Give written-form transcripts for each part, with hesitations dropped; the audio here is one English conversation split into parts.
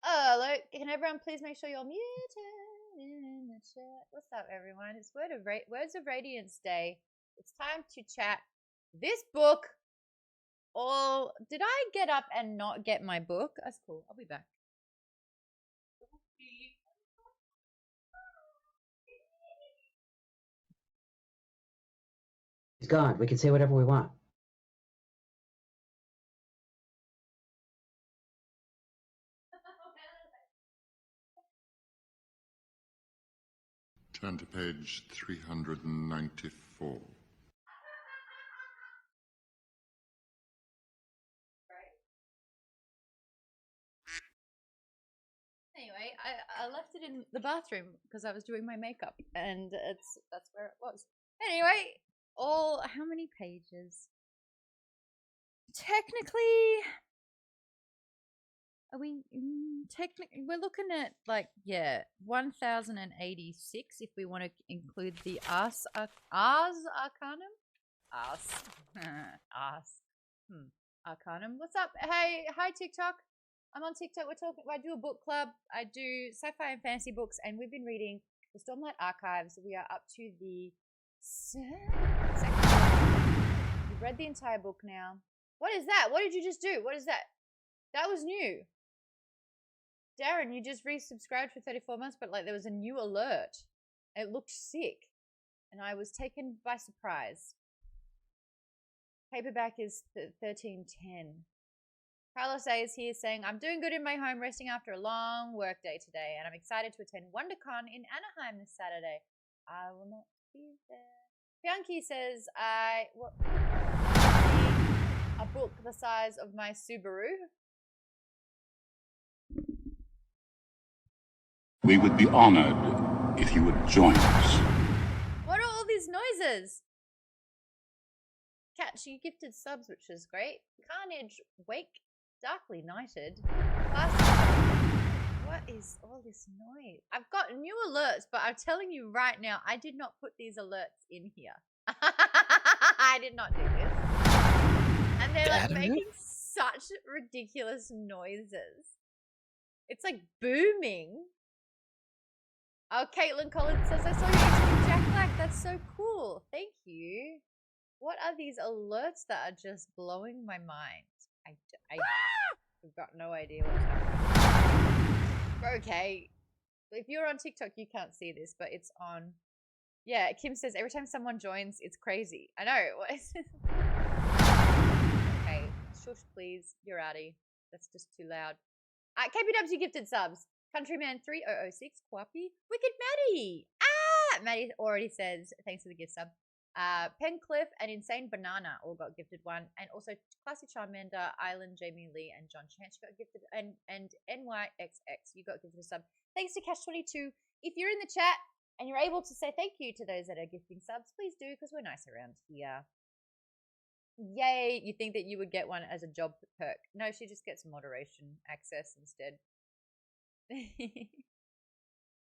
Hello, can everyone please make sure you're muted in the chat? What's up, everyone? It's Words of Radiance Day. It's time to chat this book. Oh, did I get up and not get my book? That's cool. I'll be back. He's gone. We can say whatever we want. Turn to page 394. Anyway, I left it in the bathroom because I was doing my makeup, and that's where it was. Anyway, how many pages? Technically, we're looking at 1086 if we want to include the Ars Arcanum. Arcanum. What's up? Hey, hi TikTok. I'm on TikTok. I do a book club. I do sci-fi and fantasy books, and we've been reading the Stormlight Archives. We are up to the second book. We've read the entire book now. What is that? What did you just do? What is that? That was new. Darren, you just resubscribed for 34 months, but there was a new alert. It looked sick, and I was taken by surprise. Paperback is 1310. Carlos A is here saying, I'm doing good in my home, resting after a long work day today, and I'm excited to attend WonderCon in Anaheim this Saturday. I will not be there. Bianchi says, a book the size of my Subaru. We would be honored if you would join us. What are all these noises? Cat, she gifted subs, which is great. Carnage, Wake, Darkly Knighted. What is all this noise? I've got new alerts, but I'm telling you right now, I did not put these alerts in here. I did not do this. And they're making such ridiculous noises. It's booming. Oh, Caitlin Collins says, I saw you interview Jack Black. That's so cool. Thank you. What are these alerts that are just blowing my mind? I've got no idea what's happening. Okay. If you're on TikTok, you can't see this, but it's on. Yeah, Kim says, every time someone joins, it's crazy. I know. What is this? Okay. Shush, please. You're outie. That's just too loud. KPWs, you gifted subs. Countryman 3006, Kwapi, Wicked Maddie. Maddie already says, thanks for the gift sub. Pencliff and Insane Banana all got gifted one. And also Classy Charmander, Island, Jamie Lee, and John Chance got gifted. And NYXX, you got gifted a sub. Thanks to Cash22. If you're in the chat and you're able to say thank you to those that are gifting subs, please do, because we're nice around here. Yay, you think that you would get one as a job perk. No, she just gets moderation access instead.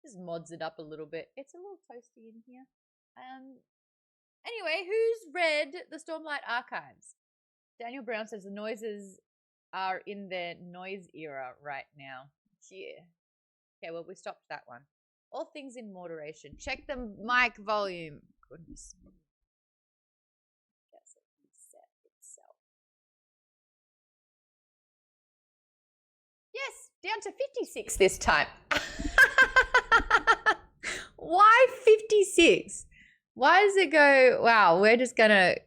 Just mods it up a little bit. It's a little toasty in here. Anyway, who's read the Stormlight Archives? Daniel Brown says the noises are in their noise era right now. Yeah. Okay, well, we stopped that one. All things in moderation. Check the mic volume. Goodness. Guess it reset itself. Yes, down to 56 this time. Why 56? Why does it go, wow, we're just going to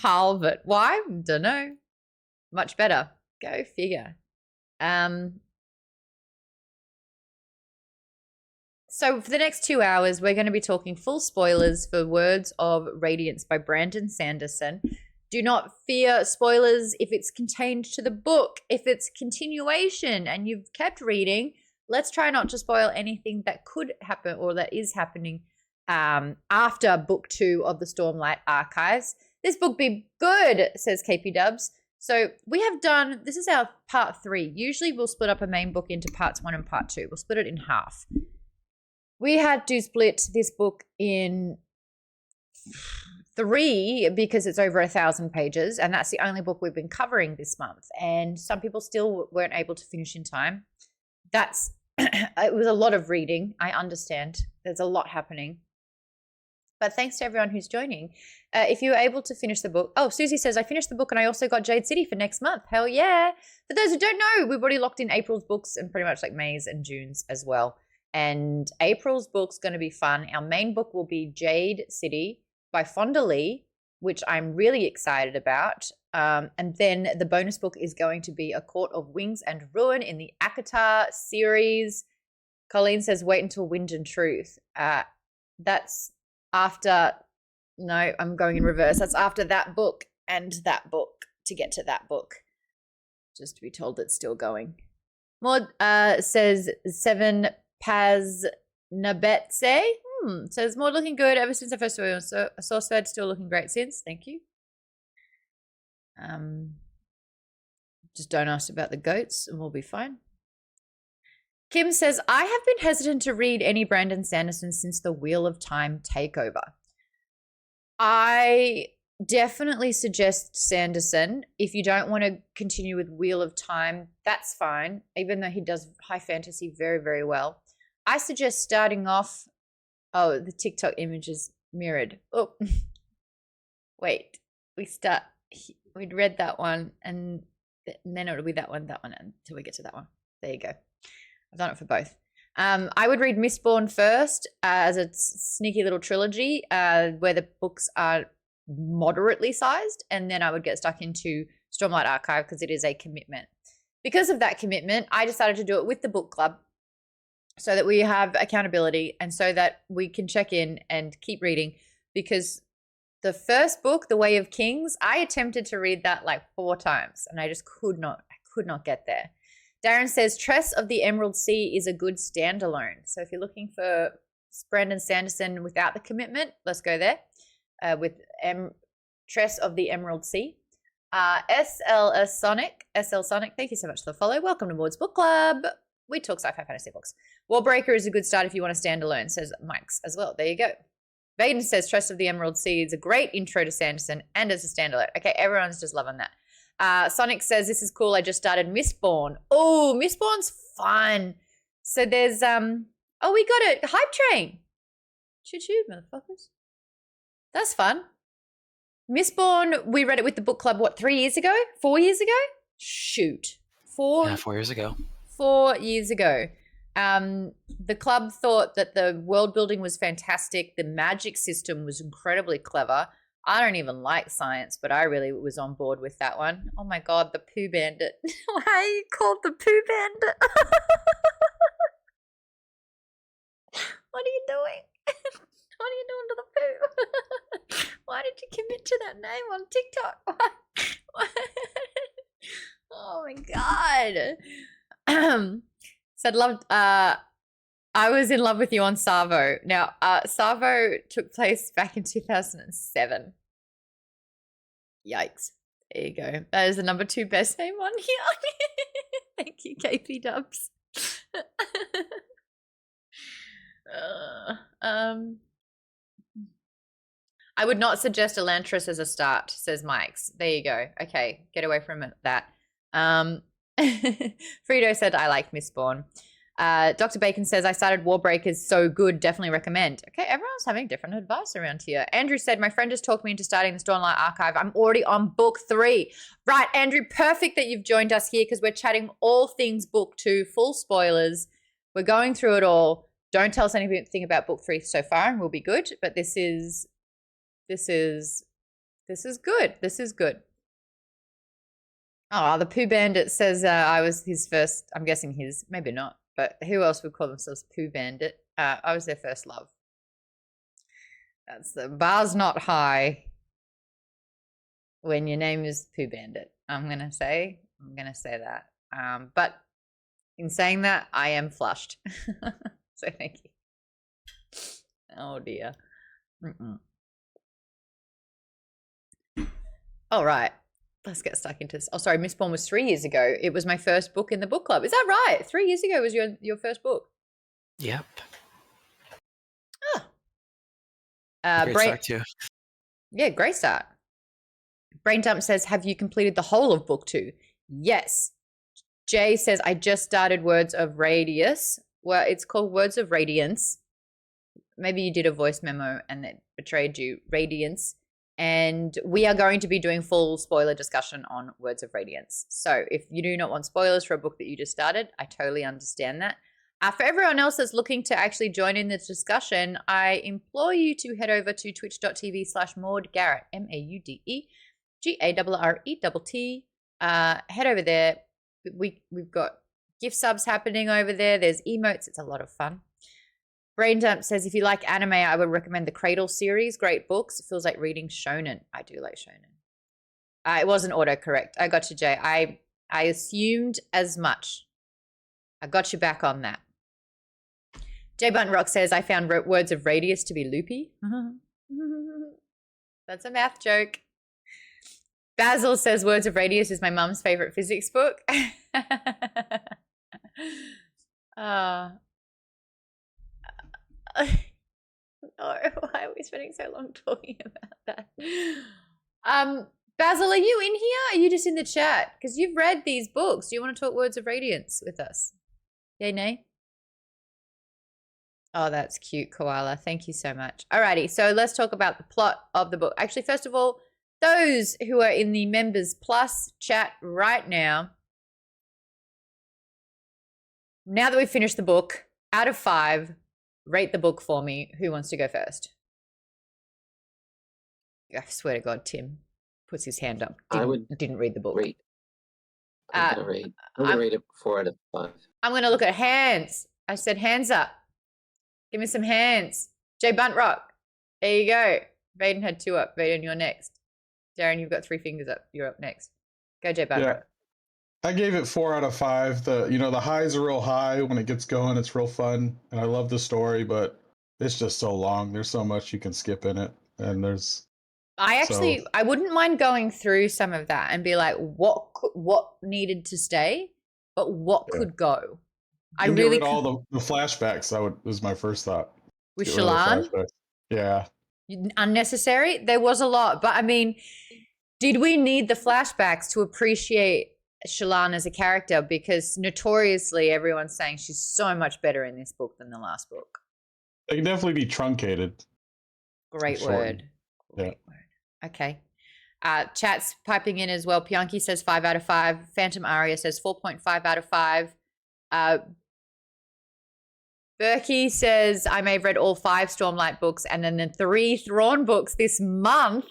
halve it. Why? Don't know. Much better. Go figure. So for the next 2 hours, we're going to be talking full spoilers for Words of Radiance by Brandon Sanderson. Do not fear spoilers if it's contained to the book. If it's continuation and you've kept reading, let's try not to spoil anything that could happen or that is happening after book 2 of the Stormlight Archives. This book be good, says KP Dubs. So we have done, this is our part 3. Usually we'll split up a main book into parts 1 and part 2. We'll split it in half. We had to split this book in 3 because it's over 1,000 pages, and that's the only book we've been covering this month. And some people still weren't able to finish in time. It was a lot of reading. I understand. There's a lot happening. But thanks to everyone who's joining. If you were able to finish the book. Oh, Susie says, I finished the book and I also got Jade City for next month. Hell yeah. For those who don't know, we've already locked in April's books and pretty much May's and June's as well. And April's book's going to be fun. Our main book will be Jade City by Fonda Lee, which I'm really excited about. And then the bonus book is going to be A Court of Wings and Ruin in the Akatar series. Colleen says, wait until Wind and Truth. that's after, no, I'm going in reverse. That's after that book and that book to get to that book. Just to be told it's still going. Maud says 7 Paz Nabetse. Says Maud looking good ever since I first saw you. So Source Fed still looking great since. Thank you. Just don't ask about the goats and we'll be fine. Kim says, I have been hesitant to read any Brandon Sanderson since the Wheel of Time takeover. I definitely suggest Sanderson. If you don't want to continue with Wheel of Time, that's fine, even though he does high fantasy very, very well. I suggest starting off. Oh, the TikTok image is mirrored. Oh, wait. We'd read that one, and then it'll be that one, until we get to that one. There you go. I've done it for both. I would read Mistborn first as a sneaky little trilogy where the books are moderately sized, and then I would get stuck into Stormlight Archive because it is a commitment. Because of that commitment, I decided to do it with the book club so that we have accountability and so that we can check in and keep reading, because the first book, The Way of Kings, I attempted to read that like 4 times and I just could not get there. Darren says Tress of the Emerald Sea is a good standalone. So if you're looking for Brandon Sanderson without the commitment, let's go there with Tress of the Emerald Sea. SL Sonic, thank you so much for the follow. Welcome to Maud's Book Club. We talk sci-fi fantasy books. Warbreaker is a good start if you want to stand alone, says Mike's as well. There you go. Vaden says Tress of the Emerald Sea is a great intro to Sanderson and as a standalone. Okay, everyone's just loving that. Sonic says, this is cool. I just started Mistborn. Oh, Mistborn's fun. So there's, we got it. Hype Train. Choo-choo, motherfuckers. That's fun. Mistborn, we read it with the book club, 3 years ago? 4 years ago? Shoot. 4 years ago. 4 years ago. The club thought that the world building was fantastic. The magic system was incredibly clever. I don't even like science, but I really was on board with that one. Oh my God, the Pooh Bandit. Why are you called the Pooh Bandit? What are you doing? What are you doing to the Pooh? Why did you commit to that name on TikTok? Why? Oh my God. Said loved. I was in love with you on Savo. Now, Savo took place back in 2007. Yikes. There you go. That is the number 2 best name on here. Thank you, KP Dubs. I would not suggest Elantris as a start, says Mike's. There you go. Okay, get away from that. Frito said, I like Mistborn. Dr. Bacon says, I started Warbreakers, so good, definitely recommend. Okay, everyone's having different advice around here. Andrew said, my friend just talked me into starting the Stormlight Archive. I'm already on book 3. Right, Andrew, perfect that you've joined us here because we're chatting all things book 2, full spoilers. We're going through it all. Don't tell us anything about book 3 so far and we'll be good, but this is good. This is good. Oh, the Pooh Bandit says I was his first, I'm guessing his, maybe not. But who else would call themselves Pooh Bandit? I was their first love. That's the bar's not high when your name is Pooh Bandit. I'm gonna say that. But in saying that, I am flushed. So thank you. Oh dear. All right. Let's get stuck into this. Oh, sorry, Mistborn was 3 years ago. It was my first book in the book club. Is that right? 3 years ago was your first book? Yep. Great start too. Yeah, great start. Brain Dump says, have you completed the whole of book 2? Yes. Jay says, I just started Words of Radius. Well, it's called Words of Radiance. Maybe you did a voice memo and it betrayed you. Radiance. And we are going to be doing full spoiler discussion on Words of Radiance. So if you do not want spoilers for a book that you just started, I totally understand that. For everyone else that's looking to actually join in this discussion, I implore you to head over to twitch.tv/Maud Garrett, MAUDE, head over there. We've got gift subs happening over there. There's emotes. It's a lot of fun. Brain Dump says, if you like anime, I would recommend the Cradle series. Great books. It feels like reading shonen. I do like shonen. It wasn't autocorrect. I got you, Jay. I assumed as much. I got you back on that. Jay Button Rock says, I found Words of Radius to be loopy. That's a math joke. Basil says, Words of Radius is my mum's favorite physics book. No, why are we spending so long talking about that? Basil, are you in here? Or are you just in the chat? Because you've read these books. Do you want to talk Words of Radiance with us? Yay, nay? Oh, that's cute, Koala. Thank you so much. Alrighty, so let's talk about the plot of the book. Actually, first of all, those who are in the Members Plus chat right now, now that we've finished the book, out of 5, rate the book for me. Who wants to go first? I swear to God, Tim puts his hand up. Didn't read the book. Rate. I'm gonna rate it 4 out of 5. I'm gonna look at hands. I said hands up. Give me some hands. Jay Buntrock. There you go. Vaden had 2 up. Vaden, you're next. Darren, you've got 3 fingers up. You're up next. Go, Jay Buntrock. Yeah. I gave it 4 out of 5. The highs are real high when it gets going. It's real fun, and I love the story, but it's just so long. There's so much you can skip in it, and I wouldn't mind going through some of that and be like, what needed to stay, but what could go. I really get rid of all the flashbacks. Was my first thought. With Shallan? Yeah. Unnecessary. There was a lot, but I mean, did we need the flashbacks to appreciate Shallan as a character? Because notoriously everyone's saying she's so much better in this book than the last book. They can definitely be truncated. Great word. Great word. Okay. Chat's piping in as well. Pianki says 5 out of 5. Phantom Aria says 4.5 out of 5. Berkey says, I may have read all 5 Stormlight books and then the 3 Thrawn books this month.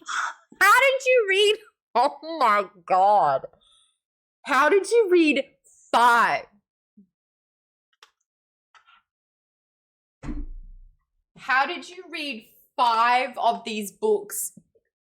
How did you read? Oh my God. How did you read 5? How did you read 5 of these books?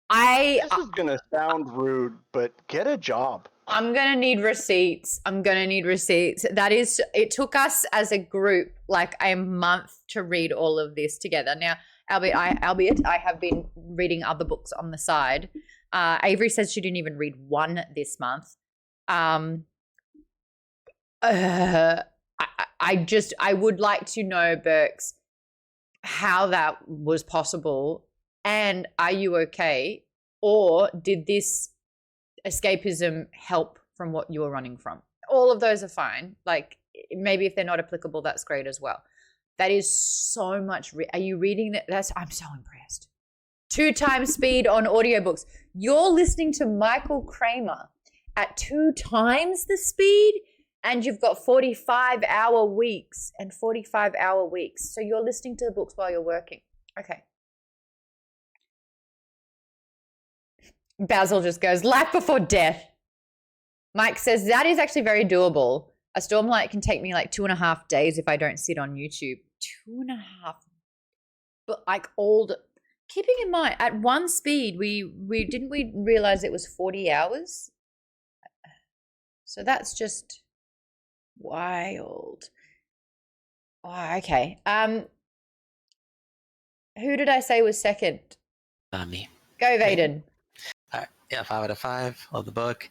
This is going to sound rude, but get a job. I'm going to need receipts. It took us as a group like a month to read all of this together. Now, albeit I have been reading other books on the side. Avery says she didn't even read 1 this month. I would like to know, Burks, how that was possible, and are you okay, or did this escapism help from what you were running from? All of those are fine. Like, maybe if they're not applicable, that's great as well. That is so much. Are you reading that? I'm so impressed. 2 times speed on audiobooks. You're listening to Michael Kramer at 2 times the speed, and you've got 45-hour weeks and 45-hour weeks. So you're listening to the books while you're working. Okay. Basil just goes, life before death. Mike says, that is actually very doable. A Stormlight can take me like 2.5 days if I don't sit on YouTube. 2.5. But like keeping in mind, at 1 speed, didn't we realize it was 40 hours? So that's just wild. Oh, okay. Who did I say was second? Me. Go, Vaden. Yeah, 5 out of 5. Love the book.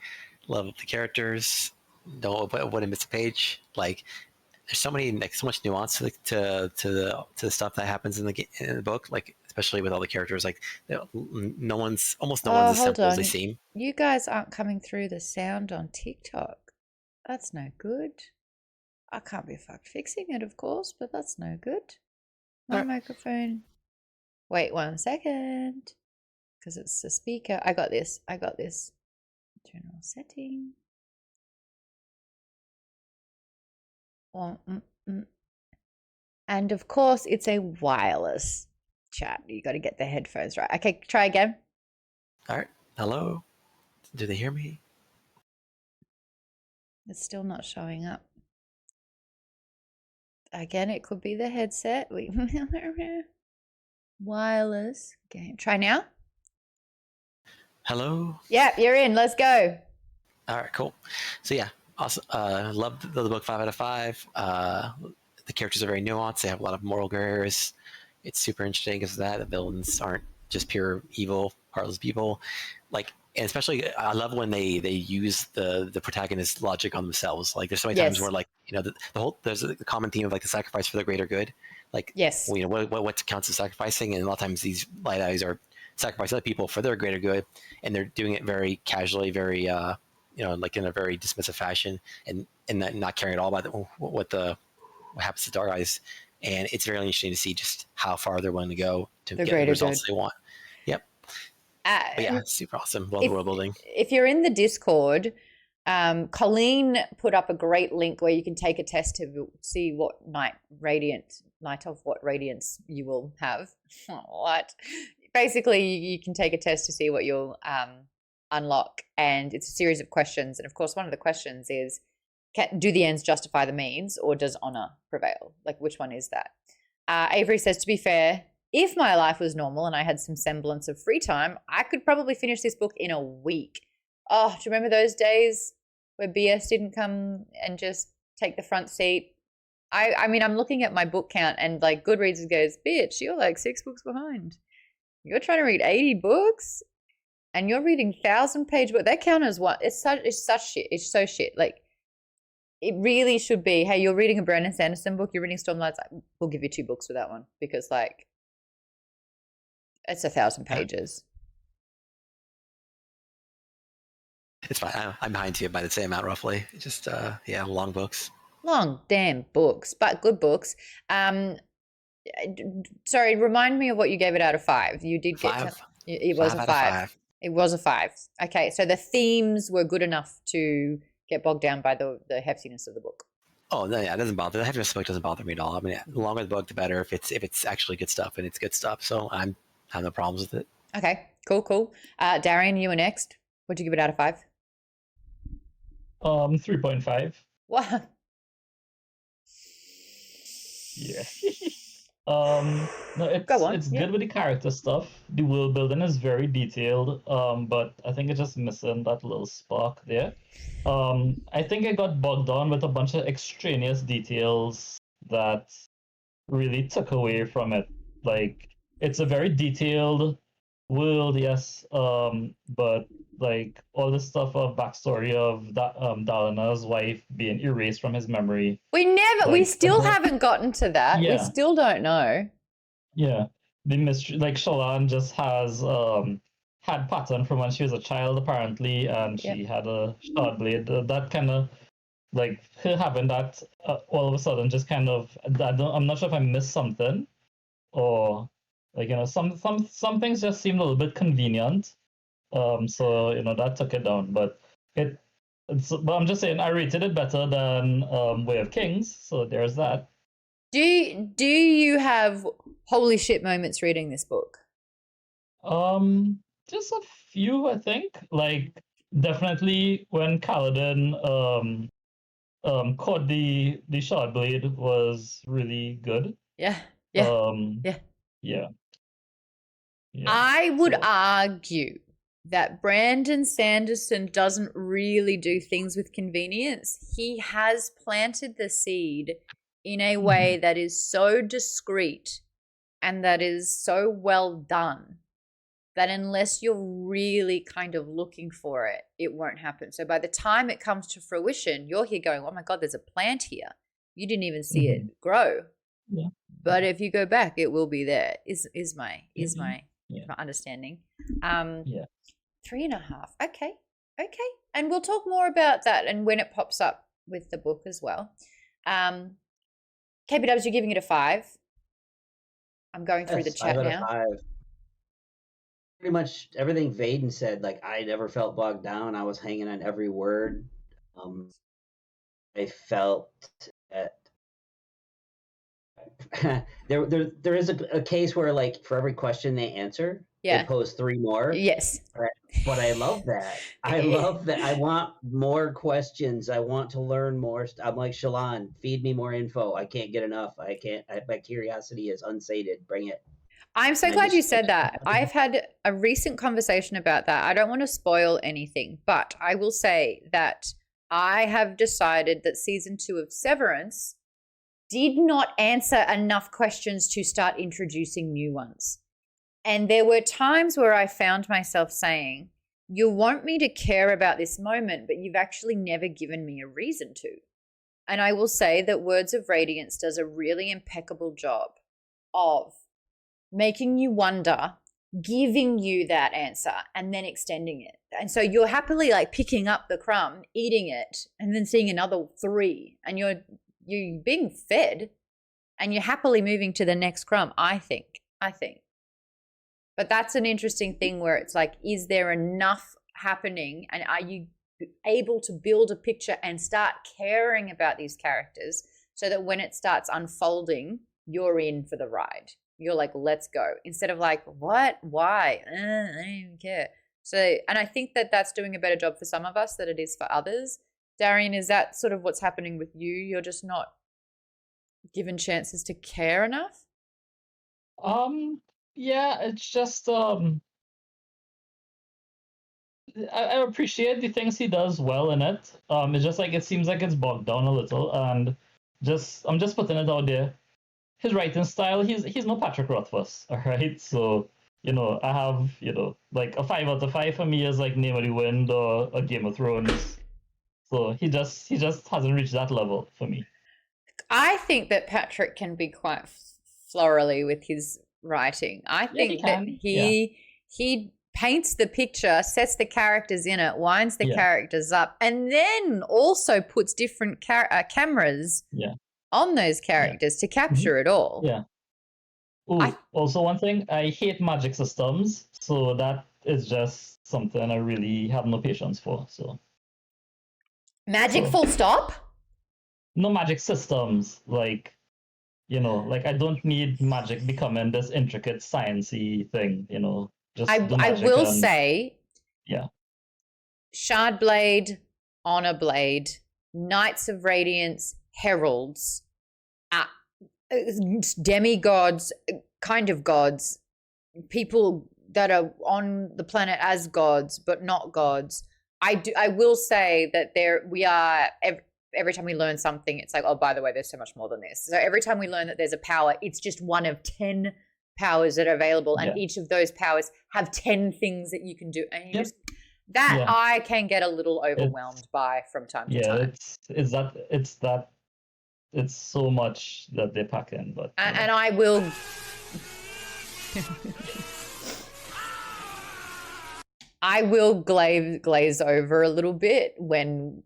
Love the characters. Wouldn't miss a page. Like, there's so much nuance to the stuff that happens in the book. Like, especially with all the characters. Like, almost no one's as simple as they seem. You guys aren't coming through the sound on TikTok. That's no good. I can't be fucked fixing it, of course, but that's no good. My microphone. Wait 1 second. Because it's the speaker. I got this. General setting. And of course, it's a wireless chat. You got to get the headphones right. Okay, try again. All right. Hello. Do they hear me? It's still not showing up. Again, it could be the headset. Wireless game. Try now. Hello. Yeah, you're in. Let's go. All right, cool. So yeah, awesome. Loved the book 5 out of 5. The characters are very nuanced. They have a lot of moral gray areas. It's super interesting because of that. The villains aren't just pure evil, heartless people. Like, and especially, I love when they use the protagonist's logic on themselves. Like, there's so many times where, like, you know, the whole there's a common theme of like the sacrifice for the greater good. Like, yes, well, you know, what counts as sacrificing, and a lot of times these light eyes are sacrificing other people for their greater good, and they're doing it very casually, very you know, like in a very dismissive fashion, and not caring at all about what happens to dark eyes. And it's very interesting to see just how far they're willing to go to get the results they want. Yep. But yeah, it's super awesome. Love the world building. If you're in the Discord, Colleen put up a great link where you can take a test to see what night of what radiance you will have. What? Basically, you can take a test to see what you'll unlock, and it's a series of questions. And of course, one of the questions is, do the ends justify the means, or does honor prevail? Like, which one is that? Avery says, to be fair, if my life was normal and I had some semblance of free time, I could probably finish this book in a week. Oh, do you remember those days where BS didn't come and just take the front seat? I mean, I'm looking at my book count, and like Goodreads goes, bitch, you're like 6 books behind. You're trying to read 80 books and you're reading 1,000-page books. That count as what? It's such shit. It's so shit. Like, it really should be, hey, you're reading a Brandon Sanderson book, you're reading Stormlight's, we'll give you 2 books for that one, because like, it's 1,000 pages. It's fine. I'm behind you by the same amount, roughly. Just yeah, long books. Long damn books, but good books. Sorry, remind me of what you gave it out of 5. You did get 5. It was a 5. It was a 5. Okay, so the themes were good enough to get bogged down by the heftiness of the book. Oh no, yeah, it doesn't bother. The heaviness of the book doesn't bother me at all. I mean, the longer the book, the better. If it's actually good stuff, and it's good stuff, so I have no problems with it. Okay, cool. Darian, you were next. What'd you give it out of 5? 3.5. What? Yeah. No, it's good with the character stuff. The world building is very detailed. But I think it's just missing that little spark there. I think I got bogged down with a bunch of extraneous details that really took away from it. Like, it's a very detailed world, yes. But like all the stuff of backstory of Dalina's wife being erased from his memory. We still haven't gotten to that. Yeah. We still don't know. Yeah. The mystery, like Shallan just has had pattern from when she was a child apparently, and she had a shard blade. That kind of like her having that all of a sudden just kind of I'm not sure if I missed something, or like, you know, some things just seemed a little bit convenient. So, you know, that took it down, but but I'm just saying I rated it better than Way of Kings, so there's that. Do you have holy shit moments reading this book? Just a few, I think. Like, definitely when Kaladin caught the shard blade was really good. Yeah. I would argue that Brandon Sanderson doesn't really do things with convenience. He has planted the seed in a way that is so discreet and that is so well done that unless you're really kind of looking for it, it won't happen. So by the time it comes to fruition, you're here going, oh my God, there's a plant here. You didn't even see it grow. Yeah. But if you go back, it will be there, is my understanding. 3.5. Okay. And we'll talk more about that and when it pops up with the book as well. KPWs, you're giving it a 5. I'm going through the chat now. 5. Pretty much everything Vaden said, like, I never felt bogged down. I was hanging on every word. I felt that there is a case where, like, for every question they answer, Yeah. They post 3 more. Yes. But I love that. I love that. I want more questions. I want to learn more. I'm like, Shalon, feed me more info. I can't get enough. My curiosity is unsated. Bring it. I'm so glad you said that. I've had a recent conversation about that. I don't want to spoil anything, but I will say that I have decided that season 2 of Severance did not answer enough questions to start introducing new ones. And there were times where I found myself saying, you want me to care about this moment, but you've actually never given me a reason to. And I will say that Words of Radiance does a really impeccable job of making you wonder, giving you that answer, and then extending it. And so you're happily like picking up the crumb, eating it, and then seeing another 3, and you're being fed, and you're happily moving to the next crumb, I think. But that's an interesting thing where it's like, is there enough happening, and are you able to build a picture and start caring about these characters so that when it starts unfolding, you're in for the ride. You're like, let's go. Instead of like, what? Why? I don't even care. So, and I think that that's doing a better job for some of us than it is for others. Darian, is that sort of what's happening with you? You're just not given chances to care enough? Yeah, it's just I appreciate the things he does well in it. It's just like it seems like it's bogged down a little, and I'm just putting it out there. His writing style, he's no Patrick Rothfuss, all right? So, I have, like a 5 out of 5 for me is like Name of the Wind or a Game of Thrones. So he just hasn't reached that level for me. I think that Patrick can be quite florally with his writing. I think that he paints the picture, sets the characters in it, winds the characters up, and then also puts different cameras on those characters to capture it all. Yeah. Ooh, also one thing, I hate magic systems, so that is just something I really have no patience for. So magic full stop? No magic systems, like like I don't need magic becoming this intricate sciencey thing, Just I will say, yeah, Shardblade, Honor Blade, Knights of Radiance, Heralds, demigods, kind of gods, people that are on the planet as gods but not gods. I will say that we are every time we learn something, it's like, oh, by the way, there's so much more than this. So every time we learn that there's a power, it's just one of 10 powers that are available, and each of those powers have 10 things that you can do, and you just I can get a little overwhelmed by from time to time. It's so much that they pack in, but and I will I will glaze over a little bit when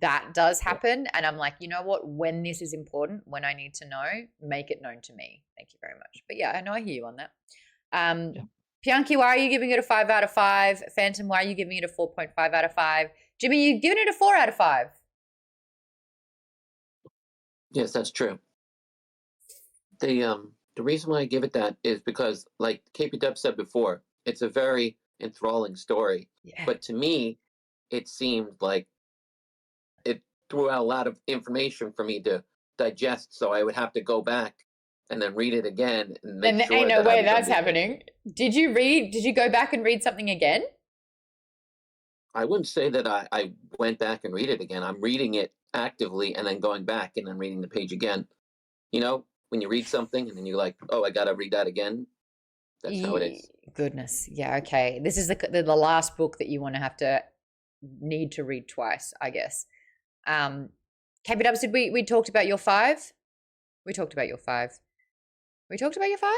that does happen, and I'm like, you know what, when this is important, when I need to know, make it known to me. Thank you very much. But yeah, I know, I hear you on that. Pianki, why are you giving it a 5 out of 5? Phantom, why are you giving it a 4.5 out of 5? Jimmy, you're giving it a 4 out of 5. Yes, that's true. The reason why I give it that is because, like KP Dub said before, it's a very enthralling story. Yeah. But to me, it seemed like it threw out a lot of information for me to digest, so I would have to go back and then read it again. And ain't no way that's happening. Did you go back and read something again? I wouldn't say that I went back and read it again. I'm reading it actively and then going back and then reading the page again. When you read something and then you're like, oh, I got to read that again. That's how it is. Goodness. Yeah, okay. This is the last book that you want to need to read twice, I guess. KP Dubs, did we talked about your 5? We talked about your 5. We talked about your 5?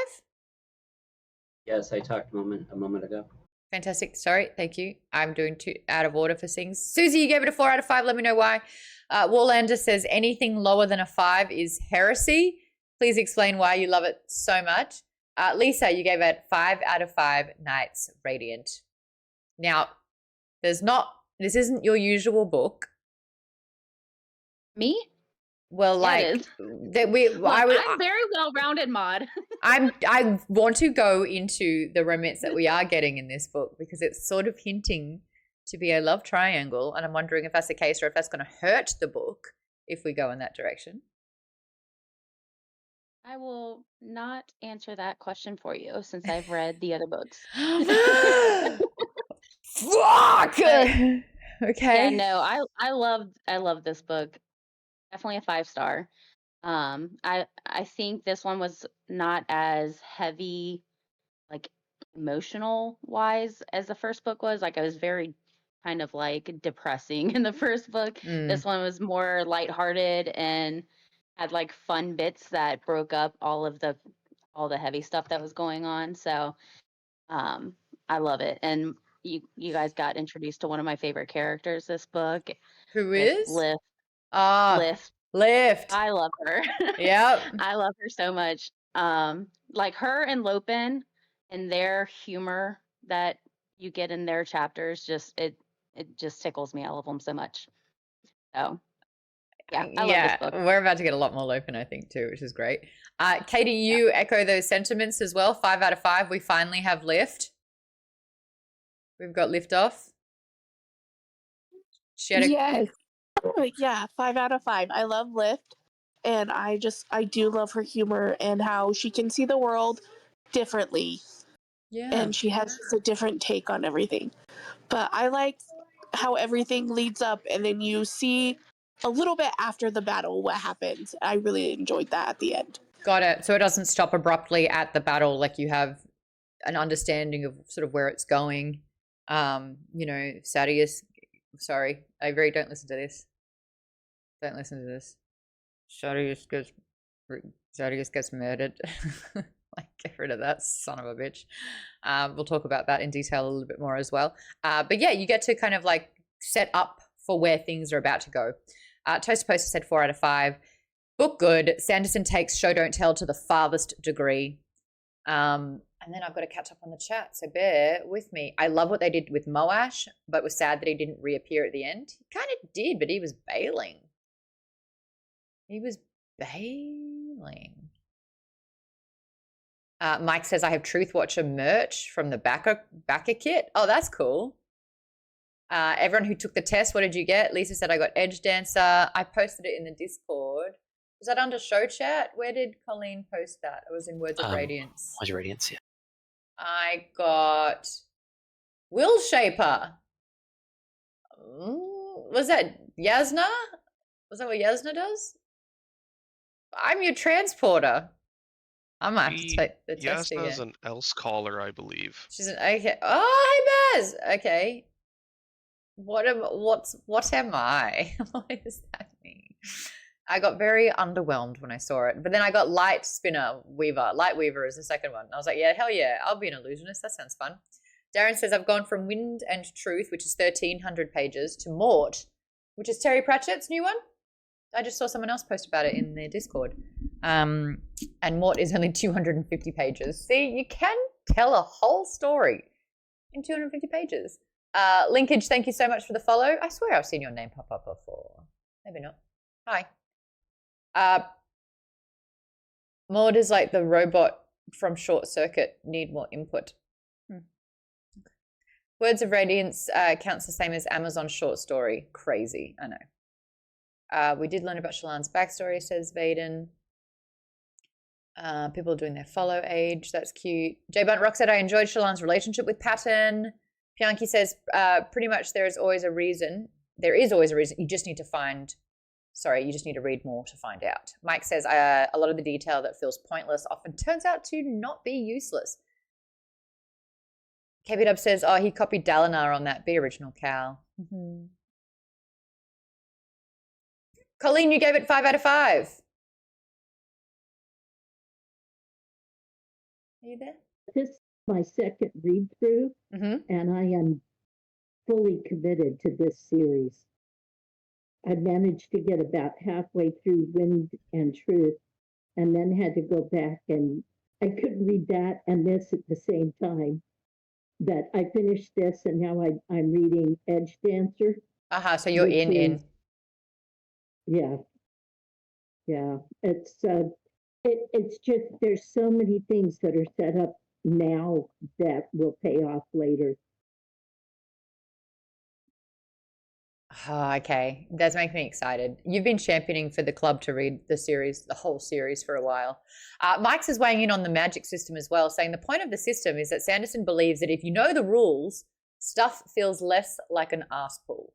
Yes, I talked a moment ago. Fantastic. Sorry. Thank you. I'm doing 2 out of order for things. Susie, you gave it a 4 out of 5. Let me know why. Warlander says anything lower than a 5 is heresy. Please explain why you love it so much. Lisa, you gave it 5 out of 5 Knights Radiant. Now, this isn't your usual book. Me? Well, Yeah, like it is. that we. Look, I'm very well-rounded, Mod. I want to go into the romance that we are getting in this book because it's sort of hinting to be a love triangle, and I'm wondering if that's the case or if that's going to hurt the book if we go in that direction. I will not answer that question for you since I've read the other books. Fuck. But, okay. yeah, no, I love this book. Definitely a 5-star. I think this one was not as heavy, like emotional wise, as the first book was. Like, I was very kind of like depressing in the first book. This one was more lighthearted and had like fun bits that broke up all the heavy stuff that was going on. So I love it. And you guys got introduced to one of my favorite characters this book. Who with is? Lift. Lift. I love her. Yep. I love her so much. Like her and Lopin and their humor that you get in their chapters, it just tickles me. I love them so much. So yeah, I love this book. We're about to get a lot more Lopin, I think, too, which is great. Katie, you echo those sentiments as well. 5 out of 5. We finally have Lift. We've got Lift off. Yes. Yeah, 5 out of 5. I love Lift, and I do love her humor and how she can see the world differently. Yeah. And she has a different take on everything. But I like how everything leads up and then you see a little bit after the battle what happens. I really enjoyed that at the end. Got it. So it doesn't stop abruptly at the battle, like you have an understanding of sort of where it's going. Sadius, sorry, Avery, don't listen to this. Don't listen to this. Sadius gets murdered. Like, get rid of that son of a bitch. We'll talk about that in detail a little bit more as well. But yeah, you get to kind of like set up for where things are about to go. Toaster Poster said 4 out of 5. Book good. Sanderson takes show don't tell to the farthest degree. And then I've got to catch up on the chat, so bear with me. I love what they did with Moash, but was sad that he didn't reappear at the end. He kind of did, but he was bailing. Mike says, I have Truth Watcher merch from the Backer kit. Oh, that's cool. Everyone who took the test, what did you get? Lisa said, I got Edge Dancer. I posted it in the Discord. Was that under show chat? Where did Colleen post that? It was in Words of Radiance. Words of Radiance, yeah. I got Will Shaper. Was that Yasna? Was that what Yasna does? I'm your transporter. I might have to take the test again. Yasna's an else caller, I believe. She's an okay. Oh, hey Baz. Okay. What am I? What does that mean? I got very underwhelmed when I saw it. But then I got Light Weaver. Light Weaver is the second one. I was like, yeah, hell yeah. I'll be an illusionist. That sounds fun. Darren says, I've gone from Wind and Truth, which is 1,300 pages, to Mort, which is Terry Pratchett's new one. I just saw someone else post about it in their Discord. And Mort is only 250 pages. See, you can tell a whole story in 250 pages. Linkage, thank you so much for the follow. I swear I've seen your name pop up before. Maybe not. Hi. Maud is like the robot from Short Circuit. Need more input. Words of Radiance counts the same as Amazon short story. Crazy, I know. We did learn about Shallan's backstory, says Vaden. People are doing their follow age. That's cute. J Bunt Rock said, I enjoyed Shallan's relationship with Patton. Pianki says, pretty much there is always a reason. There is always a reason. You just need to read more to find out. Mike says, a lot of the detail that feels pointless often turns out to not be useless. KB Dub says, oh, he copied Dalinar on that. Be original, Cal. Colleen, you gave it 5 out of 5. Are you there? This is my second read through, and I am fully committed to this series. I managed to get about halfway through Wind and Truth, and then had to go back, and I couldn't read that and this at the same time. That I finished this, and now I'm reading Edge Dancer. So you're in. Yeah. Yeah, it's just there's so many things that are set up now that will pay off later. Oh, okay. That's making me excited. You've been championing for the club to read the series, the whole series, for a while. Mike's is weighing in on the magic system as well, saying the point of the system is that Sanderson believes that if you know the rules, stuff feels less like an ass pull,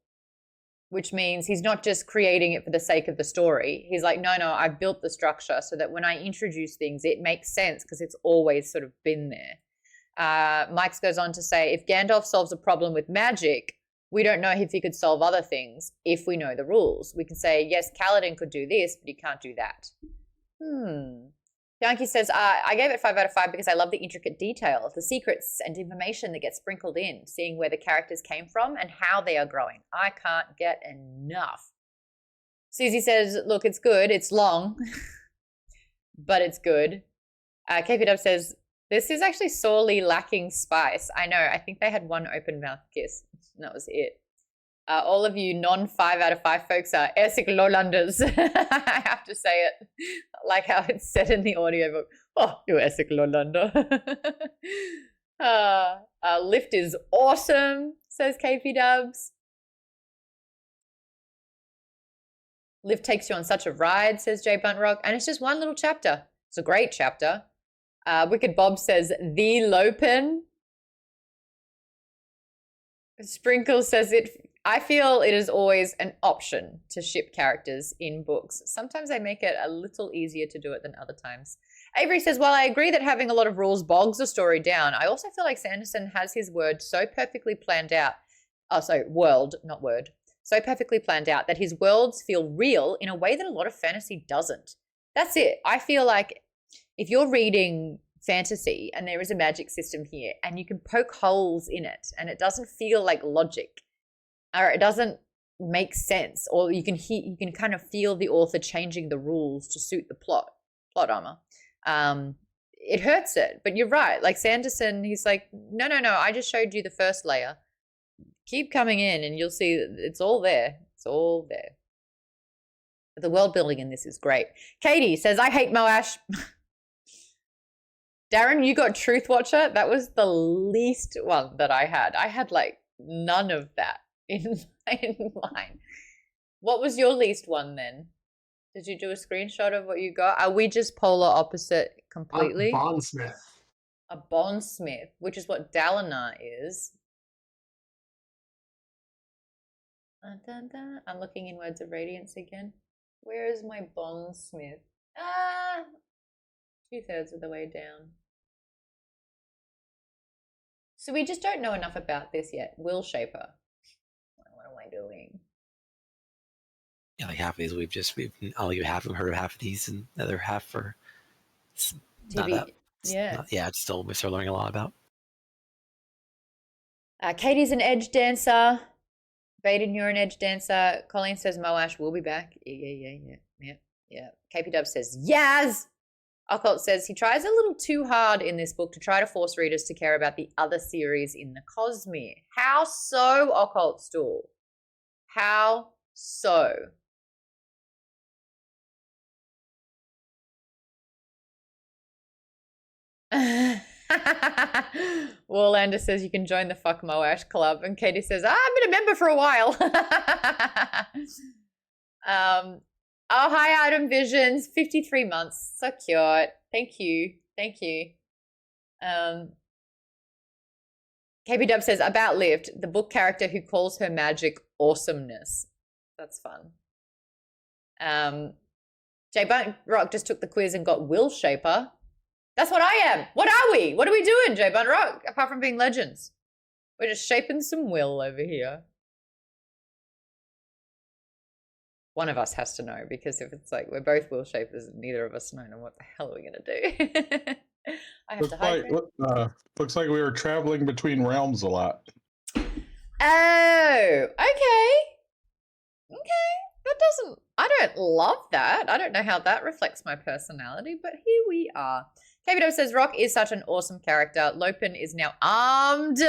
which means he's not just creating it for the sake of the story. He's like, no, I've built the structure so that when I introduce things, it makes sense because it's always sort of been there. Mike's goes on to say, if Gandalf solves a problem with magic, we don't know if he could solve other things if we know the rules. We can say, yes, Kaladin could do this, but he can't do that. Bianchi says, I gave it 5 out of 5 because I love the intricate detail, the secrets and information that gets sprinkled in, seeing where the characters came from and how they are growing. I can't get enough. Susie says, look, it's good. It's long, but it's good. KP Dub says, this is actually sorely lacking spice. I know. I think they had one open mouth kiss. And that was it. All of you non-5 out of 5 folks are Essig Lowlanders. I have to say it like how it's said in the audiobook. Oh, you Essig Lowlander. Lift is awesome, says KP Dubs. Lift takes you on such a ride, says Jay Buntrock. And it's just one little chapter. It's a great chapter. Wicked Bob says, the Lopen. Sprinkle says, I feel it is always an option to ship characters in books. Sometimes they make it a little easier to do it than other times. Avery says, while I agree that having a lot of rules bogs a story down, I also feel like Sanderson has his word so perfectly planned out. Oh, sorry, world, not word. So perfectly planned out that his worlds feel real in a way that a lot of fantasy doesn't. That's it. I feel like if you're reading fantasy and there is a magic system here and you can poke holes in it and it doesn't feel like logic or it doesn't make sense, or you can kind of feel the author changing the rules to suit the plot armor, it hurts it. But you're right, like Sanderson, he's like, no, I just showed you the first layer, keep coming in and you'll see it's all there. The world building in this is great. Katie says, I hate Moash. Darren, you got Truth Watcher. That was the least one that I had. I had like none of that in mine. What was your least one then? Did you do a screenshot of what you got? Are we just polar opposite completely? Bondsmith. A bondsmith, which is what Dalinar is. I'm looking in Words of Radiance again. Where is my bondsmith? 2/3 of the way down. So we just don't know enough about this yet. Will Shaper. What am I doing? Yeah, like half of these we've only heard of half of these, and the other half for TV. It's still we're still learning a lot about. Katie's an edge dancer. Baden, you're an edge dancer. Colleen says Moash will be back. Yeah. KP Dub says Yaz. Occult says he tries a little too hard in this book to try to force readers to care about the other series in the Cosmere. How so, Occult Stool? How so? Warlander says you can join the Fuck Moash Club, and Katie says, I've been a member for a while. Oh, hi, Item Visions. 53 months. So cute. Thank you. KB Dub says, about Lift, the book character who calls her magic awesomeness. That's fun. Jay Bunt Rock just took the quiz and got Will Shaper. That's what I am. What are we? What are we doing, Jay Bunt Rock? Apart from being legends. We're just shaping some will over here. One of us has to know, because if it's like we're both will shapers and neither of us know, what the hell are we going to do? I have to hide. Looks like we were traveling between realms a lot. Oh, okay. That doesn't, I don't love that. I don't know how that reflects my personality, but here we are. KBO says Rock is such an awesome character. Lopen is now armed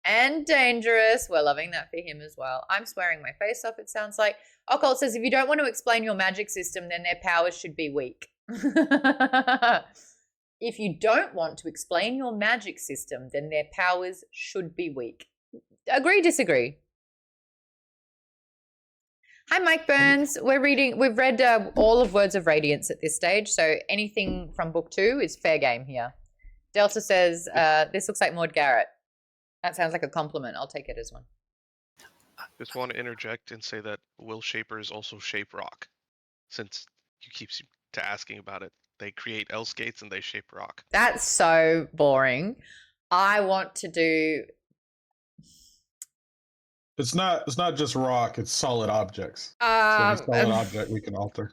and dangerous. We're loving that for him as well. I'm swearing my face off, it sounds like. Occult says, if you don't want to explain your magic system, then their powers should be weak. If you don't want to explain your magic system, then their powers should be weak. Agree, disagree? Hi, Mike Burns. We've read all of Words of Radiance at this stage, so anything from book 2 is fair game here. Delta says, this looks like Maud Garrett. That sounds like a compliment. I'll take it as one. Just want to interject and say that Will Shapers also shape rock, since you keep asking about it. They create L skates and they shape rock. That's so boring. I want to do. It's not just rock. It's solid objects. So any solid object we can alter.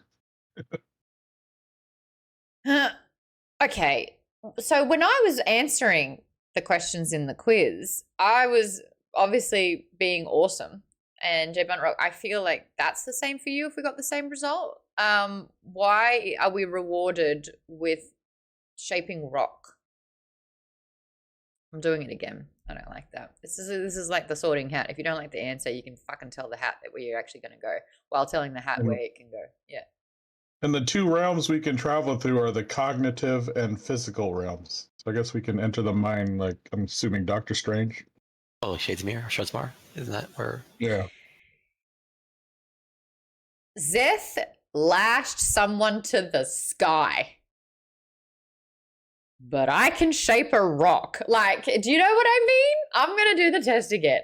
Okay, so when I was answering the questions in the quiz, I was obviously being awesome. And J. Bunt Rock, I feel like that's the same for you if we got the same result. Why are we rewarded with shaping rock? I'm doing it again. I don't like that. This is like the Sorting Hat. If you don't like the answer, you can fucking tell the hat that where you're actually going to go, while telling the hat where it can go. Yeah. And the 2 realms we can travel through are the cognitive and physical realms. So I guess we can enter the mind, like I'm assuming Doctor Strange. Oh, Shadesmere, Shadesmar? Isn't that where? Yeah. Zeth lashed someone to the sky. But I can shape a rock. Like, do you know what I mean? I'm going to do the test again.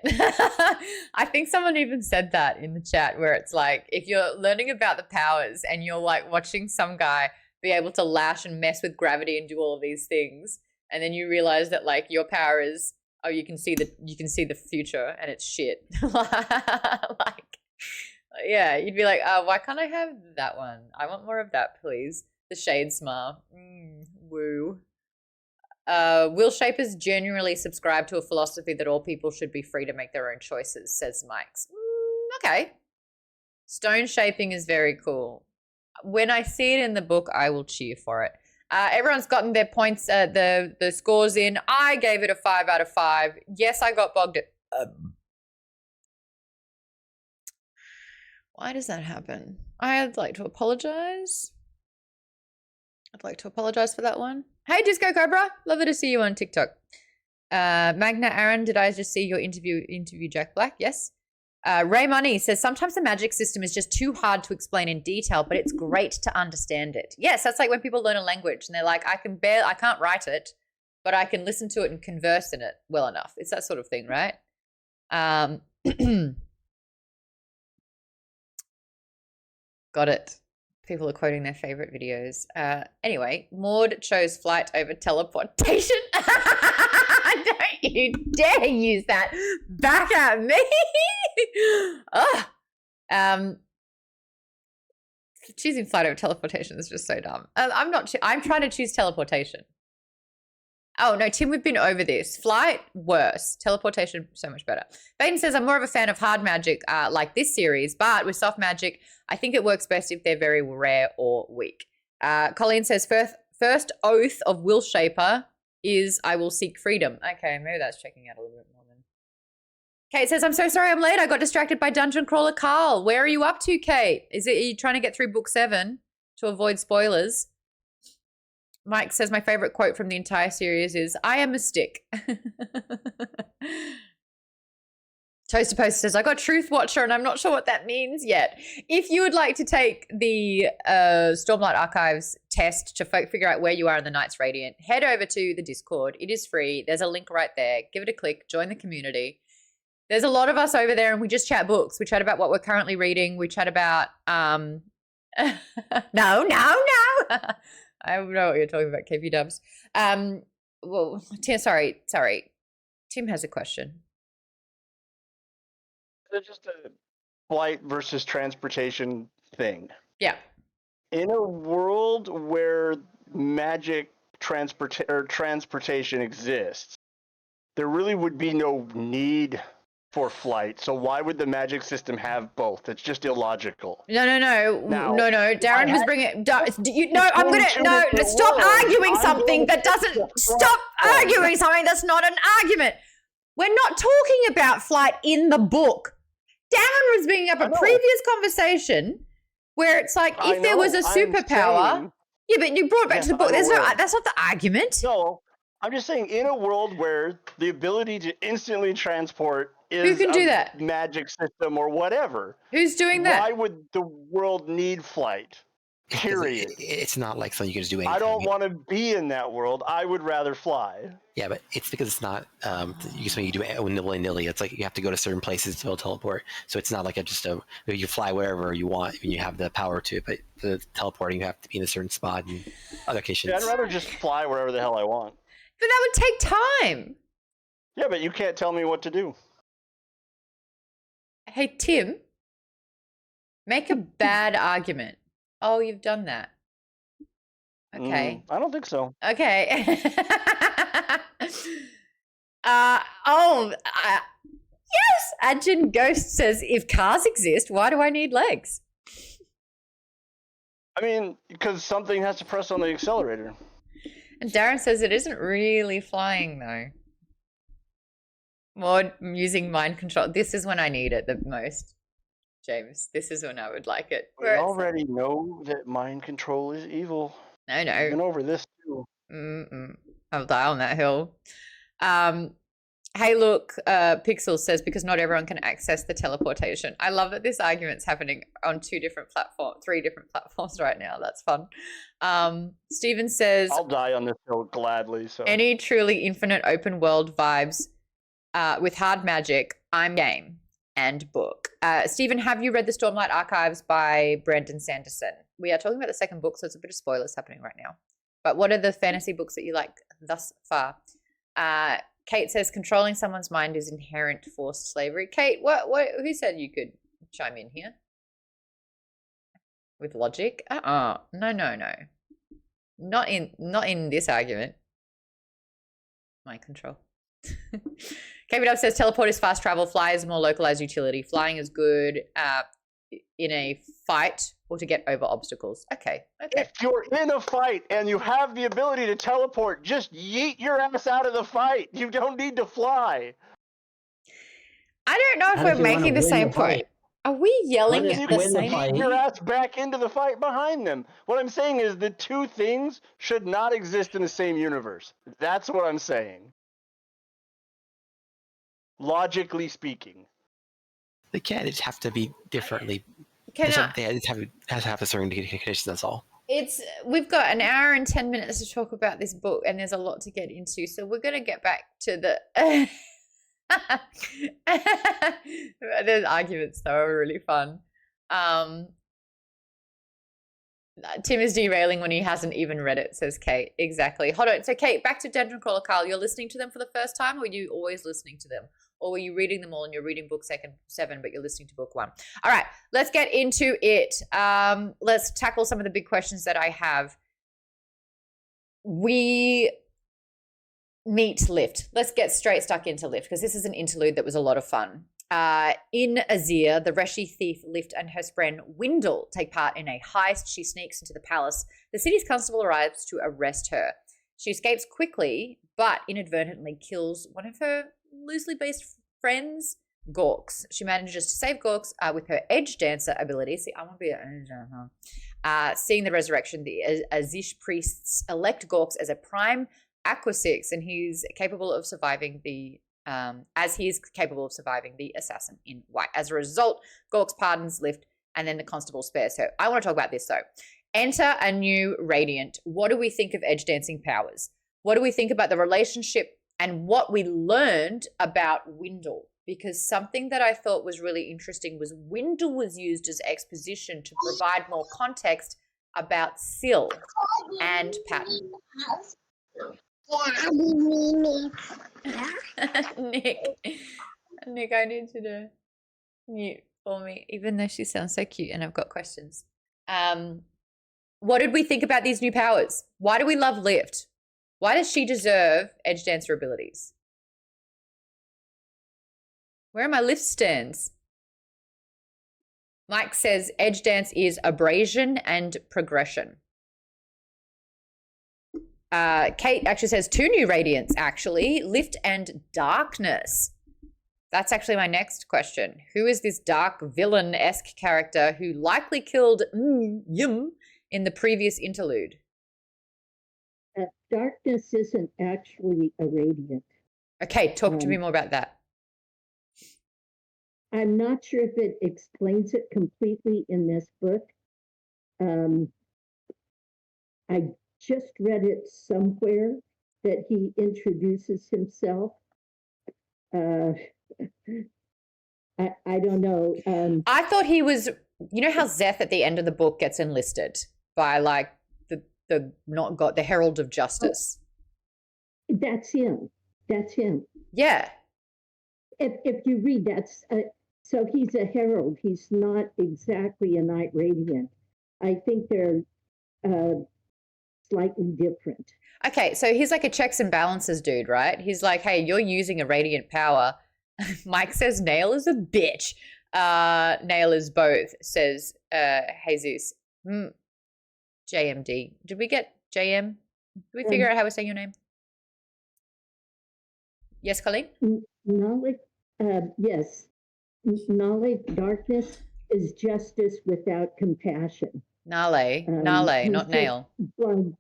I think someone even said that in the chat, where it's like, if you're learning about the powers and you're like watching some guy be able to lash and mess with gravity and do all of these things, and then you realize that like your power is, oh, you can see the future and it's shit. Like, yeah, you'd be like, why can't I have that one? I want more of that, please. The Shadesmar. Woo. Will Shapers genuinely subscribe to a philosophy that all people should be free to make their own choices, says Mike's. Okay. Stone shaping is very cool. When I see it in the book, I will cheer for it. Everyone's gotten their points, the scores in. I gave it a 5 out of 5. Yes, I got bogged. Why does that happen? I'd like to apologize. I'd like to apologize for that one. Hey, Disco Cobra. Lovely to see you on TikTok. Magna Aaron, did I just see your interview Jack Black? Yes. Ray Money says, sometimes the magic system is just too hard to explain in detail, but it's great to understand it. Yes, that's like when people learn a language and they're like, I can't write it, but I can listen to it and converse in it well enough. It's that sort of thing, right? Got it. People are quoting their favorite videos. Anyway, Maud chose flight over teleportation. Don't you dare use that back at me. Choosing flight over teleportation is just so dumb. I'm trying to choose teleportation. Oh, no, Tim, we've been over this. Flight, worse. Teleportation, so much better. Baden says, I'm more of a fan of hard magic like this series, but with soft magic, I think it works best if they're very rare or weak. Colleen says, first oath of Will Shaper is I will seek freedom. Okay, maybe that's checking out a little bit more then. Kate says, I'm so sorry I'm late. I got distracted by Dungeon Crawler Carl. Where are you up to, Kate? Are you trying to get through book 7 to avoid spoilers? Mike says, my favorite quote from the entire series is, I am a stick. Toaster Poster says, I got Truth Watcher and I'm not sure what that means yet. If you would like to take the Stormlight Archives test to figure out where you are in the Knights Radiant, head over to the Discord. It is free. There's a link right there. Give it a click. Join the community. There's a lot of us over there and we just chat books. We chat about what we're currently reading. We chat about... No. I don't know what you're talking about, KP Dubs. Well, Tim, sorry. Tim has a question. It's just a flight versus transportation thing. Yeah. In a world where magic transportation exists, there really would be no need for flight. So why would the magic system have both? It's just illogical. No. Darren was bringing. Stop arguing something that doesn't. Stop arguing something that's not an argument. We're not talking about flight in the book. Darren was bringing up a previous conversation where it's like if there was a superpower. Yeah, but you brought it back to the book. That's not the argument. No, I'm just saying in a world where the ability to instantly transport is Who can do that? Magic system or whatever. Who's doing that? Why would the world need flight? Period. It's not like something you can just do anything. I don't want to be in that world. I would rather fly. Yeah, but it's because it's not something you do willy-nilly. It's like you have to go to certain places to be able to teleport. So it's not like you fly wherever you want when you have the power to. But the teleporting, you have to be in a certain spot and other occasions. Yeah, I'd rather just fly wherever the hell I want. But that would take time. Yeah, but you can't tell me what to do. Hey, Tim, make a bad argument. Oh, you've done that. Okay. I don't think so. Okay. Yes! Ajin Ghost says, if cars exist, why do I need legs? I mean, because something has to press on the accelerator. And Darren says it isn't really flying, though. More using mind control. This is when I need it the most, James. This is when I would like it. We already know that mind control is evil. No. We've been over this, too. I'll die on that hill. Hey, look, Pixel says, because not everyone can access the teleportation. I love that this argument's happening on 3 different platforms right now. That's fun. Steven says, I'll die on this hill gladly. So any truly infinite open world vibes with hard magic, I'm game and book. Steven, have you read the Stormlight Archives by Brandon Sanderson? We are talking about the second book, so it's a bit of spoilers happening right now. But what are the fantasy books that you like thus far? Kate says controlling someone's mind is inherent forced slavery. Kate, who said you could chime in here? With logic? No. Not in this argument. Mind control. Kate says teleport is fast travel, fly is more localized utility. Flying is good in a fight or to get over obstacles. Okay. If you're in a fight and you have the ability to teleport, just yeet your ass out of the fight. You don't need to fly. I don't know if we're making the same point. Are we yelling at the same? Yeet your ass back into the fight behind them. What I'm saying is the two things should not exist in the same universe. That's what I'm saying. Logically speaking. They can't. It have to be differently. They has to have a certain conditions. That's all. We've got an hour and 10 minutes to talk about this book, and there's a lot to get into. So we're going to get back to the. Those arguments though are really fun. Tim is derailing when he hasn't even read it, says Kate. Exactly. Hold on. So Kate, back to Dungeon Crawler Carl. You're listening to them for the first time, or are you always listening to them? Or were you reading them all and you're reading book 7, but you're listening to book 1? All right, let's get into it. Let's tackle some of the big questions that I have. We meet Lift. Let's get straight stuck into Lift, because this is an interlude that was a lot of fun. In Azir, the Reshi thief Lift and her friend Windle take part in a heist. She sneaks into the palace. The city's constable arrives to arrest her. She escapes quickly, but inadvertently kills one of her loosely based friends, Gorks. She manages to save Gorks with her edge dancer ability. See, I want to be an edge dancer. Seeing the resurrection, the Azish priests elect Gorks as a prime Aqua 6, and he's capable of surviving the assassin in white. As a result, Gorks pardons Lift, and then the constable spares her. I want to talk about this though. Enter a new Radiant. What do we think of edge dancing powers? What do we think about the relationship and what we learned about Windle? Because something that I thought was really interesting was Windle was used as exposition to provide more context about Syl and Patton. Nick, I need you to mute for me, even though she sounds so cute and I've got questions. What did we think about these new powers? Why do we love Lift? Why does she deserve edge dancer abilities? Where are my Lift stands? Mike says edge dance is abrasion and progression. Kate actually says 2 new Radiants, actually. Lift and Darkness. That's actually my next question. Who is this dark villain-esque character who likely killed Yum in the previous interlude? Darkness isn't actually a Radiant. Okay, talk to me more about that. I'm not sure if it explains it completely in this book. I just read it somewhere that he introduces himself. I don't know. I thought he was, you know how Zeth at the end of the book gets enlisted by like the Herald of Justice. Oh, that's him. That's him. Yeah. If you read that, so he's a herald. He's not exactly a Knight Radiant. I think they're slightly different. Okay, so he's like a checks and balances dude, right? He's like, hey, you're using a radiant power. Mike says Nail is a bitch. Nail is both, says Jesus. JMD. Did we get JM? Did we figure out how we're saying your name? Yes, Colleen? Knowledge, yes. Knowledge, darkness is justice without compassion. Nale, not Nail. Blind.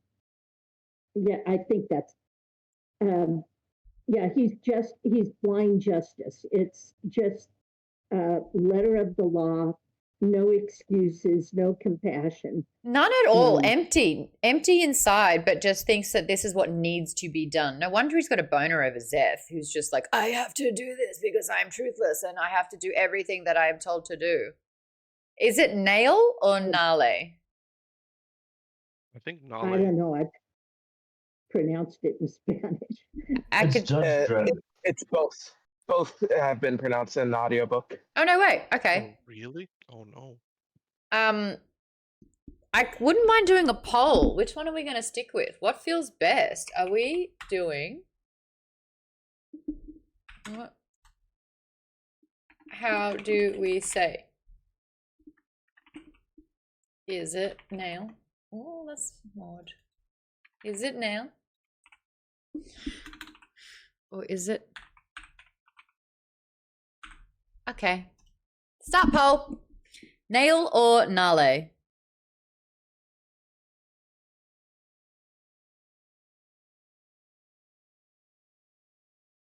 Yeah, I think that's, yeah, he's blind justice. It's just letter of the law, no excuses, no compassion. None at all. Empty inside, but just thinks that this is what needs to be done. No wonder he's got a boner over Zeth, who's just like, I have to do this because I'm truthless and I have to do everything that I am told to do. Is it Nail or Nale? I think Nale. I don't know. I pronounced it in Spanish. It's both. Both have been pronounced in an audiobook. Oh, no way. Okay. Oh, really? Oh, no. I wouldn't mind doing a poll. Which one are we going to stick with? What feels best? Are we doing... What? How do we say? Is it Nail? Oh, that's odd. Is it Nail? Or is it... Okay. Start poll. Nail or Nale?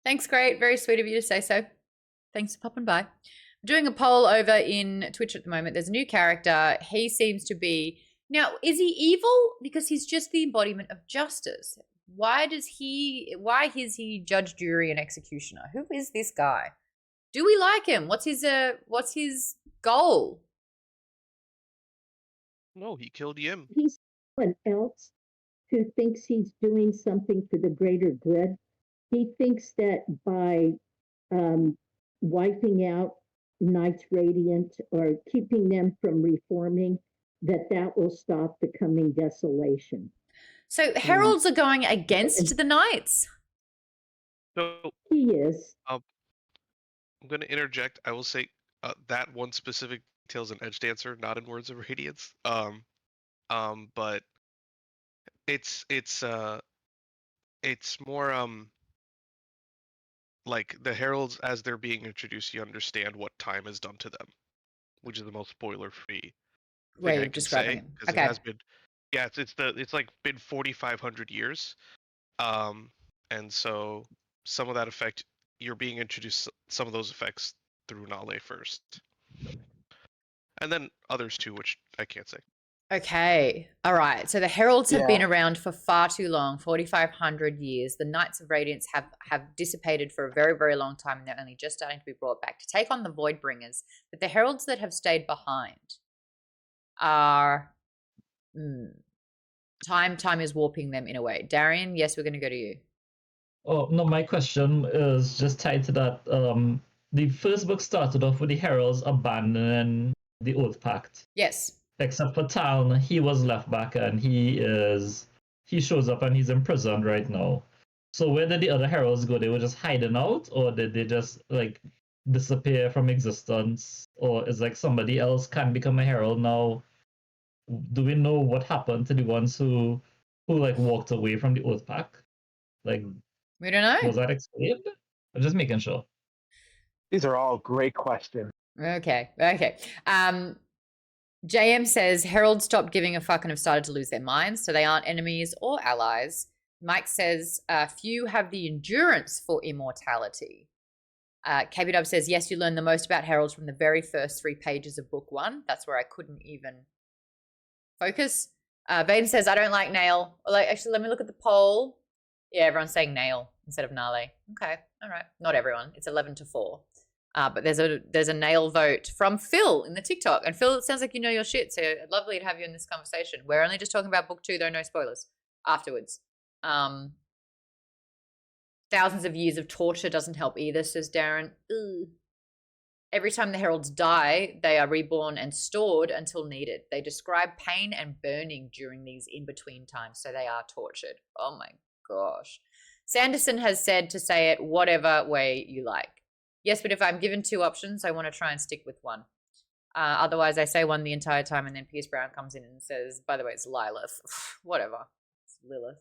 Thanks, great. Very sweet of you to say so. Thanks for popping by. I'm doing a poll over in Twitch at the moment. There's a new character. He seems to be... Now, is he evil? Because he's just the embodiment of justice. Why is he judge, jury, and executioner? Who is this guy? Do we like him? What's his goal? No, he killed Yim. He's someone else who thinks he's doing something for the greater good. He thinks that by wiping out Knights Radiant or keeping them from reforming, that will stop the coming desolation. So heralds are going against the Knights? So he is. I'm going to interject. I will say that one specific detail is an Edge Dancer, not in Words of Radiance. But it's more like the heralds as they're being introduced. You understand what time has done to them, which is the most spoiler-free way thing I of can describing say. him. Because Okay. it has been, yeah, it's like been 4,500 years, and so some of that effect you're being introduced some of those effects through Nale first, and then others too, which I can't say. Okay. All right. So the heralds have been around for far too long, 4,500 years. The Knights of Radiance have dissipated for a very, very long time, and they're only just starting to be brought back to take on the Voidbringers. But the heralds that have stayed behind are time is warping them in a way. Darian, yes, we're going to go to you. Oh no, my question is just tied to that. The first book started off with the heralds abandoning the Oath Pact. Yes. Except for Taln, he was left back and he shows up and he's imprisoned right now. So where did the other heralds go? They were just hiding out, or did they just like disappear from existence? Or is like somebody else can become a herald now? Do we know what happened to the ones who who like walked away from the Oath Pack? Like, we don't know. Was that explained? I'm just making sure. These are all great questions. Okay. JM says Herald stopped giving a fuck and have started to lose their minds, so they aren't enemies or allies. Mike says few have the endurance for immortality. KBW says, yes, you learn the most about heralds from the very first 3 pages of book 1. That's where I couldn't even focus. Vaden says, I don't like Nail. Actually, let me look at the poll. Yeah, everyone's saying Nail instead of Nale. Okay, all right. Not everyone. It's 11-4. But there's a Nail vote from Phil in the TikTok. And Phil, it sounds like you know your shit, so lovely to have you in this conversation. We're only just talking about book 2, though, no spoilers afterwards. Thousands of years of torture doesn't help either, says Darren. Ugh. Every time the heralds die, they are reborn and stored until needed. They describe pain and burning during these in-between times, so they are tortured. Oh my gosh. Sanderson has said to say it whatever way you like. Yes, but if I'm given 2 options, I want to try and stick with one. Otherwise, I say one the entire time, and then Pierce Brown comes in and says, by the way, it's Lilith. Whatever. It's Lilith.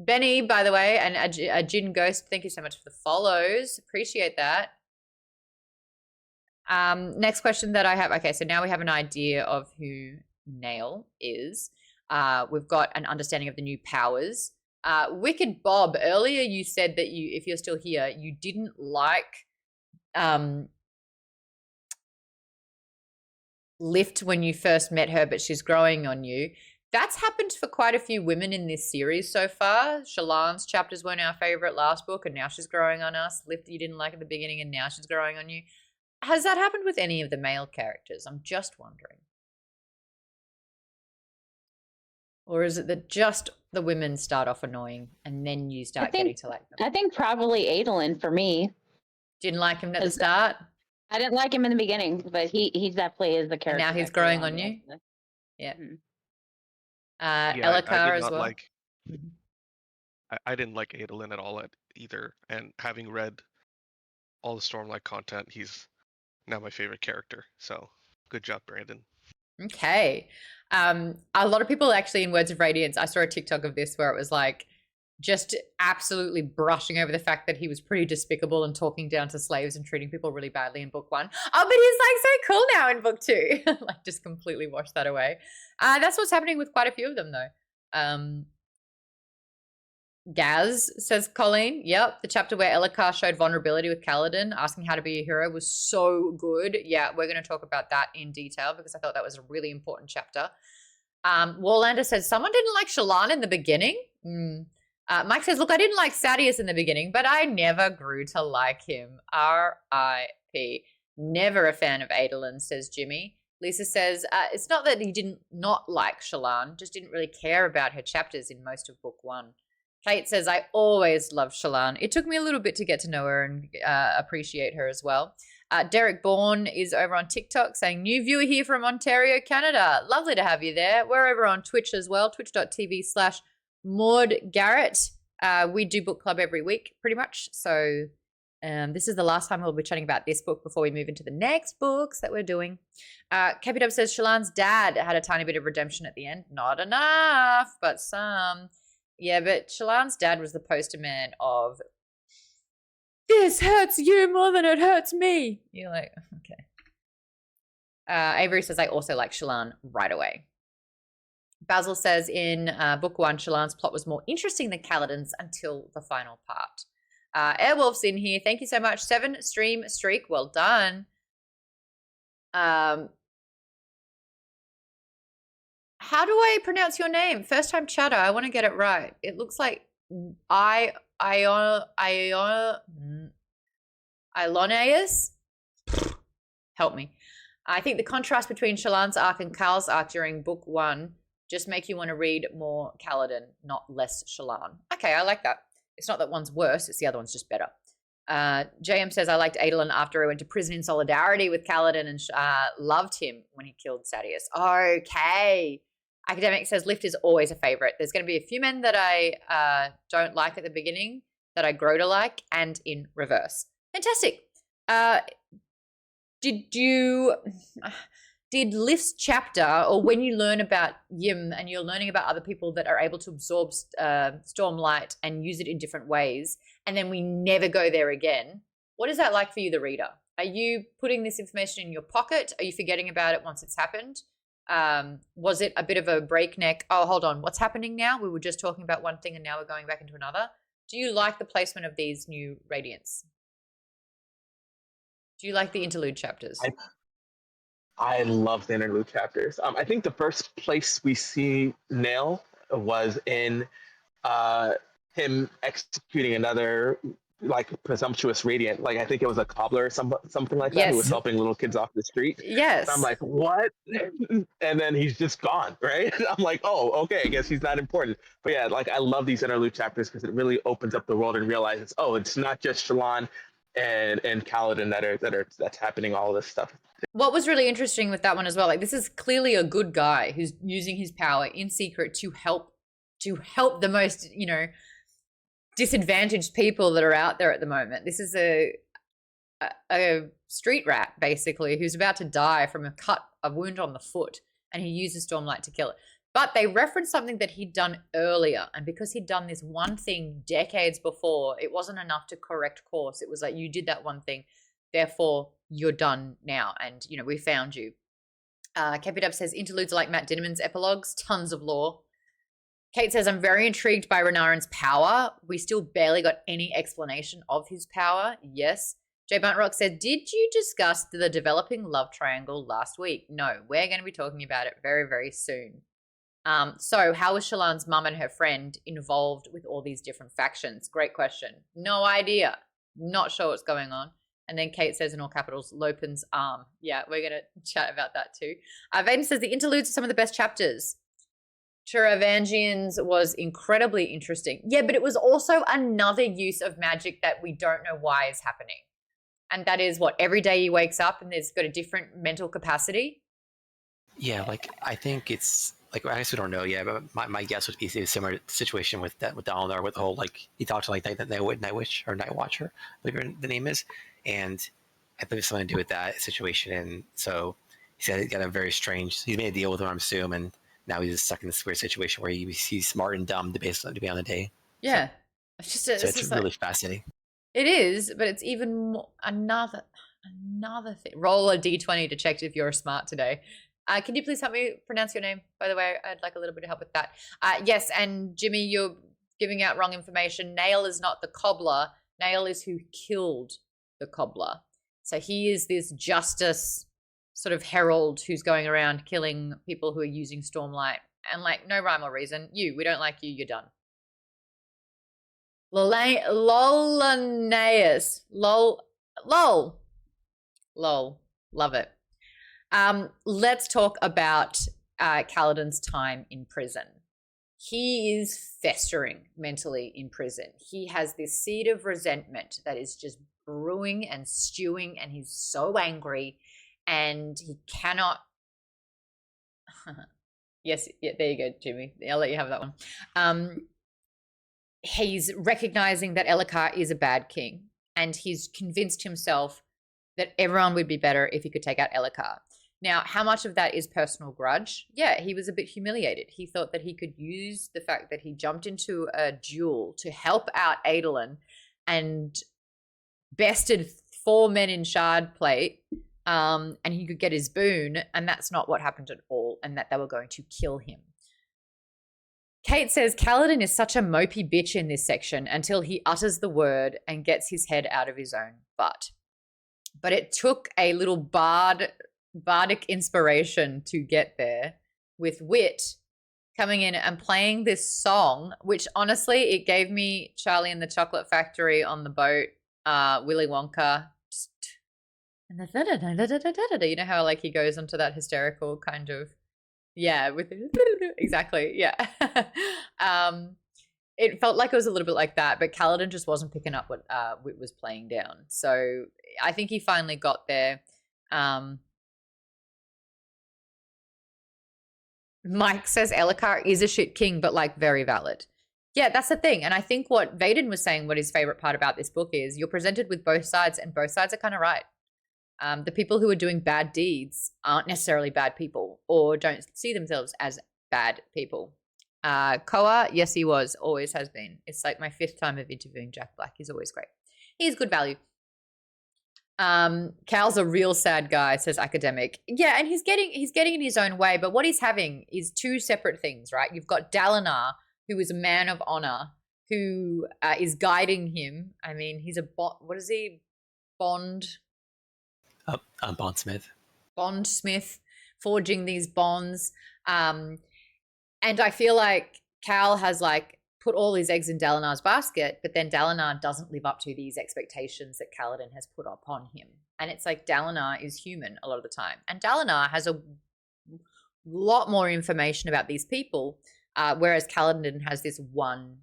Benny, by the way, and a Jin Ghost, thank you so much for the follows. Appreciate that. Next question that I have. Okay, so now we have an idea of who Nail is. We've got an understanding of the new powers. Wicked Bob, earlier you said that if you're still here, you didn't like Lift when you first met her, but she's growing on you. That's happened for quite a few women in this series so far. Shallan's chapters weren't our favorite last book, and now she's growing on us. Lift you didn't like at the beginning, and now she's growing on you. Has that happened with any of the male characters? I'm just wondering. Or is it that just the women start off annoying and then you start getting to like them? I think probably Adolin for me. Didn't like him at the start? I didn't like him in the beginning, but he definitely is the character. And now he's growing on you? Yeah. Elakar as well. I didn't like Adolin at all either. And having read all the Stormlight content, he's now my favorite character. So good job, Brandon. Okay. A lot of people actually in Words of Radiance, I saw a TikTok of this where it was like just absolutely brushing over the fact that he was pretty despicable and talking down to slaves and treating people really badly in book 1. Oh, but he's like so cool now in book 2. Like just completely washed that away. That's what's happening with quite a few of them though. Gaz, says Colleen. Yep, the chapter where Elakar showed vulnerability with Kaladin, asking how to be a hero, was so good. Yeah, we're going to talk about that in detail because I thought that was a really important chapter. Warlander says, someone didn't like Shallan in the beginning. Mike says, look, I didn't like Sadeas in the beginning, but I never grew to like him. R.I.P. Never a fan of Adolin, says Jimmy. Lisa says, it's not that he didn't not like Shallan, just didn't really care about her chapters in most of book 1. Kate says, I always loved Shallan. It took me a little bit to get to know her and appreciate her as well. Derek Bourne is over on TikTok saying, new viewer here from Ontario, Canada. Lovely to have you there. We're over on Twitch as well, twitch.tv/Maud Garrett. We do book club every week, pretty much. So this is the last time we'll be chatting about this book before we move into the next books that we're doing. KPW says, Shallan's dad had a tiny bit of redemption at the end. Not enough, but some. Yeah, but Shallan's dad was the poster man of, this hurts you more than it hurts me. You're like, okay. Avery says, I also like Shallan right away. Basil says, in book 1, Shallan's plot was more interesting than Kaladin's until the final part. Airwolf's in here. Thank you so much. 7 stream streak. Well done. How do I pronounce your name? First time chatter. I want to get it right. It looks like Ilonaeus? Help me. I think the contrast between Shallan's arc and Kal's arc during book 1 just make you want to read more Kaladin, not less Shallan. Okay, I like that. It's not that one's worse, it's the other one's just better. JM says, I liked Adolin after he went to prison in solidarity with Kaladin and loved him when he killed Sadeas. Okay. Academic says, Lift is always a favorite. There's going to be a few men that I don't like at the beginning that I grow to like, and in reverse. Fantastic. Did you did Lift's chapter, or when you learn about Yim and you're learning about other people that are able to absorb stormlight and use it in different ways, and then we never go there again, what is that like for you, the reader? Are you putting this information in your pocket? Are you forgetting about it once it's happened? Was it a bit of a breakneck, oh, hold on, what's happening now? We were just talking about one thing and now we're going back into another. Do you like the placement of these new Radiance? Do you like the interlude chapters? I love the interlude chapters. I think the first place we see Nail was in him executing another like presumptuous radiant. Like I think it was a cobbler or something like that who was helping little kids off the street. Yes. And I'm like, what? And then he's just gone, right? I'm like, oh, okay, I guess he's not important. But yeah, like I love these interlude chapters because it really opens up the world and realizes, oh, it's not just Shallan and Kaladin that's happening all this stuff. What was really interesting with that one as well, like this is clearly a good guy who's using his power in secret to help the most, you know, disadvantaged people that are out there at the moment. This is a street rat basically who's about to die from a wound on the foot, and he uses Stormlight to kill it. But they referenced something that he'd done earlier, and because he'd done this one thing decades before, it wasn't enough to correct course. It was like, you did that one thing, therefore you're done now, and you know, we found you. KPW says interludes are like Matt Dinneman's epilogues, tons of lore. Kate says, I'm very intrigued by Renarin's power. We still barely got any explanation of his power. Yes. Jay Buntrock said, did you discuss the developing love triangle last week? No, we're going to be talking about it very, very soon. So how was Shallan's mum and her friend involved with all these different factions? Great question. No idea. Not sure what's going on. And then Kate says in all capitals, Lopin's arm. Yeah, we're going to chat about that too. Vaden says the interludes are some of the best chapters. Turavangians was incredibly interesting. Yeah, but it was also another use of magic that we don't know why is happening. And that is what, every day he wakes up and there's got a different mental capacity? Yeah, like I think it's like, I guess we don't know yet, but my guess would be a similar situation with Dalinar, with the whole, like, he talked to like Night Witch or Night Watcher, whatever the name is, and I think it's something to do with that situation. And so he said he got a very strange, he made a deal with him, I'm assuming, and now he's stuck in this weird situation where he's smart and dumb to be on the day. Yeah. So it's really fascinating. It is, but it's even more, another thing. Roll a d20 to check if you're smart today. Can you please help me pronounce your name, by the way? I'd like a little bit of help with that. Yes, and Jimmy, you're giving out wrong information. Nail is not the cobbler. Nail is who killed the cobbler. So he is this justice sort of herald who's going around killing people who are using Stormlight. And like, no rhyme or reason. We don't like you, you're done. Lolaneus. Lol. Love it. Let's talk about Kaladin's time in prison. He is festering mentally in prison. He has this seed of resentment that is just brewing and stewing, and he's so angry, and he cannot. Yes, yeah, there you go, Jimmy. I'll let you have that one. He's recognizing that Elhokar is a bad king, and he's convinced himself that everyone would be better if he could take out Elhokar. Now, how much of that is personal grudge? Yeah, he was a bit humiliated. He thought that he could use the fact that he jumped into a duel to help out Adolin and bested 4 men in shard plate, and he could get his boon, and that's not what happened at all, and that they were going to kill him. Kate says, Kaladin is such a mopey bitch in this section until he utters the word and gets his head out of his own butt. But it took a little bardic inspiration to get there, with Wit coming in and playing this song, which honestly, it gave me Charlie and the Chocolate Factory on the boat, Willy Wonka. And you know how like he goes into that hysterical kind of, yeah, with exactly, yeah. It felt like it was a little bit like that, but Kaladin just wasn't picking up what Wit was playing down. So I think he finally got there. Mike says Elhokar is a shit king, but like very valid. Yeah, that's the thing. And I think what Vaden was saying, what his favorite part about this book is, you're presented with both sides, and both sides are kind of right. The people who are doing bad deeds aren't necessarily bad people or don't see themselves as bad people. Koa, yes, he was, always has been. It's like my 5th time of interviewing Jack Black. He's always great. He's good value. Cal's a real sad guy, says Academic. Yeah, and he's getting in his own way, but what he's having is 2 separate things, right? You've got Dalinar, who is a man of honor, who is guiding him. I mean, he's a what is he? Bondsmith. Bondsmith, forging these bonds. And I feel like Cal has like put all his eggs in Dalinar's basket, but then Dalinar doesn't live up to these expectations that Kaladin has put upon him. And it's like Dalinar is human a lot of the time. And Dalinar has a lot more information about these people, whereas Kaladin has this one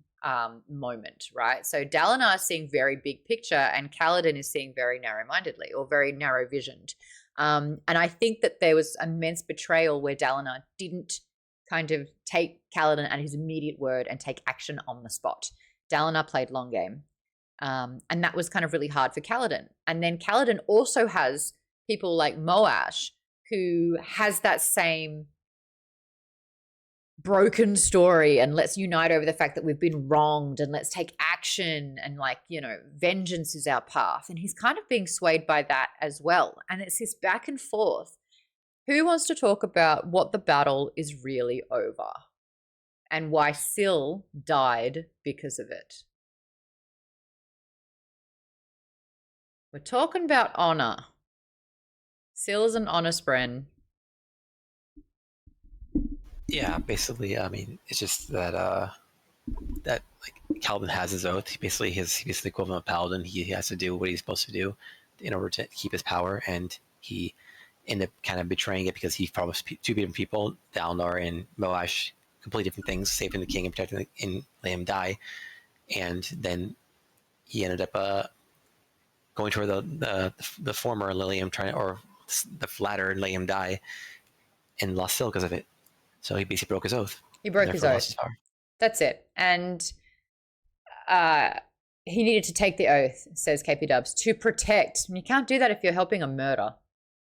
moment, right? So Dalinar is seeing very big picture and Kaladin is seeing very narrow-mindedly or very narrow-visioned. And I think that there was immense betrayal where Dalinar didn't kind of take Kaladin at his immediate word and take action on the spot. Dalinar played long game. And that was kind of really hard for Kaladin. And then Kaladin also has people like Moash, who has that same broken story and let's unite over the fact that we've been wronged and let's take action and like, you know, vengeance is our path. And he's kind of being swayed by that as well. And it's this back and forth. Who wants to talk about what the battle is really over and why Syl died because of it? We're talking about honor. Syl is an honest Bren. Yeah, basically, I mean, it's just that that like Kaladin has his oath. He's the equivalent of Paladin. He has to do what he's supposed to do in order to keep his power, and he ended up kind of betraying it because he promised 2 different people, Dalinar and Moash, completely different things, saving the king and protecting and letting him die. And then he ended up going toward the former and letting him or the latter and letting him die, and lost Syl because of it. So he basically broke his oath. He broke his oath. That's it. And he needed to take the oath, says KP Dubs, to protect. And you can't do that if you're helping a murder.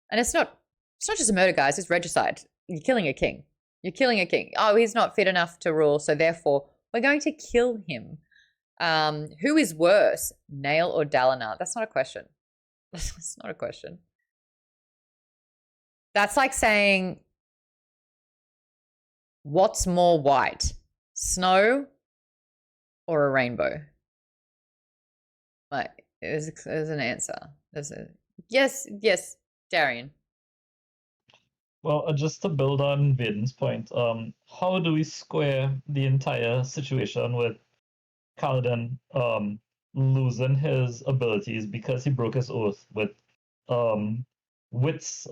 And it's not just a murder, guys. It's regicide. You're killing a king. You're killing a king. Oh, he's not fit enough to rule, so therefore we're going to kill him. Who is worse, Nail or Dalinar? That's not a question. That's not a question. That's like saying, what's more white, snow or a rainbow? Like, there's an answer. Yes, Darian. Well, just to build on Vaden's point, how do we square the entire situation with Kaladin losing his abilities because he broke his oath with Wit's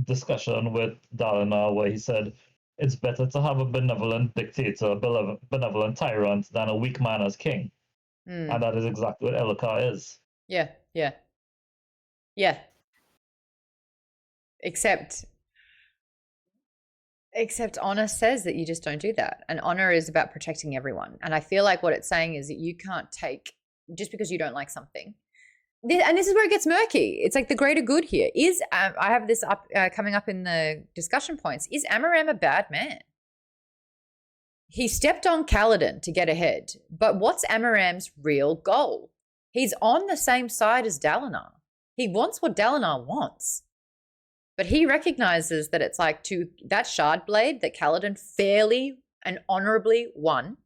discussion with Dalinar, where he said it's better to have a benevolent dictator, a benevolent tyrant, than a weak man as king. And that is exactly what Elhokar is. Yeah. Except honor says that you just don't do that. And honor is about protecting everyone. And I feel like what it's saying is that you can't take, just because you don't like something. And this is where it gets murky. It's like the greater good here. I have this up coming up in the discussion points. Is Amaram a bad man? He stepped on Kaladin to get ahead. But what's Amaram's real goal? He's on the same side as Dalinar. He wants what Dalinar wants. But he recognizes that it's like that shard blade that Kaladin fairly and honorably won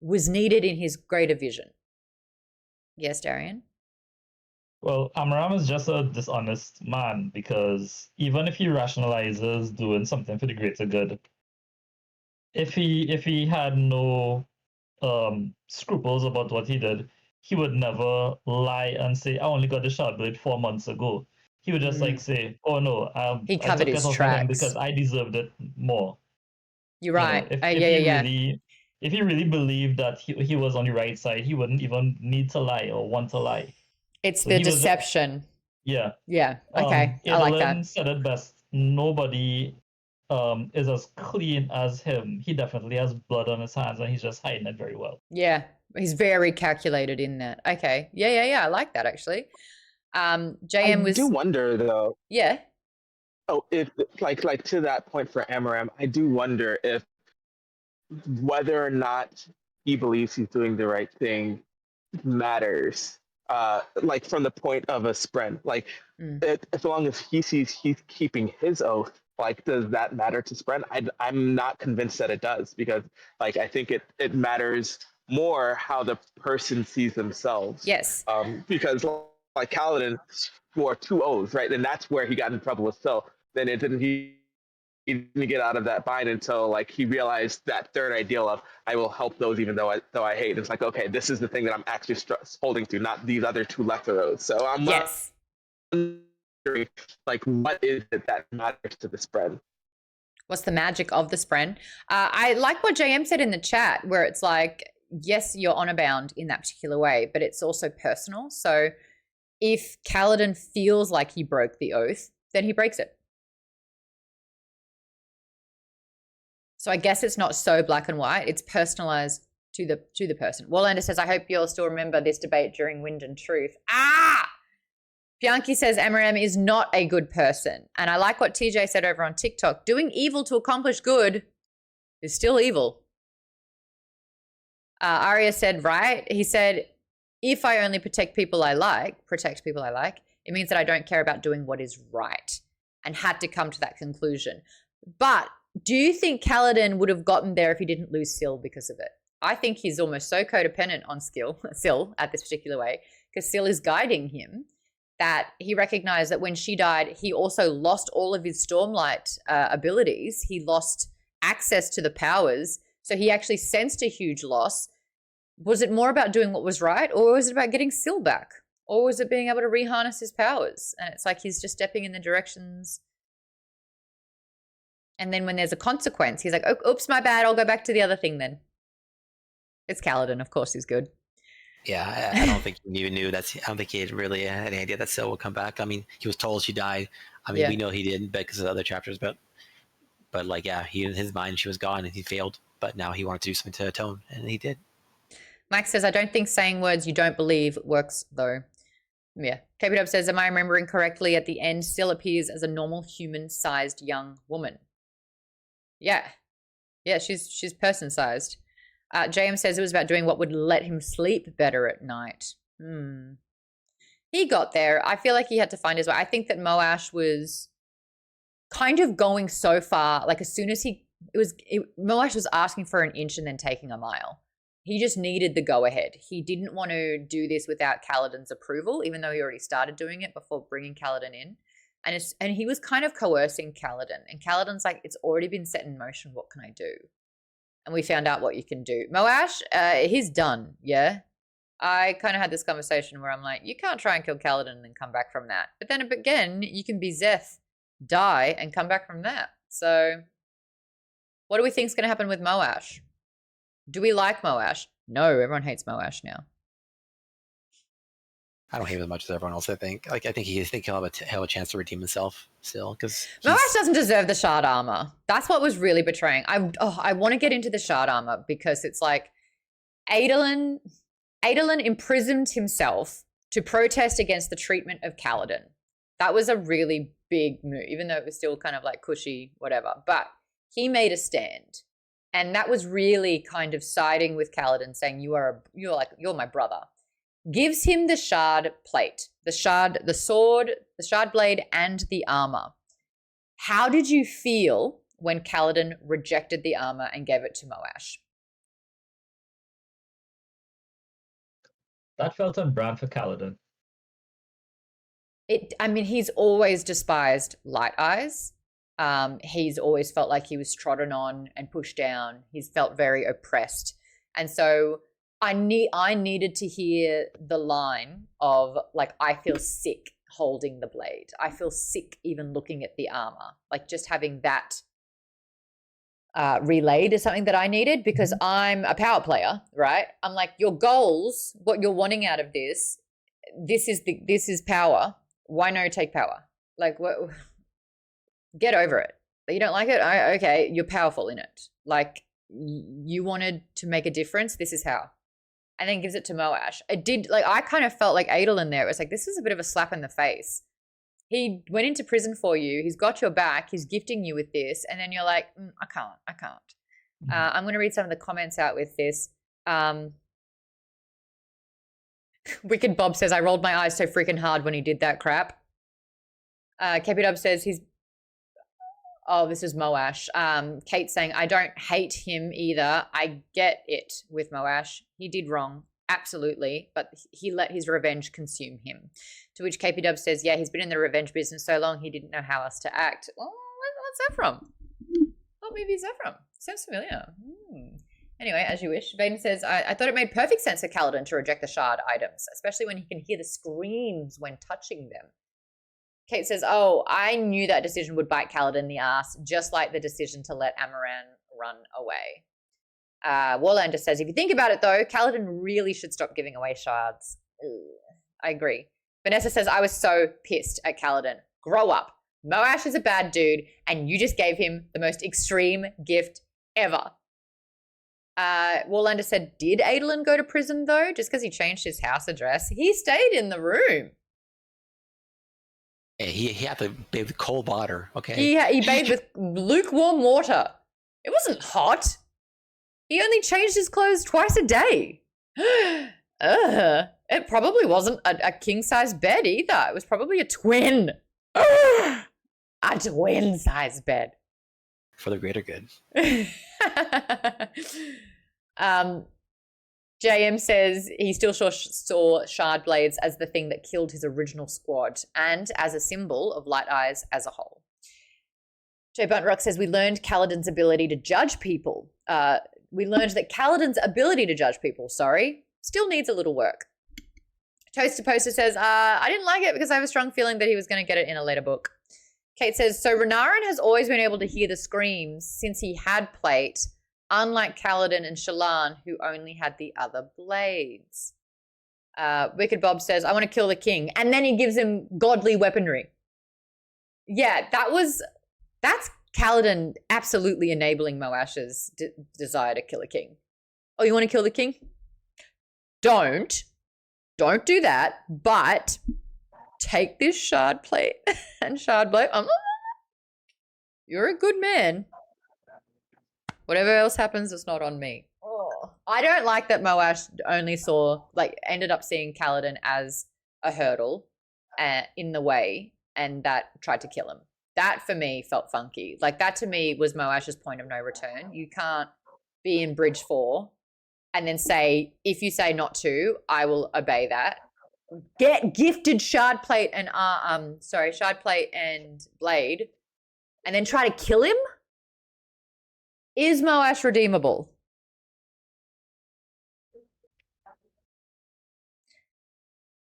was needed in his greater vision. Yes, Darian? Well, Amaram is just a dishonest man, because even if he rationalizes doing something for the greater good, if he had no scruples about what he did, he would never lie and say, I only got the shard blade 4 months ago. He would just like say, oh no, he covered his tracks because I deserved it more. You're right. If he really believed that he was on the right side, he wouldn't even need to lie or want to lie. It's so the deception. Yeah. Okay. I like that. Said it best. Nobody is as clean as him. He definitely has blood on his hands, and he's just hiding it very well. Yeah. He's very calculated in that. Okay. Yeah. I like that, actually. JM I was. do wonder though. Yeah. Oh, if like to that point for Amaram, I do wonder if whether or not he believes he's doing the right thing matters. Like from the point of a spren, like as long as he sees he's keeping his oath, like does that matter to spren? I'm not convinced that it does, because like I think it matters more how the person sees themselves. Yes. Because like Kaladin swore 2 oaths, right? And that's where he got in trouble with Syl. Then it didn't he didn't get out of that bind until like he realized that third ideal of I will help those even though I hate. It's like, okay, this is the thing that I'm actually holding to, not these other 2 lesser oaths. So I'm wondering, like, what is it that matters to the spread? What's the magic of the spren? I like what JM said in the chat, where it's like, yes, you're honor bound in that particular way, but it's also personal. So if Kaladin feels like he broke the oath, then he breaks it. So I guess it's not so black and white. It's personalized to the person. Wallander says, I hope you'll still remember this debate during Wind and Truth. Bianchi says Amaram is not a good person. And I like what TJ said over on TikTok. Doing evil to accomplish good is still evil. Arya said, right. He said, if I only protect people I like, it means that I don't care about doing what is right, and had to come to that conclusion. But do you think Kaladin would have gotten there if he didn't lose Syl because of it? I think he's almost so codependent on Syl at this particular way, because Syl is guiding him, that he recognized that when she died, he also lost all of his Stormlight abilities. He lost access to the powers. So he actually sensed a huge loss. Was it more about doing what was right, or was it about getting Syl back? Or was it being able to reharness his powers? And it's like he's just stepping in the directions. And then when there's a consequence, he's like, oh, oops, my bad. I'll go back to the other thing then. It's Kaladin, of course, he's good. Yeah, I don't think he even knew I don't think he had really had any idea that Syl would come back. I mean, he was told she died. I mean, we know he didn't because of the other chapters, but like, yeah, he in his mind she was gone and he failed. But now he wanted to do something to atone, and he did. Mike says, I don't think saying words you don't believe works though. Yeah. KPW says, am I remembering correctly? At the end, Syl appears as a normal human-sized young woman. Yeah. Yeah, she's person-sized. JM says it was about doing what would let him sleep better at night. He got there. I feel like he had to find his way. I think that Moash was kind of going so far, like as soon as Moash was asking for an inch and then taking a mile. He just needed the go-ahead. He didn't want to do this without Kaladin's approval, even though he already started doing it before bringing Kaladin in. And he was kind of coercing Kaladin. And Kaladin's like, it's already been set in motion. What can I do? And we found out what you can do. Moash, he's done, yeah? I kind of had this conversation where I'm like, you can't try and kill Kaladin and then come back from that. But then again, you can be Zeth, die, and come back from that. So what do we think is going to happen with Moash? Do we like Moash? No, everyone hates Moash now. I don't hate him as much as everyone else, I think. Like, I think he'll have a chance to redeem himself still, because Moash doesn't deserve the shard armor. That's what was really betraying. I want to get into the shard armor, because it's like Adolin imprisoned himself to protest against the treatment of Kaladin. That was a really big move, even though it was still kind of like cushy, whatever. But he made a stand. And that was really kind of siding with Kaladin, saying you're my brother. Gives him the shard plate, the sword, the shard blade, and the armor. How did you feel when Kaladin rejected the armor and gave it to Moash? That felt on brand for Kaladin. He's always despised Light Eyes. He's always felt like he was trodden on and pushed down. He's felt very oppressed. And so I needed to hear the line of, like, I feel sick holding the blade. I feel sick even looking at the armor. Like, just having that relayed is something that I needed, because I'm a power player, right? I'm like, your goals, what you're wanting out of this is power. Why no take power? Like, what? Get over it. You don't like it? Okay, you're powerful in it. Like, you wanted to make a difference. This is how. and then gives it to Moash. It did, like, I kind of felt like Adolin there. It was like, this is a bit of a slap in the face. He went into prison for you. He's got your back. He's gifting you with this. And then you're like, I can't. I'm going to read some of the comments out with this. Wicked Bob says, I rolled my eyes so freaking hard when he did that crap. KP Dub says this is Moash. Kate saying, I don't hate him either. I get it with Moash. He did wrong. Absolutely. But he let his revenge consume him. To which KP Dub says, yeah, he's been in the revenge business so long he didn't know how else to act. Oh, what's that from? What movie is that from? Sounds familiar. Anyway, as you wish. Vaden says, I thought it made perfect sense for Kaladin to reject the shard items, especially when he can hear the screams when touching them. Kate says, oh, I knew that decision would bite Kaladin in the ass, just like the decision to let Amaran run away. Warlander says, if you think about it, though, Kaladin really should stop giving away shards. Ugh. I agree. Vanessa says, I was so pissed at Kaladin. Grow up. Moash is a bad dude, and you just gave him the most extreme gift ever. Warlander said, did Adolin go to prison, though? Just because he changed his house address? He stayed in the room. Yeah, he had to bathe with cold water, okay? He bathed with lukewarm water. It wasn't hot. He only changed his clothes twice a day. It probably wasn't a king-size bed either. It was probably a twin. A twin-size bed. For the greater good. JM says he still saw shard blades as the thing that killed his original squad and as a symbol of Light Eyes as a whole. Jay Buntrock says we learned Kaladin's ability to judge people. We learned that Kaladin's ability to judge people, still needs a little work. Toaster Poster says, I didn't like it because I have a strong feeling that he was going to get it in a later book. Kate says, so Renarin has always been able to hear the screams since he had plate, unlike Kaladin and Shallan, who only had the other blades. Wicked Bob says, I want to kill the king. And then he gives him godly weaponry. Yeah, that's Kaladin absolutely enabling Moash's desire to kill a king. Oh, you want to kill the king? Don't do that, but take this shard plate and shard blade. You're a good man. Whatever else happens, it's not on me. Oh. I don't like that Moash only ended up seeing Kaladin as a hurdle in the way and that tried to kill him. That for me felt funky. Like that to me was Moash's point of no return. You can't be in Bridge 4 and then say, if you say not to, I will obey that. Get gifted shard plate and blade and then try to kill him? Is Moash redeemable?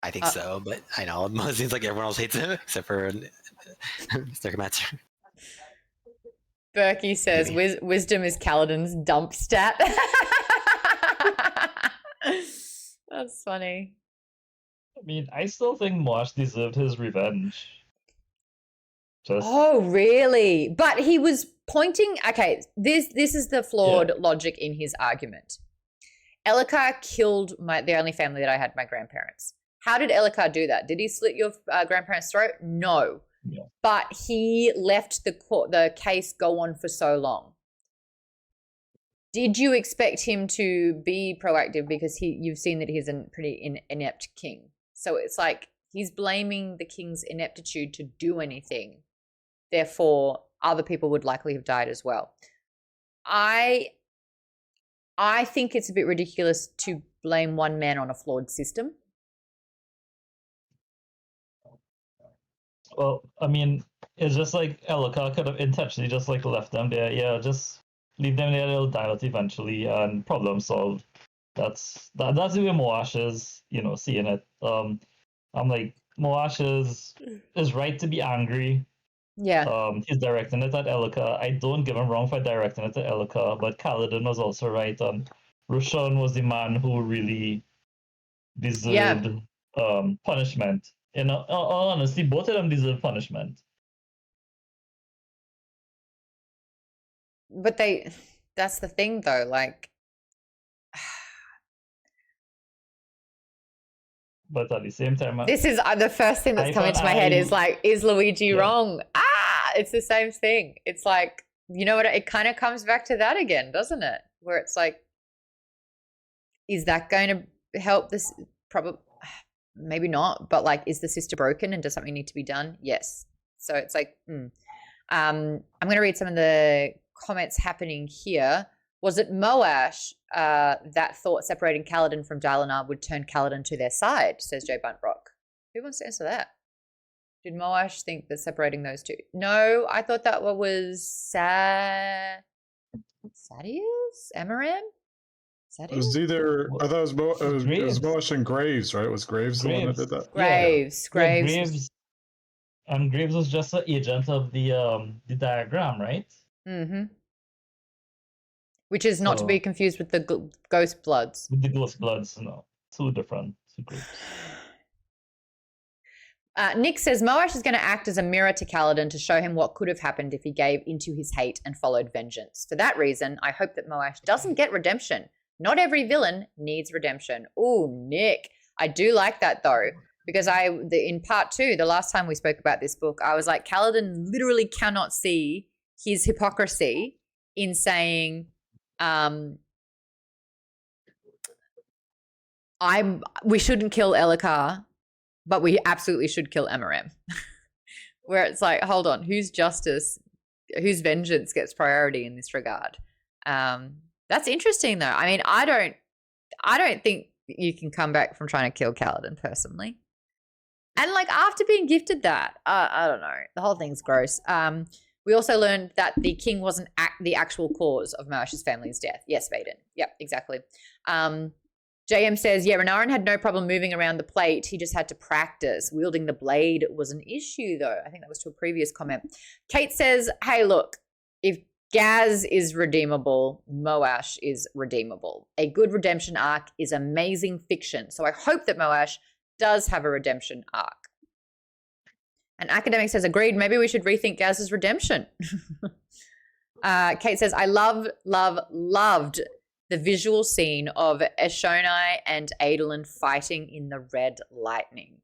I think so, but I know it seems like everyone else hates him except for Mr. Komatsu. Berkey says wisdom is Kaladin's dump stat. That's funny. I mean, I still think Moash deserved his revenge. Oh, really? But he was pointing... Okay, this is the flawed logic in his argument. Elhokar killed the only family that I had, my grandparents. How did Elhokar do that? Did he slit your grandparents' throat? No. Yeah. But he left the case go on for so long. Did you expect him to be proactive because you've seen that he's a pretty inept king? So it's like he's blaming the king's ineptitude to do anything. Therefore, other people would likely have died as well. I think it's a bit ridiculous to blame one man on a flawed system. Well, I mean, it's just like Elhokar could have intentionally just left them there. Yeah, just leave them there, they'll die out eventually and problem solved. That's the way Moash is, seeing it. I'm like, Moash is right to be angry. Yeah. He's directing it at Elhokar. I don't give him wrong for directing it at Elhokar, but Kaladin was also right. Roshan was the man who really deserved punishment. Honestly, both of them deserve punishment. But that's the thing though, like but at the same time, this is the first thing that's come into my head is like, is Luigi wrong? It's the same thing. It's like, you know what? It kind of comes back to that again, doesn't it? Where it's like, is that going to help this? Probably, maybe not. But like, is the sister broken and does something need to be done? Yes. So it's like, I'm going to read some of the comments happening here. Was it Moash that thought separating Kaladin from Dalinar would turn Kaladin to their side, says Joe Buntrock. Who wants to answer that? Did Moash think that separating those two? No, I thought that was Sadius? Amaram? It was either, I thought it was Moash and Graves, right? Was Graves the one that did that? Graves. And Graves was just an agent of the diagram, right? Mm-hmm. Which is not to be confused with the Ghost Bloods. With the Ghost Bloods, no. Two different groups. Nick says Moash is going to act as a mirror to Kaladin to show him what could have happened if he gave into his hate and followed vengeance. For that reason, I hope that Moash doesn't get redemption. Not every villain needs redemption. Ooh, Nick. I do like that though, because in part 2, the last time we spoke about this book, I was like, Kaladin literally cannot see his hypocrisy in saying, we shouldn't kill Elhokar, but we absolutely should kill Amaram. Where it's like, hold on, whose vengeance gets priority in this regard? That's interesting though. I mean, I don't think you can come back from trying to kill Kaladin personally. And like after being gifted that, I don't know. The whole thing's gross. We also learned that the king wasn't the actual cause of Moash's family's death. Yes, Vaden. Yep, exactly. JM says, yeah, Renarin had no problem moving around the plate. He just had to practice. Wielding the blade was an issue, though. I think that was to a previous comment. Kate says, hey, look, if Gaz is redeemable, Moash is redeemable. A good redemption arc is amazing fiction. So I hope that Moash does have a redemption arc. And Academic says, agreed, maybe we should rethink Gaz's redemption. Kate says, I loved the visual scene of Eshonai and Adolin fighting in the red lightning.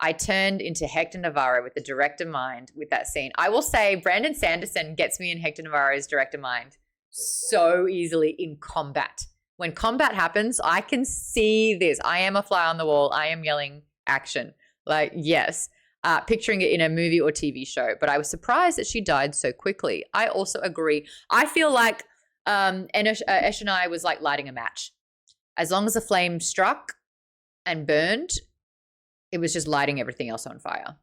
I turned into Hector Navarro with the director mind with that scene. I will say Brandon Sanderson gets me in Hector Navarro's director mind so easily in combat. When combat happens, I can see this. I am a fly on the wall. I am yelling action. Like, yes. Picturing it in a movie or TV show. But I was surprised that she died so quickly. I also agree. I feel like Eshonai was like lighting a match. As long as the flame struck and burned, it was just lighting everything else on fire.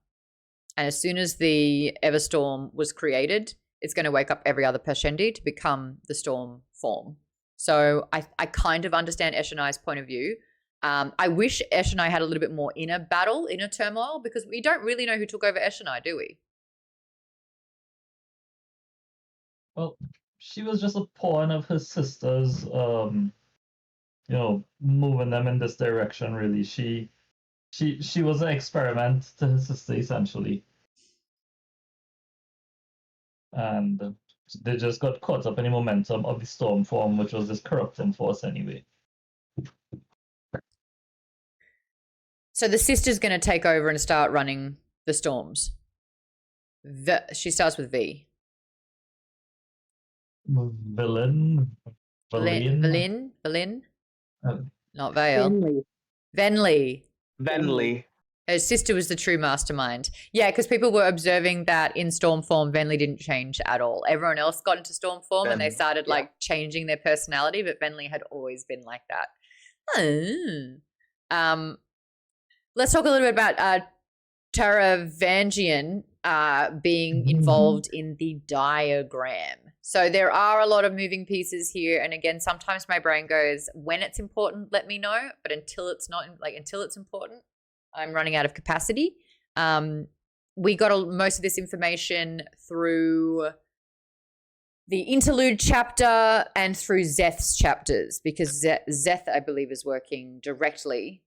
And as soon as the Everstorm was created, it's going to wake up every other Pashendi to become the storm form. So I kind of understand Eshonai's point of view. I wish Eshonai had a little bit more inner turmoil, because we don't really know who took over Eshonai, do we? Well, she was just a pawn of her sisters, moving them in this direction, really. She was an experiment to her sister, essentially. And they just got caught up in the momentum of the storm form, which was this corrupting force anyway. So the sister's going to take over and start running the storms. She starts with V. Villain. Not Vale. Venli. Her sister was the true mastermind. Yeah, because people were observing that in storm form, Venli didn't change at all. Everyone else got into storm form and they started changing their personality, but Venli had always been like that. Let's talk a little bit about Taravangian being involved in the diagram. So there are a lot of moving pieces here. And again, sometimes my brain goes, when it's important, let me know. But until it's not, until it's important, I'm running out of capacity. We got most of this information through the interlude chapter and through Zeth's chapters, because Zeth, I believe, is working directly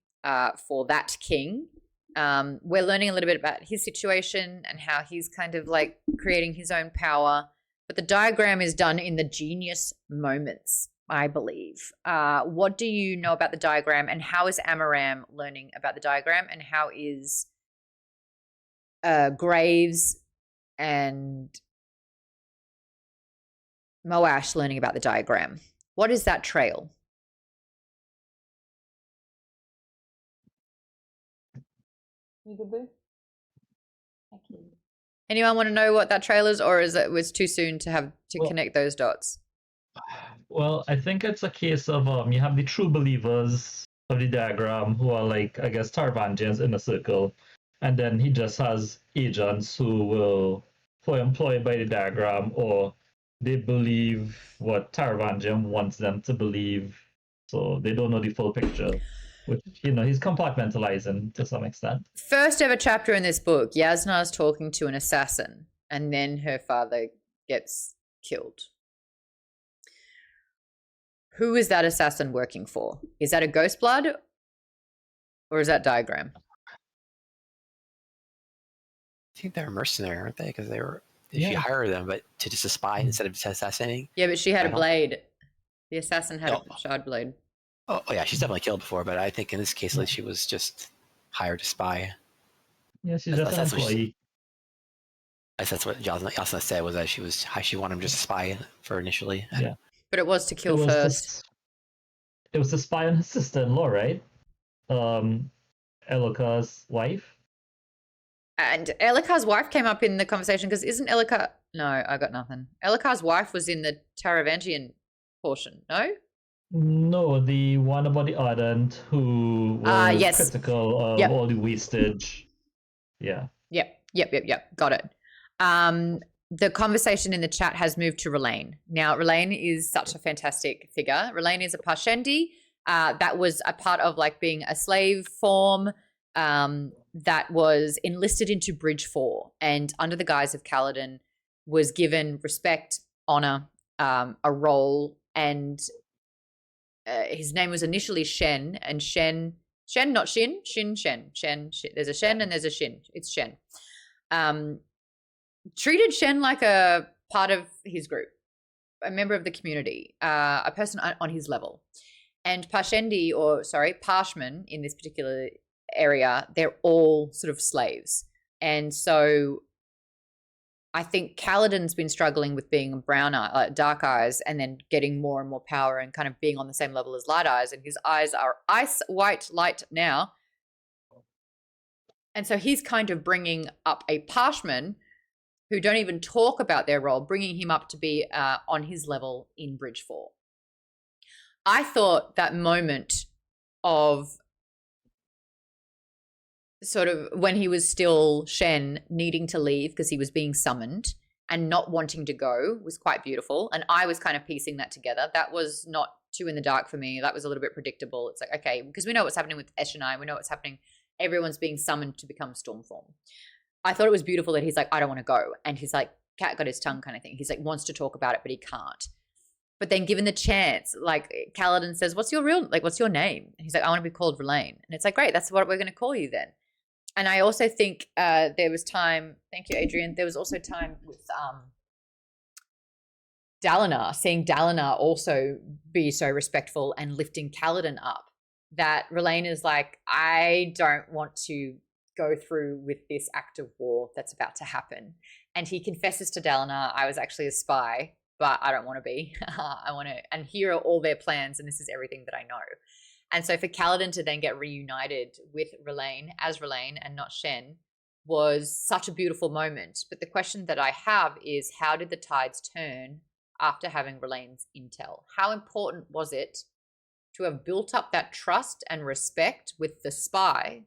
for that king. We're learning a little bit about his situation and how he's kind of creating his own power. But the diagram is done in the genius moments. I believe. What do you know about the diagram, and how is Amaram learning about the diagram, and how is Graves and Moash learning about the diagram? What is that trail? You good, boo? Thank you. Anyone want to know what that trail is, or is it was too soon to have to connect those dots? Well, I think it's a case of you have the true believers of the diagram who are like, I guess, Tarvangians in a circle, and then he just has agents who are employed by the diagram, or they believe what Tarvangian wants them to believe, so they don't know the full picture. Which, he's compartmentalizing to some extent. First ever chapter in this book, Yasna is talking to an assassin, and then her father gets killed. Who is that assassin working for? Is that a ghost blood, or is that diagram? I think they're mercenary, aren't they? Because she hired them, but to just a spy instead of assassinating. Yeah, but she had a blade. The assassin had a shard blade. Oh yeah, she's definitely killed before, but I think in this case, like, she was just hired to spy. Yeah, she's just an employee. That's what Yasna said, was that she wanted him just to spy for initially. Yeah, but it was to kill first. It was to spy on his sister-in-law, right? Elika's wife. And Elika's wife came up in the conversation because isn't Elika? No, I got nothing. Elika's wife was in the Taravantian portion. No. No, the one about the Ardent who was yes. critical of all the wastage. Yeah. Yep. Got it. The conversation in the chat has moved to Relaine. Now, Relaine is such a fantastic figure. Relaine is a Parshendi. That was a part of like being a slave form that was enlisted into Bridge 4 and under the guise of Kaladin was given respect, honor, a role, and his name was initially Shen, and Shen, not Shin, Shen. There's a Shen and there's a Shin. It's Shen. Treated Shen like a part of his group, a member of the community, a person on his level. And Parshendi, Parshmen in this particular area, they're all sort of slaves. And so I think Kaladin's been struggling with being dark eyes, and then getting more and more power and kind of being on the same level as light eyes. And his eyes are ice white light now. And so he's kind of bringing up a Parshman who don't even talk about their role, bringing him up to be on his level in Bridge 4. I thought that moment of sort of when he was still Shen needing to leave because he was being summoned and not wanting to go was quite beautiful. And I was kind of piecing that together. That was not too in the dark for me. That was a little bit predictable. It's like, okay, because we know what's happening with Eshonai. We know what's happening. Everyone's being summoned to become Stormform. I thought it was beautiful that he's like, I don't want to go. And he's like, cat got his tongue kind of thing. He's like, wants to talk about it, but he can't. But then given the chance, like Kaladin says, what's your name? And he's like, I want to be called Relaine. And it's like, great, that's what we're going to call you then. And I also think there was time, thank you, Adrian. There was also time with Dalinar, seeing Dalinar also be so respectful and lifting Kaladin up, that Relaine is like, I don't want to go through with this act of war that's about to happen. And he confesses to Dalinar, I was actually a spy, but I don't want to be. I want to, and here are all their plans, and this is everything that I know. And so for Kaladin to then get reunited with Relaine as Relaine and not Shen was such a beautiful moment. But the question that I have is, how did the tides turn after having Relaine's intel? How important was it to have built up that trust and respect with the spy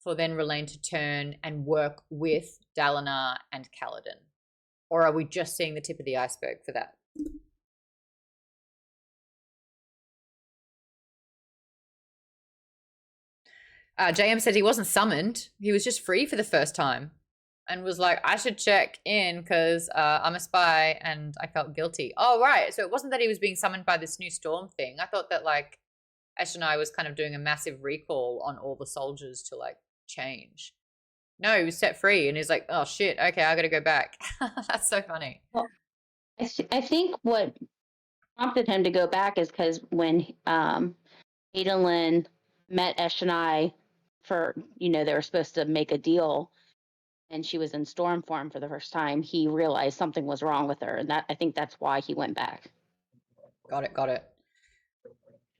for then Relaine to turn and work with Dalinar and Kaladin? Or are we just seeing the tip of the iceberg for that? JM said he wasn't summoned. He was just free for the first time and was like, I should check in because I'm a spy and I felt guilty. Oh, right. So it wasn't that he was being summoned by this new storm thing. I thought that like Eshonai was kind of doing a massive recall on all the soldiers to like change. No, he was set free and he's like, oh shit, okay, I gotta go back. That's so funny. Well, I think what prompted him to go back is because when Adolin met Eshonai for, they were supposed to make a deal, and she was in storm form for the first time, he realized something was wrong with her, and I think that's why he went back. Got it.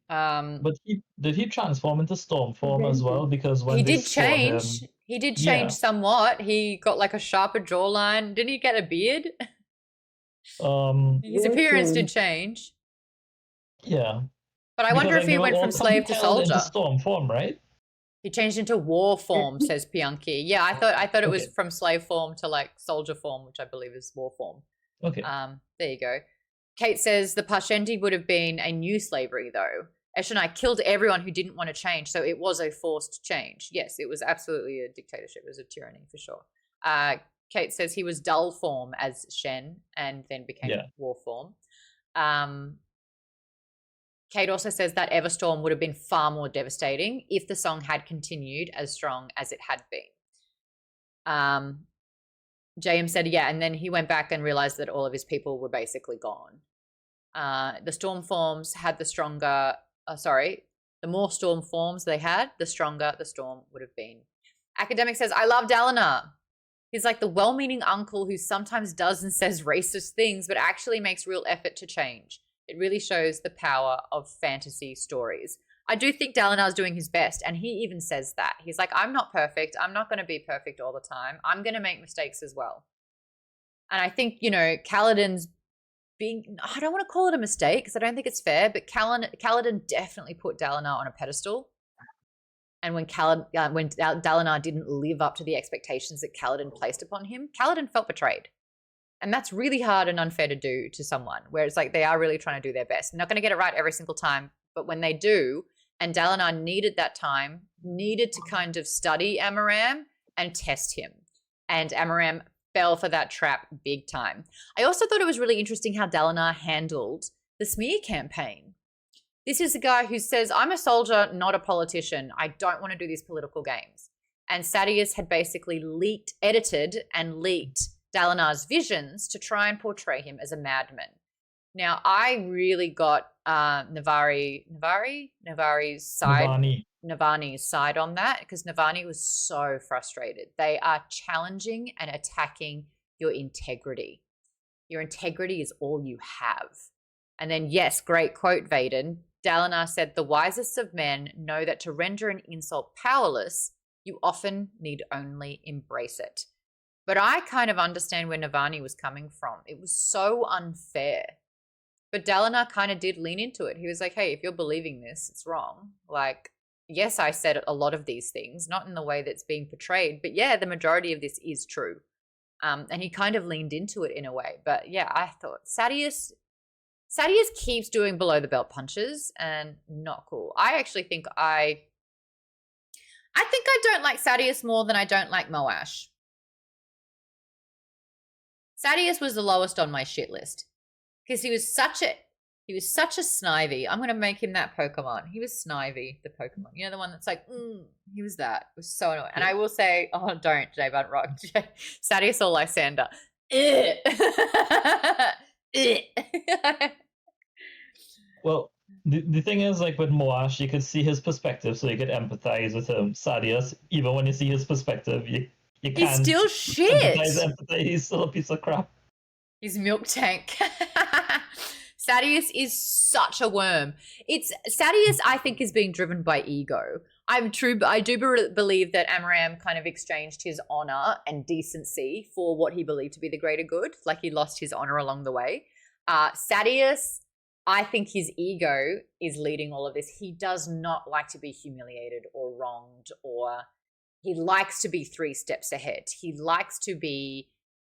But did he transform into storm form as well? Because when he they did saw change. him, He did change somewhat. He got like a sharper jawline. Didn't he get a beard? His appearance did change. Yeah. But I wonder if he went from slave to soldier. Into storm form, right? He changed into war form, says Pianki. Yeah, I thought it was from slave form to like soldier form, which I believe is war form. Okay. There you go. Kate says the Pashendi would have been a new slavery, though. Eshonai killed everyone who didn't want to change, so it was a forced change. Yes, it was absolutely a dictatorship. It was a tyranny for sure. Kate says he was dull form as Shen and then became war form. Kate also says that Everstorm would have been far more devastating if the song had continued as strong as it had been. JM said, yeah, and then he went back and realized that all of his people were basically gone. The storm forms had the more storm forms they had, the stronger the storm would have been. Academic says, I love Dalinar. He's like the well-meaning uncle who sometimes does and says racist things, but actually makes real effort to change. It really shows the power of fantasy stories. I do think Dalinar's doing his best, and he even says that. He's like, I'm not perfect. I'm not going to be perfect all the time. I'm going to make mistakes as well. And I think, Kaladin's I don't want to call it a mistake because I don't think it's fair, but Kaladin definitely put Dalinar on a pedestal. And when Dalinar didn't live up to the expectations that Kaladin placed upon him, Kaladin felt betrayed. And that's really hard and unfair to do to someone, where it's like they are really trying to do their best. Not going to get it right every single time, but when they do, and Dalinar needed that time, needed to kind of study Amaram and test him. And Amaram fell for that trap big time. I also thought it was really interesting how Dalinar handled the smear campaign. This is a guy who says, I'm a soldier, not a politician. I don't want to do these political games. And Sadeas had basically edited and leaked Dalinar's visions to try and portray him as a madman. Now, I really got Navani's side on that, because Navani was so frustrated. They are challenging and attacking your integrity. Your integrity is all you have. And then, yes, great quote, Vaden. Dalinar said, the wisest of men know that to render an insult powerless, you often need only embrace it. But I kind of understand where Navani was coming from. It was so unfair. But Dalinar kind of did lean into it. He was like, hey, if you're believing this, it's wrong. Like, yes, I said a lot of these things, not in the way that's being portrayed, but yeah, the majority of this is true. And he kind of leaned into it in a way. But yeah, I thought Sadeas keeps doing below the belt punches, and not cool. I actually think I don't like Sadeas more than I don't like Moash. Sadeas was the lowest on my shit list because he was such a snivy. I'm going to make him that Pokemon. He was Snivy, the Pokemon. You know, the one that's like, he was that. It was so annoying. And I will say, don't, J Bun Rock. Sadeas or Lysander. Well, the thing is, like with Moash, you could see his perspective, so you could empathize with him. Sadeas, even when you see his perspective, you can't. He's still shit. Empathize. He's still a piece of crap. His milk tank. Sadeas is such a worm. Sadeas, I think, is being driven by ego. I do believe that Amaram kind of exchanged his honor and decency for what he believed to be the greater good. Like he lost his honor along the way. Sadeas, I think his ego is leading all of this. He does not like to be humiliated or wronged, or he likes to be 3 steps ahead. He likes to be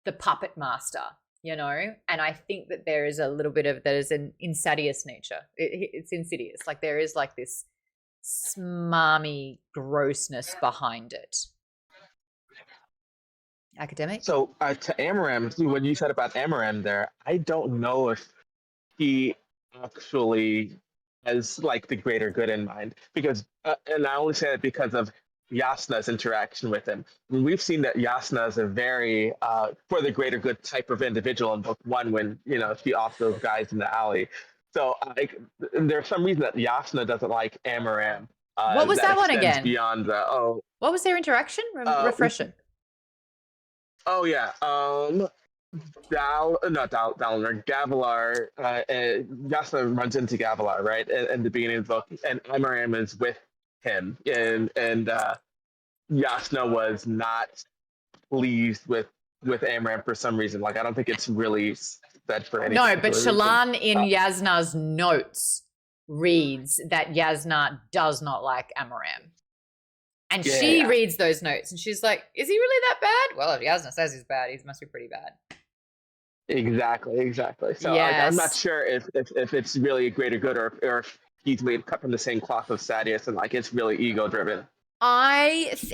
the puppet master, and I think that there is a little bit of that is in Sadeas nature. It's insidious. Like there is like this smarmy grossness behind it. Academic? So to Amaram, what you said about Amaram there, I don't know if he actually has like the greater good in mind, because and I only say that because of Yasna's interaction with him. We've seen that Yasna is a very for the greater good type of individual in book 1 when she offed those guys in the alley. So there's some reason that Yasna doesn't like Amaram. What was that one extends again? Beyond the What was their interaction? Refresh it. Oh yeah. Gavilar. Yasna runs into Gavilar right in the beginning of the book, and Amaram is with him, and Yasna was not pleased with Amaram for some reason. Like I don't think it's really said for any. No, but Shallan in Yasna's notes reads that Yasna does not like Amaram. And she reads those notes and she's like, is he really that bad? Well, if Yasna says he's bad, he must be pretty bad. Exactly. So Yes. I'm not sure if it's really a greater good or if he's made cut from the same cloth of Sadeas and like it's really ego driven.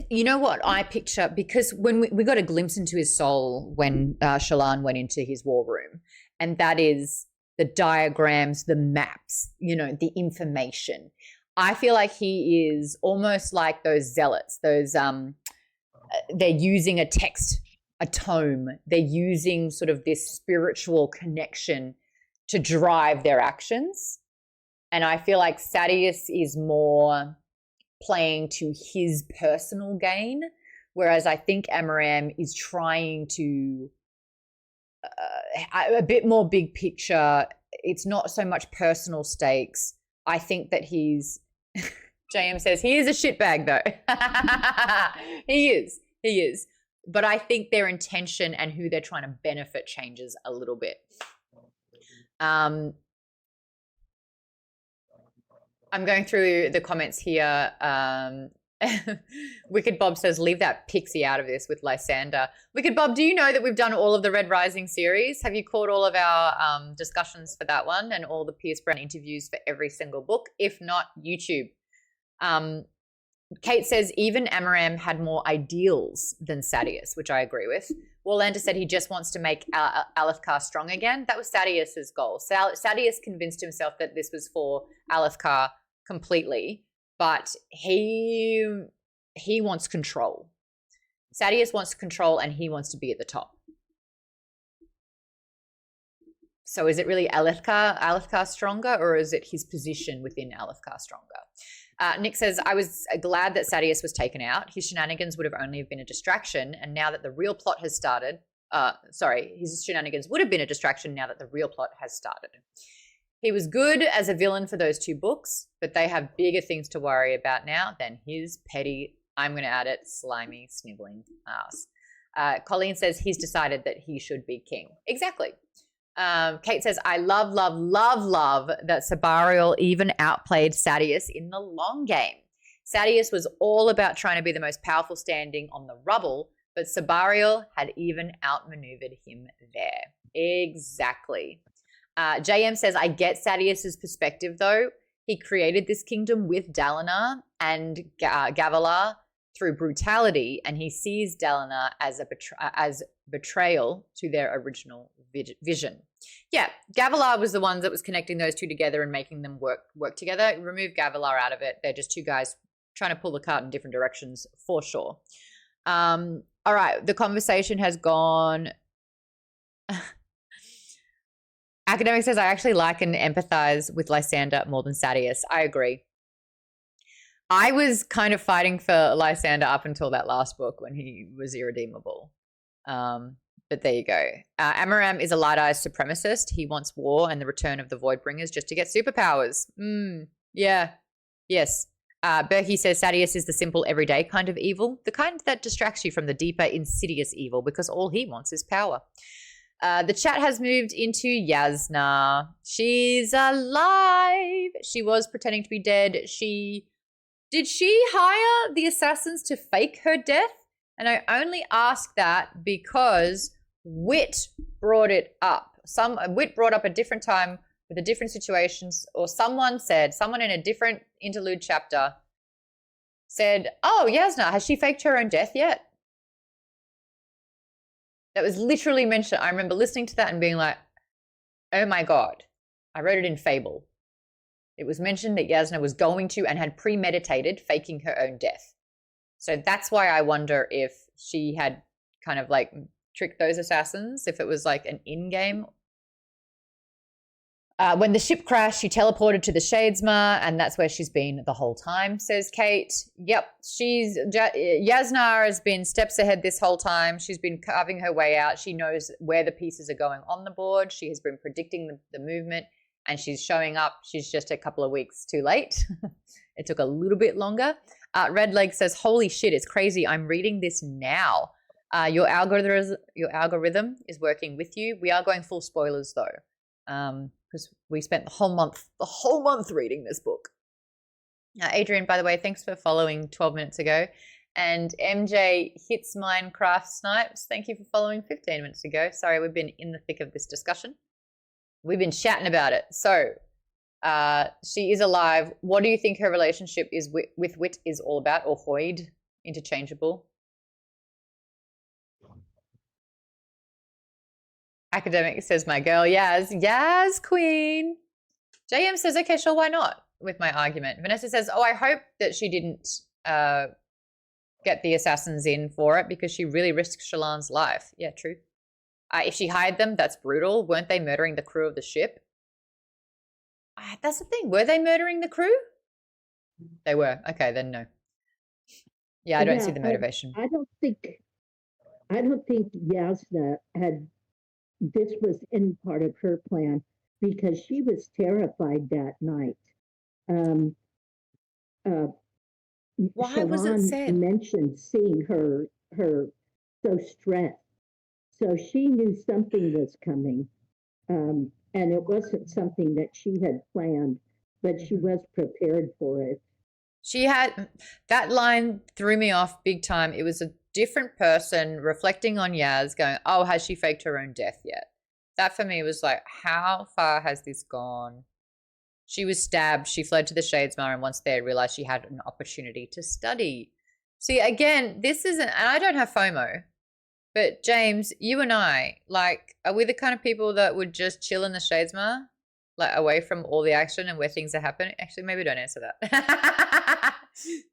You know what I picture, because when we got a glimpse into his soul when Shallan went into his war room, and that is the diagrams, the maps, the information. I feel like he is almost like those zealots, they're using a text, a tome. They're using sort of this spiritual connection to drive their actions. And I feel like Sadeas is more playing to his personal gain, whereas I think Amaram is trying to a bit more big picture. It's not so much personal stakes. I think that JM says he is a shitbag though. He is. But I think their intention and who they're trying to benefit changes a little bit. I'm going through the comments here. Wicked Bob says, leave that pixie out of this with Lysander. Wicked Bob, do you know that we've done all of the Red Rising series? Have you caught all of our discussions for that one and all the Pierce Brown interviews for every single book? If not, YouTube. Kate says, even Amaram had more ideals than Sadeas, which I agree with. Warlander said he just wants to make Alethkar strong again. That was Sadeas's goal. Sadeas convinced himself that this was for Alethkar completely, but he wants control. Sadeas wants control and he wants to be at the top. So is it really Alethkar stronger, or is it his position within Alethkar stronger? Nick says, I was glad that Sadeas was taken out. His shenanigans would have only been a distraction, and now that the real plot has started, his shenanigans would have been a distraction now that the real plot has started. He was good as a villain for those 2 books, but they have bigger things to worry about now than his petty, I'm going to add it, slimy, sniveling ass. Colleen says he's decided that he should be king. Exactly. Kate says, I love that Sabarial even outplayed Sadeas in the long game. Sadeas was all about trying to be the most powerful standing on the rubble, but Sabarial had even outmaneuvered him there. Exactly. JM says, I get Sadeas's perspective though. He created this kingdom with Dalinar and Gavilar through brutality, and he sees Dalinar as betrayal to their original vision. Yeah, Gavilar was the one that was connecting those 2 together and making them work together. Remove Gavilar out of it. They're just 2 guys trying to pull the cart in different directions for sure. All right, the conversation has gone. Academic says, I actually like and empathize with Lysander more than Sadeas. I agree. I was kind of fighting for Lysander up until that last book when he was irredeemable. But there you go. Amaram is a light-eyed supremacist. He wants war and the return of the Voidbringers just to get superpowers. Yeah. Yes. Berkey says Sadeas is the simple, everyday kind of evil, the kind that distracts you from the deeper, insidious evil, because all he wants is power. The chat has moved into Yasna. She's alive. She was pretending to be dead. Did she hire the assassins to fake her death? And I only ask that because Wit brought it up. Wit brought up a different time with a different situations, or someone in a different interlude chapter said, oh, Yasna, has she faked her own death yet? That was literally mentioned. I remember listening to that and being like, oh my God. I wrote it in Fable. It was mentioned that Yasna was going to and had premeditated faking her own death. So that's why I wonder if she had kind of like tricked those assassins, if it was like an in-game. When the ship crashed, she teleported to the Shadesmar, and that's where she's been the whole time, says Kate. Yep, Yasnar has been steps ahead this whole time. She's been carving her way out. She knows where the pieces are going on the board. She has been predicting the movement, and she's showing up. She's just a couple of weeks too late. It took a little bit longer. Redleg says, holy shit, it's crazy. I'm reading this now. Your algorithm is working with you. We are going full spoilers, though. Because we spent the whole month reading this book. Adrian, by the way, thanks for following 12 minutes ago. And MJ Hits Minecraft Snipes, thank you for following 15 minutes ago. Sorry, we've been in the thick of this discussion. We've been chatting about it. So, she is alive. What do you think her relationship is with Wit is all about, or Hoyd? Interchangeable. Academic says, my girl, Yaz queen. JM says, okay, sure, why not? With my argument. Vanessa says, oh, I hope that she didn't get the assassins in for it because she really risked Shallan's life. Yeah, true. If she hired them, that's brutal. Weren't they murdering the crew of the ship? That's the thing. Were they murdering the crew? They were. Okay, then no. Yeah, I don't see the motivation. I don't think Yasna had. This was any part of her plan because she was terrified that night. Why was it said? Mentioned seeing her so stressed, so she knew something was coming, and it wasn't something that she had planned, but she was prepared for it. She had that line threw me off big time. It was a different person reflecting on Yaz going, oh, has she faked her own death yet? That for me was like, how far has this gone? She was stabbed. She fled to the Shadesmar, and once there realized she had an opportunity to study. See, again, this isn't, and I don't have FOMO, but James, you and I, like, are we the kind of people that would just chill in the Shadesmar? Like, away from all the action and where things are happening? Actually, maybe don't answer that.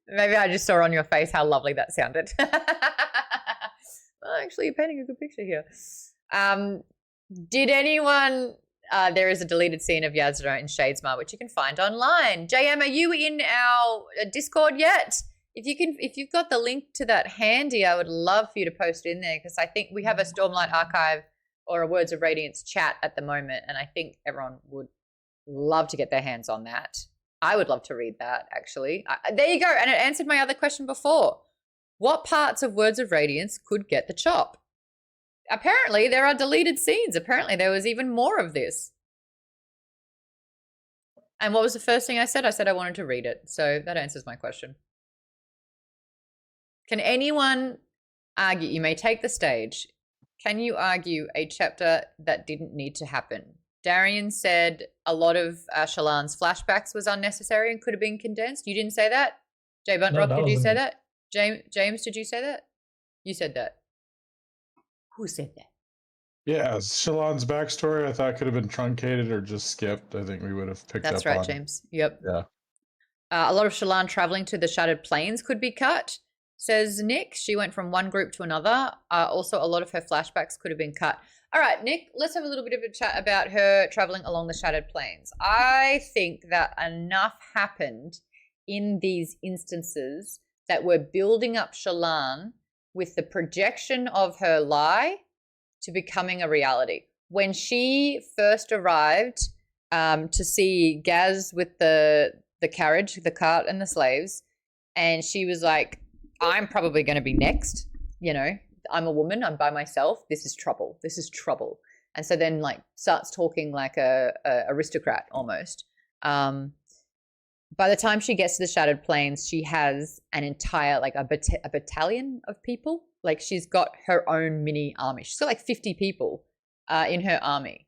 Maybe I just saw on your face how lovely that sounded. Well, actually, you're painting a good picture here. Did anyone... there is a deleted scene of Yasna in Shadesmar, which you can find online. JM, are you in our Discord yet? If you've got the link to that handy, I would love for you to post it in there, because I think we have a Stormlight Archive or a Words of Radiance chat at the moment, and I think everyone would love to get their hands on that. I would love to read that, actually. There you go, and it answered my other question before. What parts of Words of Radiance could get the chop? Apparently, there are deleted scenes. Apparently, there was even more of this. And what was the first thing I said? I said I wanted to read it. So that answers my question. Can anyone argue? You may take the stage. Can you argue a chapter that didn't need to happen? Darian said a lot of Shallan's flashbacks was unnecessary and could have been condensed. You didn't say that? Jay Buntrock, did you say that? James, did you say that? You said that. Who said that? Yeah, Shallan's backstory I thought could have been truncated or just skipped. I think we would have picked up on. That's right, James. Yep. Yeah. A lot of Shallan traveling to the Shattered Plains could be cut, says Nick. She went from one group to another. Also, a lot of her flashbacks could have been cut. All right, Nick, let's have a little bit of a chat about her traveling along the Shattered Plains. I think that enough happened in these instances that were building up Shallan with the projection of her lie to becoming a reality. When she first arrived to see Gaz with the carriage, the cart and the slaves, and she was like, I'm probably going to be next, you know, I'm a woman, I'm by myself, this is trouble, And so then like starts talking like a aristocrat almost. By the time she gets to the Shattered Plains, she has an entire, like a battalion of people. Like she's got her own mini army. She's got like 50 people in her army.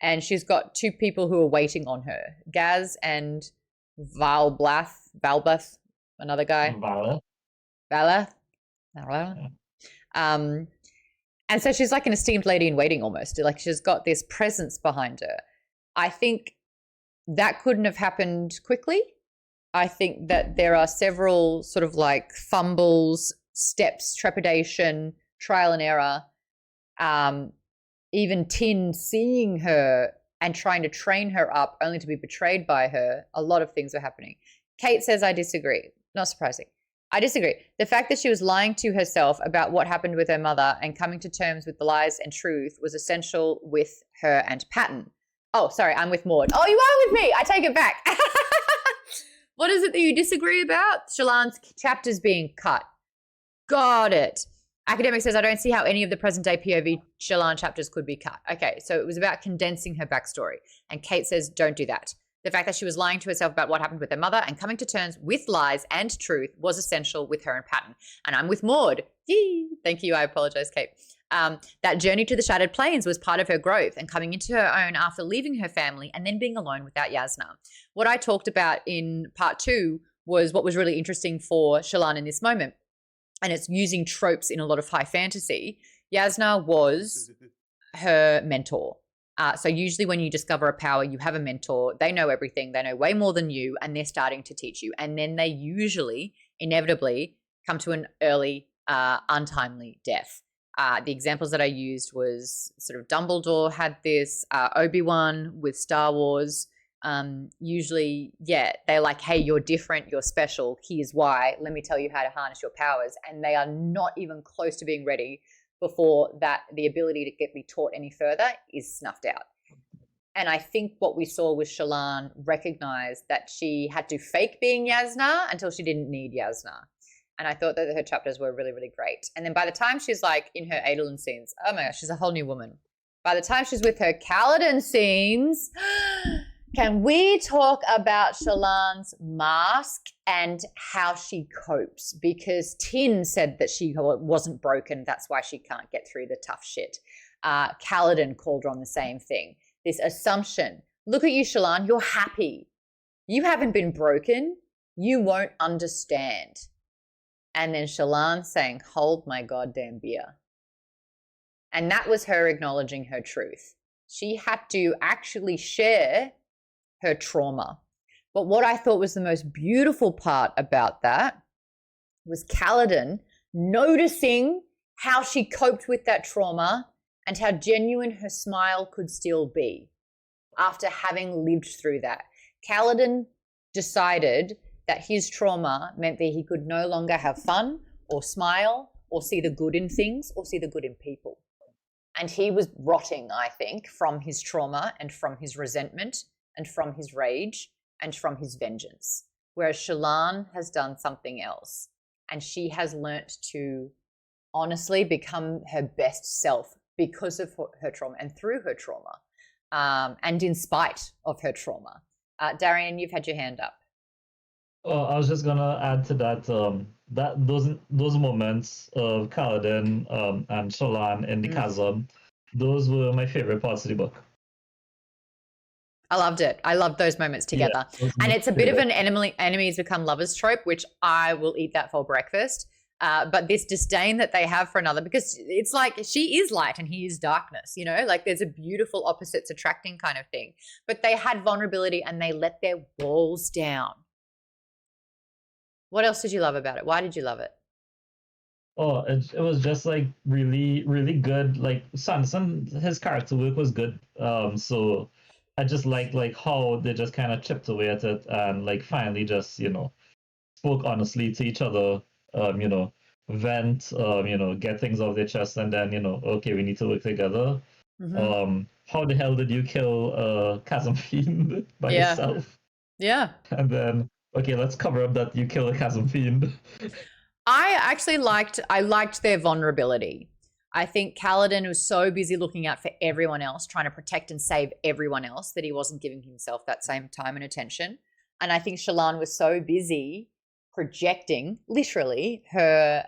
And she's got 2 people who are waiting on her. Gaz and Valbath, another guy. Vala. And so she's like an esteemed lady in waiting almost. Like she's got this presence behind her. I think that couldn't have happened quickly. I think that there are several sort of like fumbles, steps, trepidation, trial and error. Even Tin seeing her and trying to train her up only to be betrayed by her, a lot of things were happening. Kate says, I disagree. Not surprising. I disagree. The fact that she was lying to herself about what happened with her mother and coming to terms with the lies and truth was essential with her and Patton. Oh, sorry, I'm with Maud. Oh, you are with me. I take it back. What is it that you disagree about? Shallan's chapters being cut. Got it. Academic says, I don't see how any of the present day POV Shallan chapters could be cut. Okay, so it was about condensing her backstory. And Kate says, don't do that. The fact that she was lying to herself about what happened with her mother and coming to terms with lies and truth was essential with her and Patton. And I'm with Maud. Yee. Thank you. I apologize, Kate. That journey to the Shattered Plains was part of her growth and coming into her own after leaving her family and then being alone without Yasna. What I talked about in part 2 was what was really interesting for Shallan in this moment. And it's using tropes in a lot of high fantasy. Yasna was her mentor. So usually when you discover a power, you have a mentor. They know everything. They know way more than you, and they're starting to teach you. And then they usually, inevitably, come to an early, untimely death. The examples that I used was sort of Dumbledore had this, Obi-Wan with Star Wars. Usually, yeah, they're like, hey, you're different, you're special, here's why, let me tell you how to harness your powers. And they are not even close to being ready before that the ability to be taught any further is snuffed out. And I think what we saw was Shallan recognize that she had to fake being Yasna until she didn't need Yasna. And I thought that her chapters were really, really great. And then by the time she's like in her Adolin scenes, oh my gosh, she's a whole new woman. By the time she's with her Kaladin scenes, can we talk about Shallan's mask and how she copes? Because Tin said that she wasn't broken. That's why she can't get through the tough shit. Kaladin called her on the same thing. This assumption. Look at you, Shallan. You're happy. You haven't been broken. You won't understand. And then Shallan saying, hold my goddamn beer. And that was her acknowledging her truth. She had to actually share her trauma. But what I thought was the most beautiful part about that was Kaladin noticing how she coped with that trauma and how genuine her smile could still be after having lived through that. Kaladin decided that his trauma meant that he could no longer have fun or smile or see the good in things or see the good in people. And he was rotting, I think, from his trauma and from his resentment and from his rage and from his vengeance. Whereas Shallan has done something else. And she has learnt to honestly become her best self because of her trauma and through her trauma, and in spite of her trauma. Darian, you've had your hand up. Oh, I was just gonna add to that. That those moments of Kaladin and Shallan in the chasm, those were my favorite parts of the book. I loved it. I loved those moments together. Yeah, and it's a bit of an enemies become lovers trope, which I will eat that for breakfast. But this disdain that they have for another, because it's like she is light and he is darkness, you know, like there's a beautiful opposites attracting kind of thing. But they had vulnerability and they let their walls down. What else did you love about it? Why did you love it? Oh, it was just like really, really good. Like Sanson, his character work was good. So I just like how they just kind of chipped away at it and like finally just, you know, spoke honestly to each other, you know, vent, you know, get things off their chest and then, you know, okay, we need to work together. Mm-hmm. How the hell did you kill Chasm Fiend by yourself? Yeah. And then, okay, let's cover up that you kill a Chasm Fiend. I actually liked their vulnerability. I think Kaladin was so busy looking out for everyone else, trying to protect and save everyone else, that he wasn't giving himself that same time and attention. And I think Shallan was so busy projecting, literally, her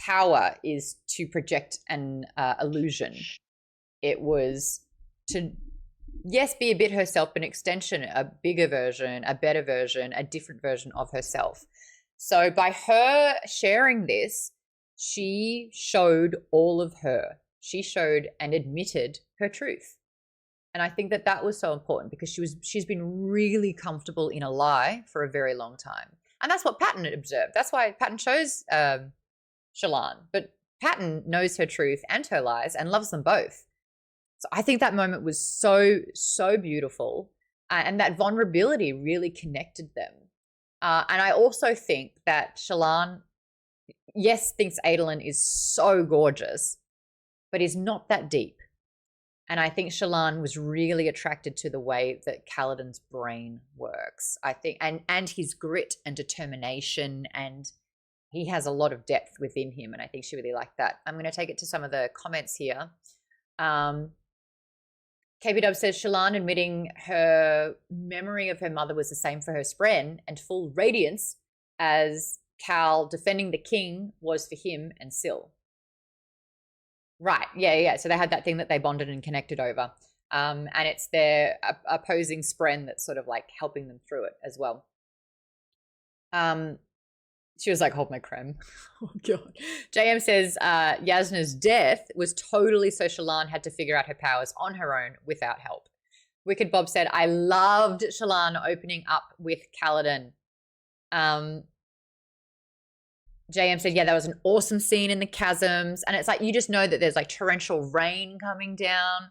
power is to project an illusion. It was to, yes, be a bit herself, but an extension, a bigger version, a better version, a different version of herself. So by her sharing this, she showed all of her. She showed and admitted her truth. And I think that that was so important because she's been really comfortable in a lie for a very long time. And that's what Patton observed. That's why Patton chose Shallan. But Patton knows her truth and her lies and loves them both. So I think that moment was so, so beautiful. And that vulnerability really connected them. And I also think that Shallan, yes, thinks Adolin is so gorgeous, but is not that deep. And I think Shallan was really attracted to the way that Kaladin's brain works. I think, and his grit and determination, and he has a lot of depth within him. And I think she really liked that. I'm going to take it to some of the comments here. KB Dub says Shallan admitting her memory of her mother was the same for her spren, and full Radiance as Cal defending the king was for him and Syl. Right, yeah. So they had that thing that they bonded and connected over. And it's their opposing spren that's sort of like helping them through it as well. She was like, hold my creme. Oh, God. JM says Yasna's death was totally so Shallan had to figure out her powers on her own without help. Wicked Bob said, I loved Shallan opening up with Kaladin. JM said, yeah, that was an awesome scene in the chasms. And it's like, you just know that there's like torrential rain coming down.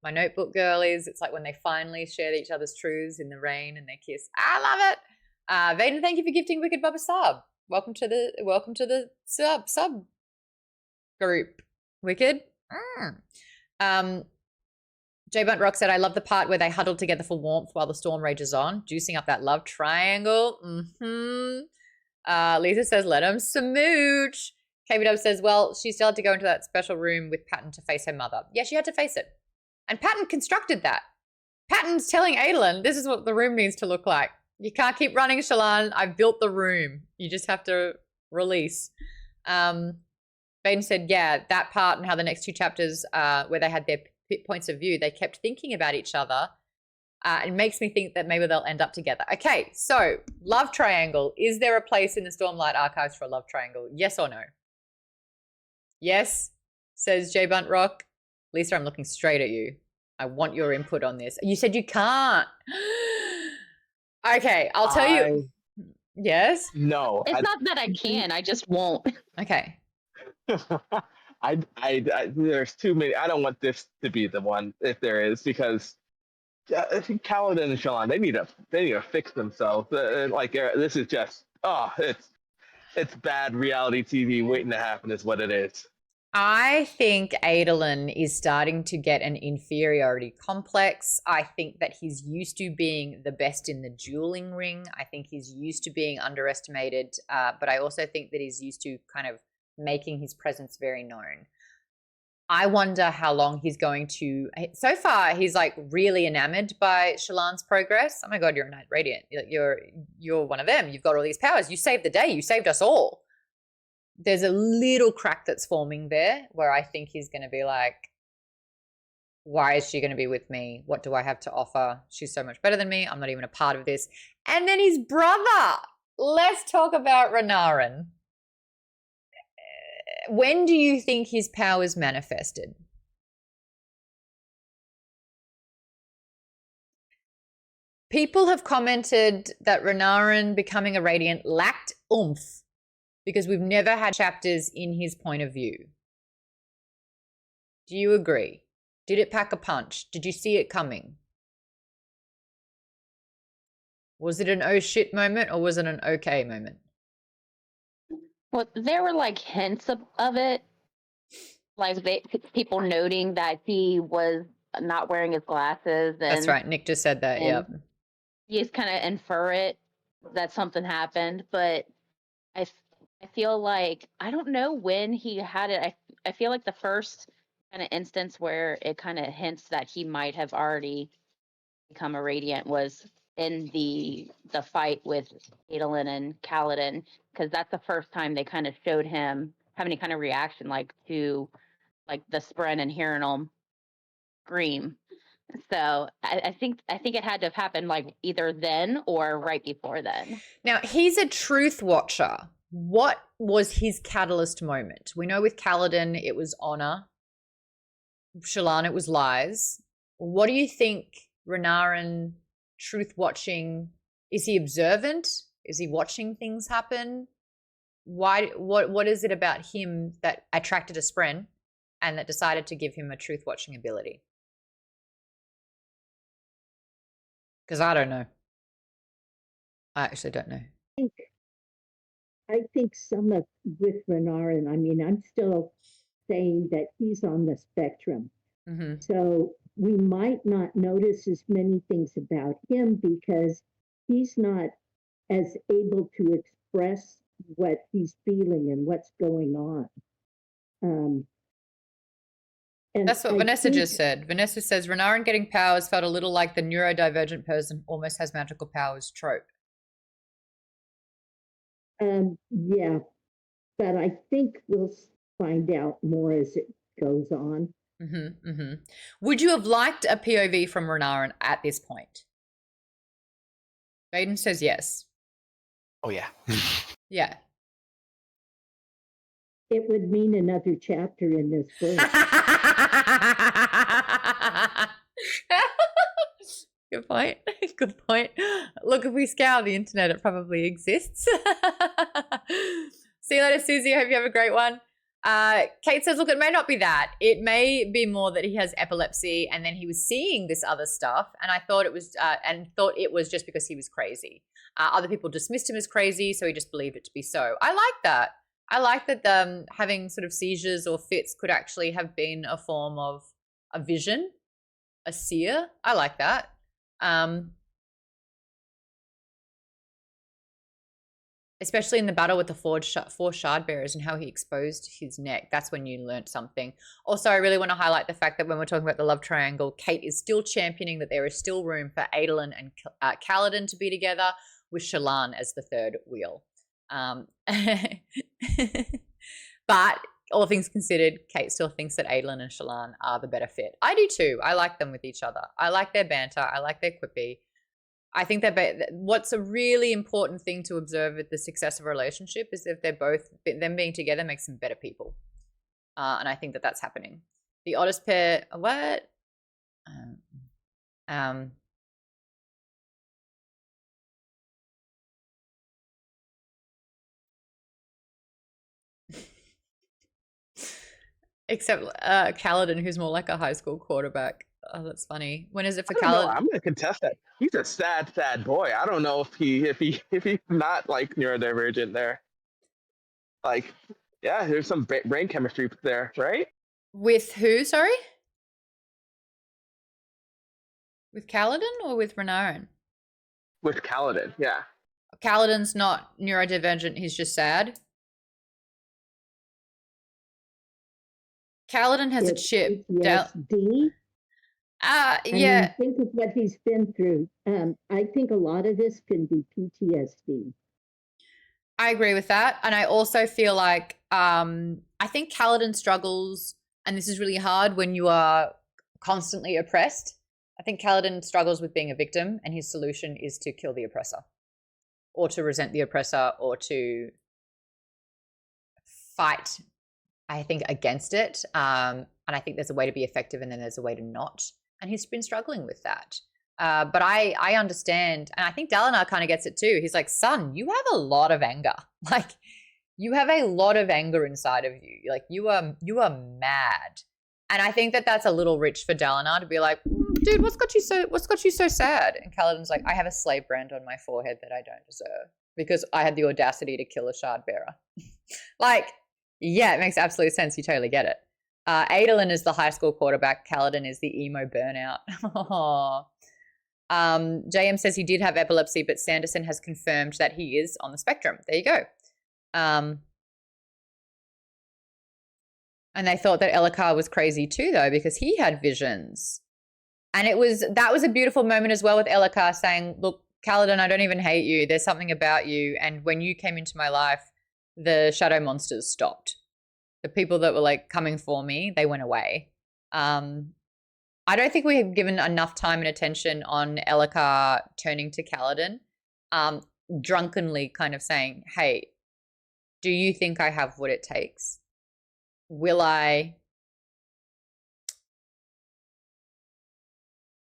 My notebook girlies, it's like when they finally share each other's truths in the rain and they kiss. I love it. Vaden, thank you for gifting Wicked Bob a sub. Welcome to the sub group. Wicked. J Bunt Rock said, I love the part where they huddle together for warmth while the storm rages on, juicing up that love triangle. Lisa says, let him smooch. KBW says, well, she still had to go into that special room with Patton to face her mother. Yeah, she had to face it. And Patton constructed that. Patton's telling Adolin, this is what the room needs to look like. You can't keep running, Shallan. I've built the room. You just have to release. Baden said, yeah, that part and how the next two chapters where they had their points of view, they kept thinking about each other. It makes me think that maybe they'll end up together. Okay, so love triangle. Is there a place in the Stormlight archives for a love triangle? Yes or no? Yes, says J Bunt Rock. Lisa, I'm looking straight at you. I want your input on this. You said you can't. Okay, I'll tell you. Yes? No. It's not that I can. I just won't. Okay. There's too many. I don't want this to be the one, if there is, because I think Kaladin and Shallan, they need to fix themselves. This is just it's bad reality TV waiting to happen is what it is. I think Adolin is starting to get an inferiority complex. I think that he's used to being the best in the dueling ring. I think he's used to being underestimated, but I also think that he's used to kind of making his presence very known. I wonder how long he's going to. So far, he's like really enamored by Shallan's progress. Oh my God, you're a Knight Radiant. You're one of them. You've got all these powers. You saved the day. You saved us all. There's a little crack that's forming there where I think he's going to be like, why is she going to be with me? What do I have to offer? She's so much better than me. I'm not even a part of this. And then his brother. Let's talk about Renarin. When do you think his powers manifested? People have commented that Renarin becoming a Radiant lacked oomph because we've never had chapters in his point of view. Do you agree? Did it pack a punch? Did you see it coming? Was it an oh shit moment or was it an okay moment? Well, there were like hints of it, like people noting that he was not wearing his glasses. And, that's right. Nick just said that. Yep. You just kind of infer it that something happened, but I feel like I don't know when he had it. I feel like the first kind of instance where it kind of hints that he might have already become a Radiant was in the fight with Adolin and Kaladin, because that's the first time they kind of showed him have any kind of reaction like to like the Spren and Hiranum scream. So I think it had to have happened like either then or right before then. Now he's a truth watcher. What was his catalyst moment? We know with Kaladin it was honor. Shallan it was lies. What do you think Renarin truth watching? Is he observant? Is he watching things happen? What is it about him that attracted a Spren and that decided to give him a truth watching ability? Because I don't know. I actually don't know. I think some of with Renarin, I mean, I'm still saying that he's on the spectrum. Mm-hmm. So we might not notice as many things about him because he's not as able to express what he's feeling and what's going on. And that's what Vanessa just said. Vanessa says Renarin getting powers felt a little like the neurodivergent person almost has magical powers trope. Yeah, but I think we'll find out more as it goes on. Mm-hmm, mm-hmm. Would you have liked a POV from Renarin at this point? Jaden says yes. Oh, yeah. Yeah. It would mean another chapter in this book. Good point. Good point. Look, if we scour the internet, it probably exists. See you later, Susie. I hope you have a great one. Kate says, look, it may not be that. It may be more that he has epilepsy and then he was seeing this other stuff. And I thought it was, just because he was crazy. Other people dismissed him as crazy, so he just believed it to be so. I like that. I like that having sort of seizures or fits could actually have been a form of a vision, a seer. I like that. Especially in the battle with the four shard bearers and how he exposed his neck. That's when you learnt something. Also, I really want to highlight the fact that when we're talking about the love triangle, Kate is still championing that there is still room for Adolin and Kaladin to be together with Shallan as the third wheel. But all things considered, Kate still thinks that Adolin and Shallan are the better fit. I do too. I like them with each other. I like their banter. I like their quippy. I think that what's a really important thing to observe with the success of a relationship is if them being together makes them better people. And I think that that's happening. The oddest pair, what? Except Kaladin, who's more like a high school quarterback. Oh, that's funny. When is it for Kaladin? I'm gonna contest that. He's a sad boy. I don't know if he's not like neurodivergent there. Like, yeah, there's some brain chemistry there, right? With who? Sorry. With Kaladin or with Renarin? With Kaladin, yeah. Kaladin's not neurodivergent. He's just sad. Kaladin has a chip. PTSD. Yeah. I mean, think of what he's been through. I think a lot of this can be PTSD. I agree with that. And I also feel like I think Kaladin struggles, and this is really hard when you are constantly oppressed. I think Kaladin struggles with being a victim, and his solution is to kill the oppressor or to resent the oppressor or to fight, I think, against it. And I think there's a way to be effective and then there's a way to not. And he's been struggling with that. But I understand. And I think Dalinar kind of gets it too. He's like, son, you have a lot of anger. Like, you have a lot of anger inside of you. Like, you are mad. And I think that that's a little rich for Dalinar to be like, dude, what's got you so sad? And Kaladin's like, I have a slave brand on my forehead that I don't deserve because I had the audacity to kill a shard bearer. Like, yeah, it makes absolute sense. You totally get it. Adolin is the high school quarterback. Kaladin is the emo burnout. JM says he did have epilepsy, but Sanderson has confirmed that he is on the spectrum. There you go. And they thought that Elhokar was crazy too, though, because he had visions. And that was a beautiful moment as well with Elhokar saying, look, Kaladin, I don't even hate you. There's something about you. And when you came into my life, the shadow monsters stopped. The people that were like coming for me, they went away. I don't think we have given enough time and attention on Elhokar turning to Kaladin, drunkenly kind of saying, hey, do you think I have what it takes? Will I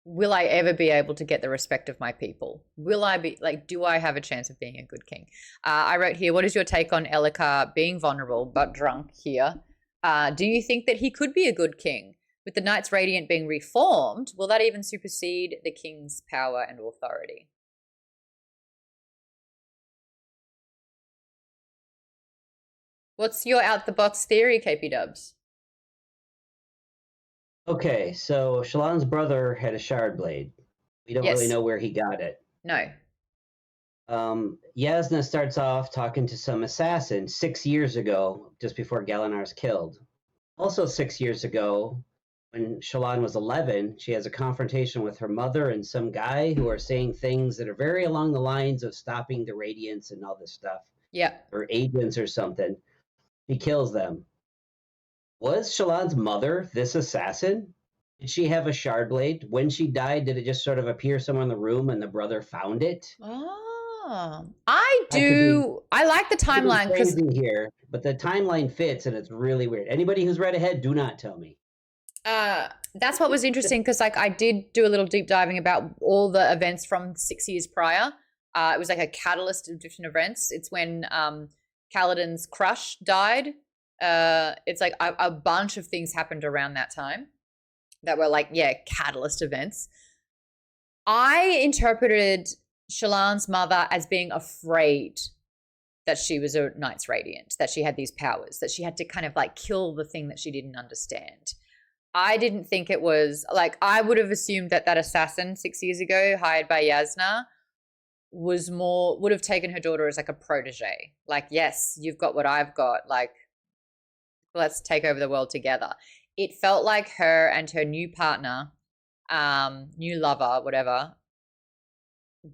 ever be able to get the respect of my people? Will I be like, do I have a chance of being a good king? I wrote here, what is your take on Elhokar being vulnerable but drunk here? Do you think that he could be a good king? with the Knights Radiant being reformed, will that even supersede the king's power and authority? What's your out-the-box theory, KP Dubs? Okay, so Shallan's brother had a shard blade. We don't really Yes. know where he got it. No. Yasna starts off talking to some assassin 6 years ago, just before Galenar's killed. Also 6 years ago, when Shallan was 11, she has a confrontation with her mother and some guy who are saying things that are very along the lines of stopping the Radiance and all this stuff. Yeah. Or agents or something. He kills them. Was Shallan's mother this assassin? Did she have a shard blade? When she died, did it just sort of appear somewhere in the room and the brother found it? Oh, I like the timeline because crazy here, but the timeline fits and it's really weird. Anybody who's read ahead, do not tell me. that's what was interesting because like I did do a little deep diving about all the events from 6 years prior. It was like a catalyst of different events. It's when Kaladin's crush died. It's like a bunch of things happened around that time that were like, yeah, catalyst events. I interpreted Shallan's mother as being afraid that she was a Knights Radiant, that she had these powers, that she had to kind of like kill the thing that she didn't understand. I didn't think it was like, I would have assumed that that assassin 6 years ago hired by Yasna would have taken her daughter as like a protege. Like, yes, you've got what I've got. Like, let's take over the world together. It felt like her and her new partner, new lover, whatever,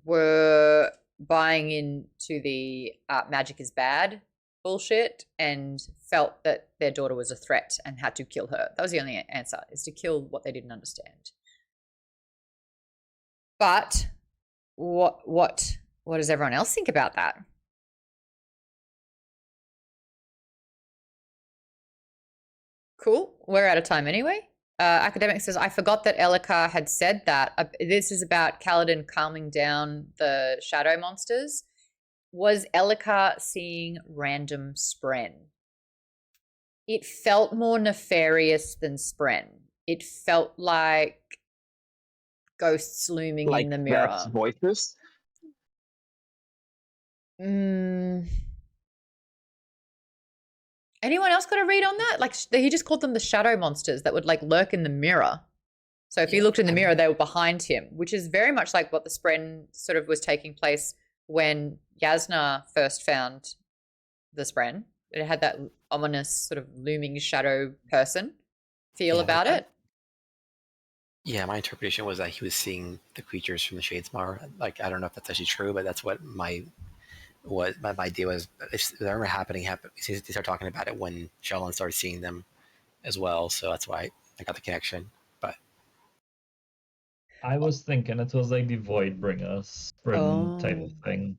were buying into the magic is bad bullshit and felt that their daughter was a threat and had to kill her. That was the only answer, is to kill what they didn't understand. But what does everyone else think about that? Cool. We're out of time anyway. Academic says, I forgot that Elika had said that. This is about Kaladin calming down the shadow monsters. Was Elika seeing random spren? It felt more nefarious than spren. It felt like ghosts looming like in the mirror. Veth's voices? Anyone else got a read on that? Like, he just called them the shadow monsters that would like lurk in the mirror. So if you looked in the mirror, they were behind him, which is very much like what the spren sort of was taking place when Yasna first found the spren. It had that ominous sort of looming shadow person feel about it. Yeah, my interpretation was that he was seeing the creatures from the Shadesmar. Like, I don't know if that's actually true, but that's what my idea was. If I remember happening, they started talking about it when Shallan started seeing them as well. So that's why I got the connection. But I was thinking it was like the Voidbringer spring type of thing.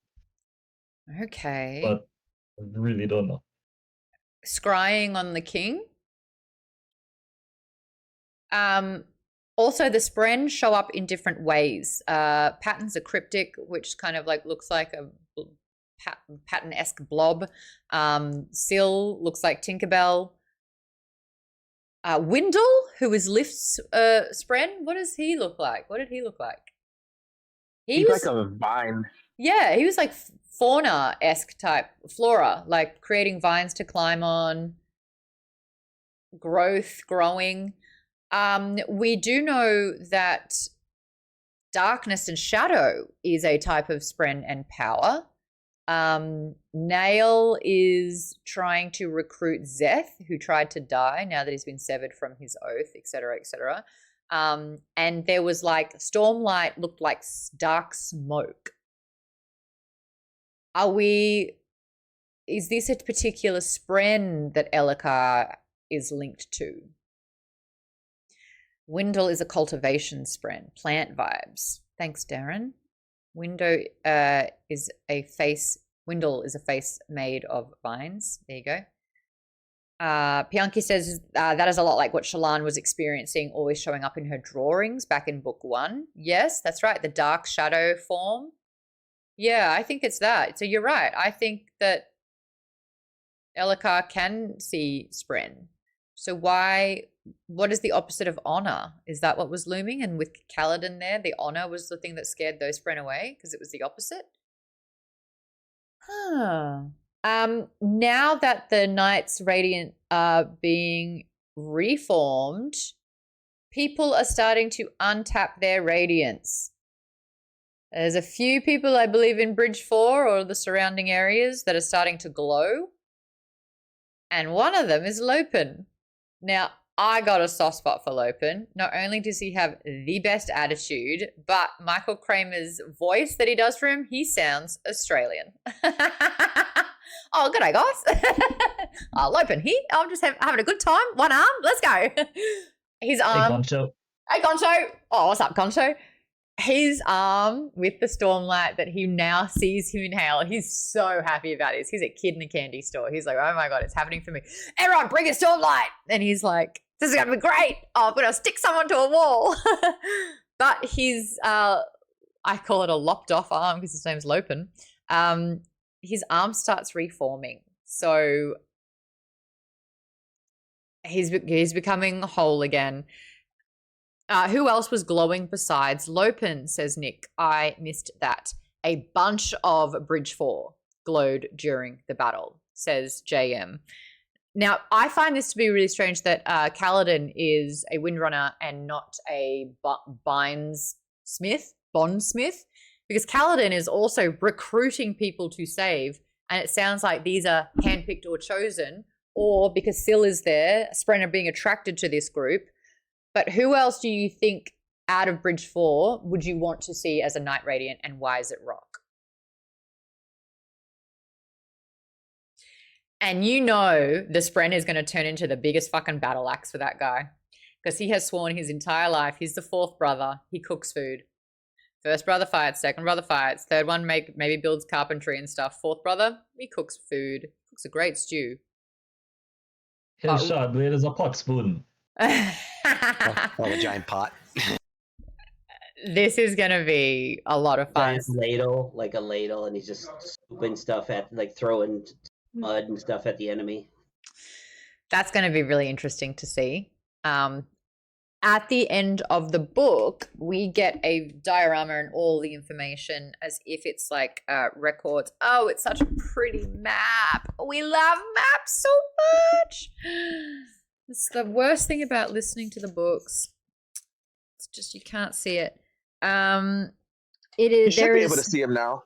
Okay. But I really don't know. Scrying on the king. Also, the spren show up in different ways. Patterns are cryptic, which kind of like looks like a pattern-esque blob. Syl looks like Tinkerbell. Windle, who is Lift's spren, what does he look like? What did he look like? He's like a vine. Yeah, he was like fauna-esque type, flora, like creating vines to climb on, growing. We do know that darkness and shadow is a type of spren and power. Nail is trying to recruit Zeth, who tried to die now that he's been severed from his oath, etc., etc. And there was like Stormlight looked like dark smoke. Is this a particular spren that Elika is linked to? Windle is a cultivation spren, plant vibes. Thanks, Darren. Windle is a face made of vines. There you go. Pianki says that is a lot like what Shallan was experiencing, always showing up in her drawings back in book 1. Yes, that's right. The dark shadow form. Yeah, I think it's that. So you're right. I think that Elika can see spren. So why what is the opposite of honor? Is that what was looming? And with Kaladin there, the honor was the thing that scared those Spren away because it was the opposite? Huh. Now that the Knights Radiant are being reformed, people are starting to untap their radiance. There's a few people, I believe, in Bridge 4 or the surrounding areas that are starting to glow. And one of them is Lopen. Now, I got a soft spot for Lopen. Not only does he have the best attitude, but Michael Kramer's voice that he does for him, he sounds Australian. Oh, good day, guys. Lopen here. I'm just having a good time. One arm. Let's go. His arm. Hey, Concho. Oh, what's up, Concho? His arm with the Stormlight that he now sees him inhale, he's so happy about this. He's a kid in a candy store. He's like, oh my God, it's happening for me. Everyone, bring a Stormlight. And he's like, this is going to be great. Oh, I'm going to stick someone to a wall. But his, I call it a lopped off arm because his name's Lopen. His arm starts reforming. So he's becoming whole again. Who else was glowing besides Lopen, says Nick. I missed that. A bunch of Bridge 4 glowed during the battle, says JM. Now, I find this to be really strange that Kaladin is a Windrunner and not a bondsmith, because Kaladin is also recruiting people to save, and it sounds like these are handpicked or chosen, or because Syl is there, Spren are being attracted to this group. But who else do you think out of Bridge 4 would you want to see as a Knight Radiant, and why is it Rock? And you know the Spren is going to turn into the biggest fucking battle axe for that guy, because he has sworn his entire life he's the fourth brother. He cooks food. First brother fights, second brother fights, third one maybe builds carpentry and stuff. Fourth brother, he cooks food. Cooks a great stew. His shot blade is a pot spoon. Or a giant pot. This is gonna be a lot of fun. Giant ladle, like a ladle, and he's just scooping stuff at, like throwing mud and stuff at the enemy. That's going to be really interesting to see. At the end of the book, we get a diorama and all the information as if it's like records. Oh, it's such a pretty map. We love maps so much. It's the worst thing about listening to the books. It's just you can't see it. It is. You should be able to see them now.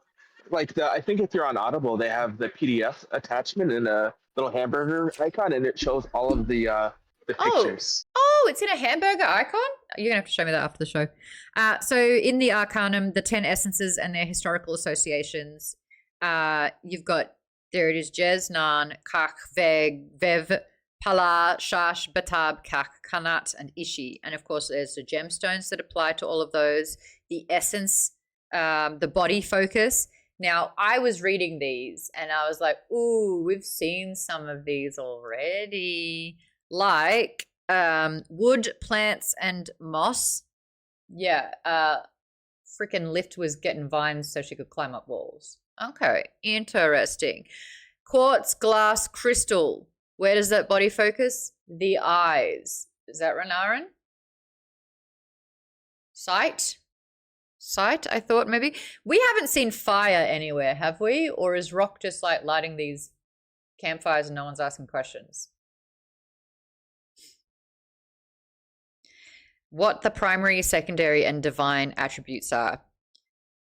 Like I think if you're on Audible, they have the PDF attachment and a little hamburger icon, and it shows all of the pictures. Oh, it's in a hamburger icon? You're going to have to show me that after the show. So in the Arcanum, the 10 essences and their historical associations, you've got, there it is, Jez, Nan, Kach, Vev, Pala, Shash, Batab, Kach, Kanat, and Ishi. And of course, there's the gemstones that apply to all of those, the essence, the body focus. Now, I was reading these and I was like, ooh, we've seen some of these already. Like wood, plants, and moss. Yeah, freaking Lift was getting vines so she could climb up walls. Okay, interesting. Quartz, glass, crystal. Where does that body focus? The eyes. Is that Renarin? Sight, I thought maybe. We haven't seen fire anywhere, have we? Or is Rock just like lighting these campfires and no one's asking questions? What the primary, secondary, and divine attributes are.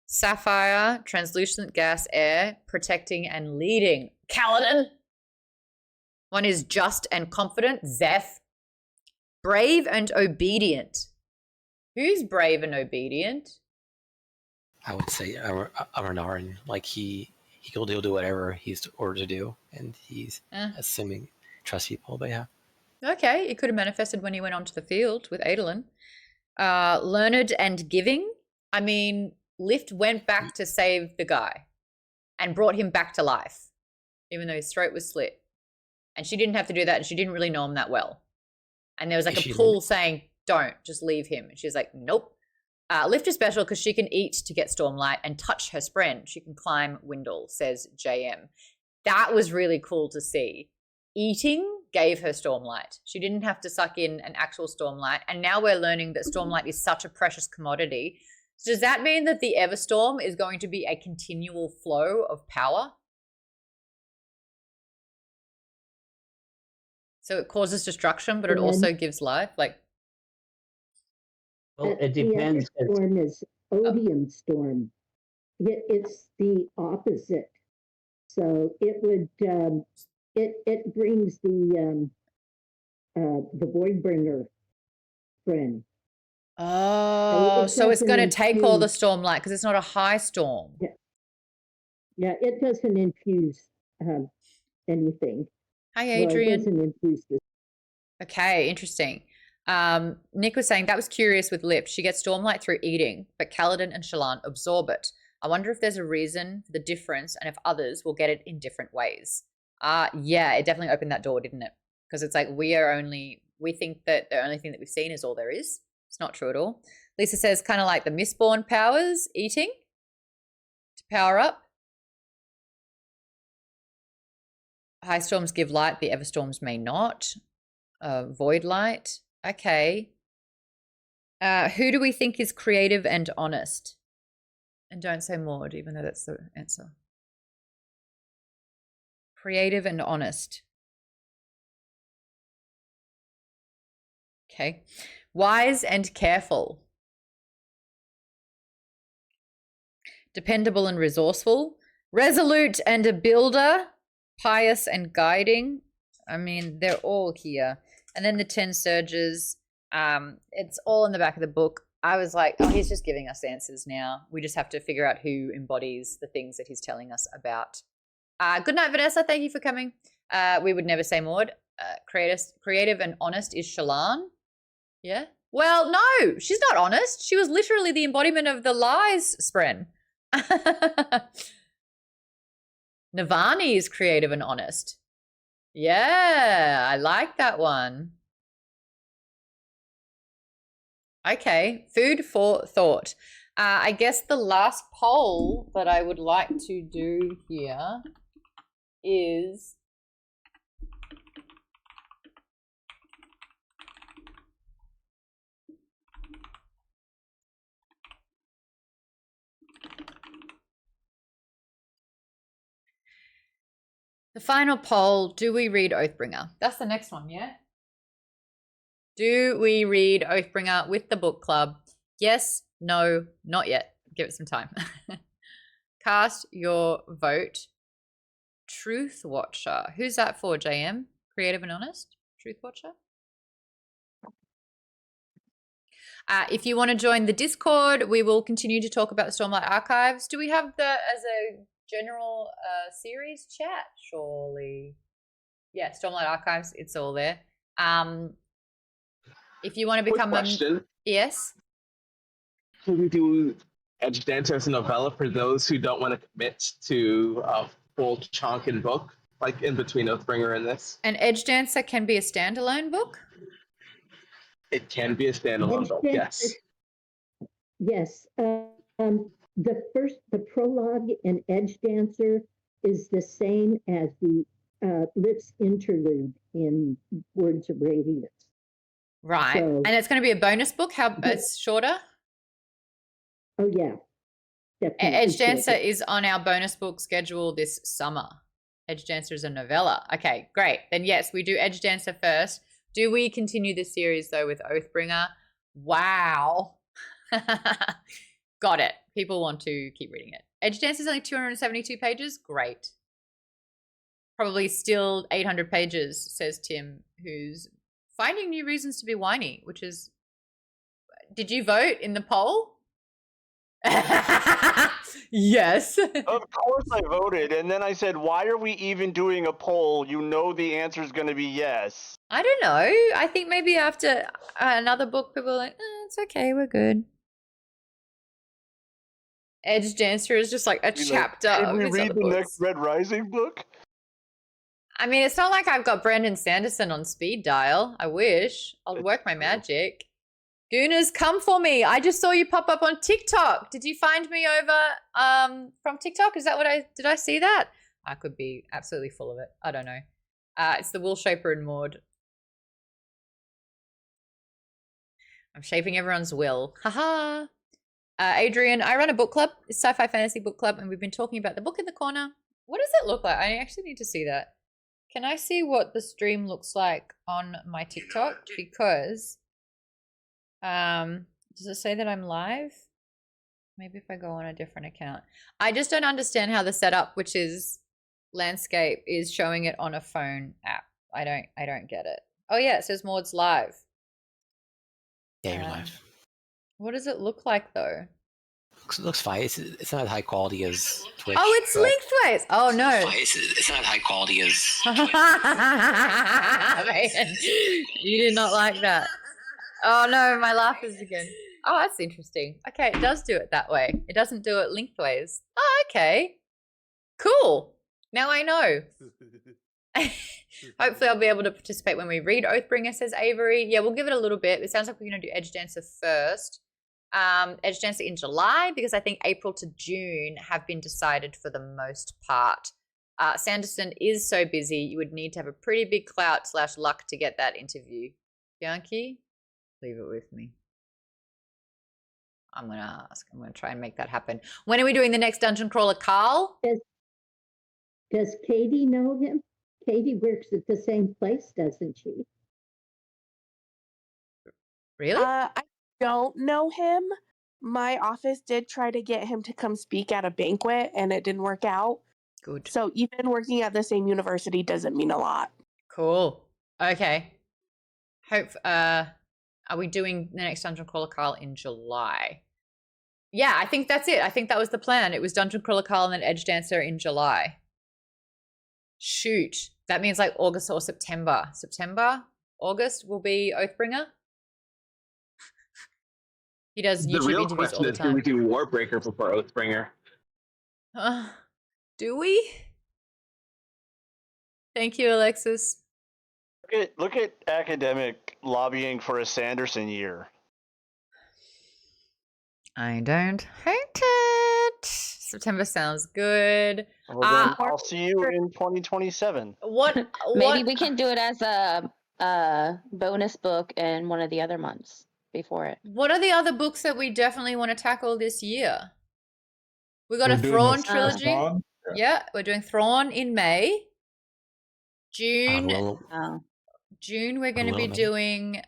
Sapphire, translucent gas, air, protecting and leading. Kaladin. One is just and confident. Zeph. Brave and obedient. Who's brave and obedient? I would say Renarin. Like he'll do whatever he's ordered to do, and he's assuming trust people. But yeah. Okay, it could have manifested when he went onto the field with Adolin. Learned and giving. I mean, Lift went back to save the guy and brought him back to life, even though his throat was slit. And she didn't have to do that, and she didn't really know him that well. And there was like a pull saying, don't, just leave him. And she's like, nope. Lift is special because she can eat to get Stormlight and touch her Spren. She can climb Windle, says JM. That was really cool to see. Eating gave her Stormlight. She didn't have to suck in an actual Stormlight. And now we're learning that Stormlight is such a precious commodity. So does that mean that the Everstorm is going to be a continual flow of power? So it causes destruction, but it also gives life? Like, well, it depends. The storm is Odium Storm. It's the opposite. So it would it brings the Voidbringer friend. oh, so it's going to take all the Stormlight because it's not a high storm. Yeah, it doesn't infuse anything. Hi, Adrian. Well, it doesn't infuse this. Okay, interesting. Nick was saying that was curious with Lip. She gets Stormlight through eating, but Kaladin and Shallan absorb it. I wonder if there's a reason for the difference and if others will get it in different ways. Yeah, it definitely opened that door, didn't it? Because it's like we think that the only thing that we've seen is all there is. It's not true at all. Lisa says kind of like the Mistborn powers, eating to power up. High storms give light, the Everstorms may not. Void light. Okay. Who do we think is creative and honest? And don't say Maud, even though that's the answer. Creative and honest. Okay. Wise and careful. Dependable and resourceful. Resolute and a builder. Pious and guiding. I mean, they're all here. And then the 10 surges. It's all in the back of the book. I was like, oh, he's just giving us answers now. We just have to figure out who embodies the things that he's telling us about. Good night, Vanessa. Thank you for coming. We would never say Maud. Creative and honest is Shallan. Yeah. Well, no, she's not honest. She was literally the embodiment of the lies, Spren. Navani is creative and honest. Yeah, I like that one. Okay, food for thought. I guess the last poll that I would like to do here is the final poll. Do we read Oathbringer? That's the next one, yeah? Do we read Oathbringer with the book club? Yes, no, not yet. Give it some time. Cast your vote. Truth Watcher. Who's that for, JM? Creative and honest? Truth Watcher? If you want to join the Discord, we will continue to talk about the Stormlight Archives. Do we have the as a general series chat? Surely. Yeah, Stormlight Archives, it's all there. If you want to become Quick question. Yes. Can we do Edge Dancer as a novella for those who don't want to commit to a full chunk in book, like in between Oathbringer and this? An Edge Dancer can be a standalone book? It can be a standalone book, yes. Yes. The prologue in Edge Dancer is the same as the Lit's interlude in Words of Radiance. Right. So, and it's going to be a bonus book? How it's shorter? Oh, yeah. Definitely. Edge Dancer is on our bonus book schedule this summer. Edge Dancer is a novella. Okay, great. Then yes, we do Edge Dancer first. Do we continue this series, though, with Oathbringer? Wow. Got it. People want to keep reading it. Edge Dancer is only 272 pages. Great. Probably still 800 pages, says Tim, who's finding new reasons to be whiny, which is... Did you vote in the poll? Yes. Of course I voted, and then I said, why are we even doing a poll? You know the answer is going to be yes. I don't know. I think maybe after another book, people are like, it's okay, we're good. Edge Dancer is just like a chapter. Can we read the next Red Rising book? I mean, it's not like I've got Brandon Sanderson on speed dial. I wish. I'll work my magic. Gooners, come for me. I just saw you pop up on TikTok. Did you find me over from TikTok? Is that what did I see that? I could be absolutely full of it. I don't know. It's the Will Shaper and Maud. I'm shaping everyone's will. Haha. Adrian, I run a book club, a sci-fi fantasy book club, and we've been talking about the book in the corner. What does it look like? I actually need to see that. Can I see what the stream looks like on my TikTok? Because does it say that I'm live? Maybe if I go on a different account. I just don't understand how the setup, which is landscape, is showing it on a phone app. I don't get it. Oh yeah, it says Maud's live. Yeah, you're live. What does it look like though? It looks fine. It's not as high quality as Twitch. Oh, it's lengthways. Oh no. It's not as high quality as Twitch. Man, you did not like that. Oh no, my laugh is again. Oh, that's interesting. Okay, it does do it that way. It doesn't do it lengthways. Oh, okay. Cool. Now I know. Hopefully I'll be able to participate when we read Oathbringer, says Avery. Yeah, we'll give it a little bit. It sounds like we're going to do Edge Dancer first. Edge Dancer in July, because I think April to June have been decided for the most part. Sanderson is so busy, you would need to have a pretty big clout / luck to get that interview. Bianchi, leave it with me. I'm going to ask. I'm going to try and make that happen. When are we doing the next Dungeon Crawler, Carl? Does Katie know him? Katie works at the same place, doesn't she? Really? I don't know him. My office did try to get him to come speak at a banquet, and it didn't work out. Good. So even working at the same university doesn't mean a lot. Cool. Okay. Are we doing the next Dungeon Crawler Carl in July? Yeah, I think that's it. I think that was the plan. It was Dungeon Crawler Carl and then Edge Dancer in July. Shoot. That means like August or September. September? August will be Oathbringer? He does YouTube interviews all the time. Do we do Warbreaker before Oathbringer? Do we? Thank you, Alexis. Look at academic lobbying for a Sanderson year. I don't hate it. September sounds good. Well, then I'll see you in 2027. Maybe we can do it as a bonus book in one of the other months before it. What are the other books that we definitely want to tackle this year? We got a Thrawn trilogy. Yeah, we're doing Thrawn in May. June, June we're going to be doing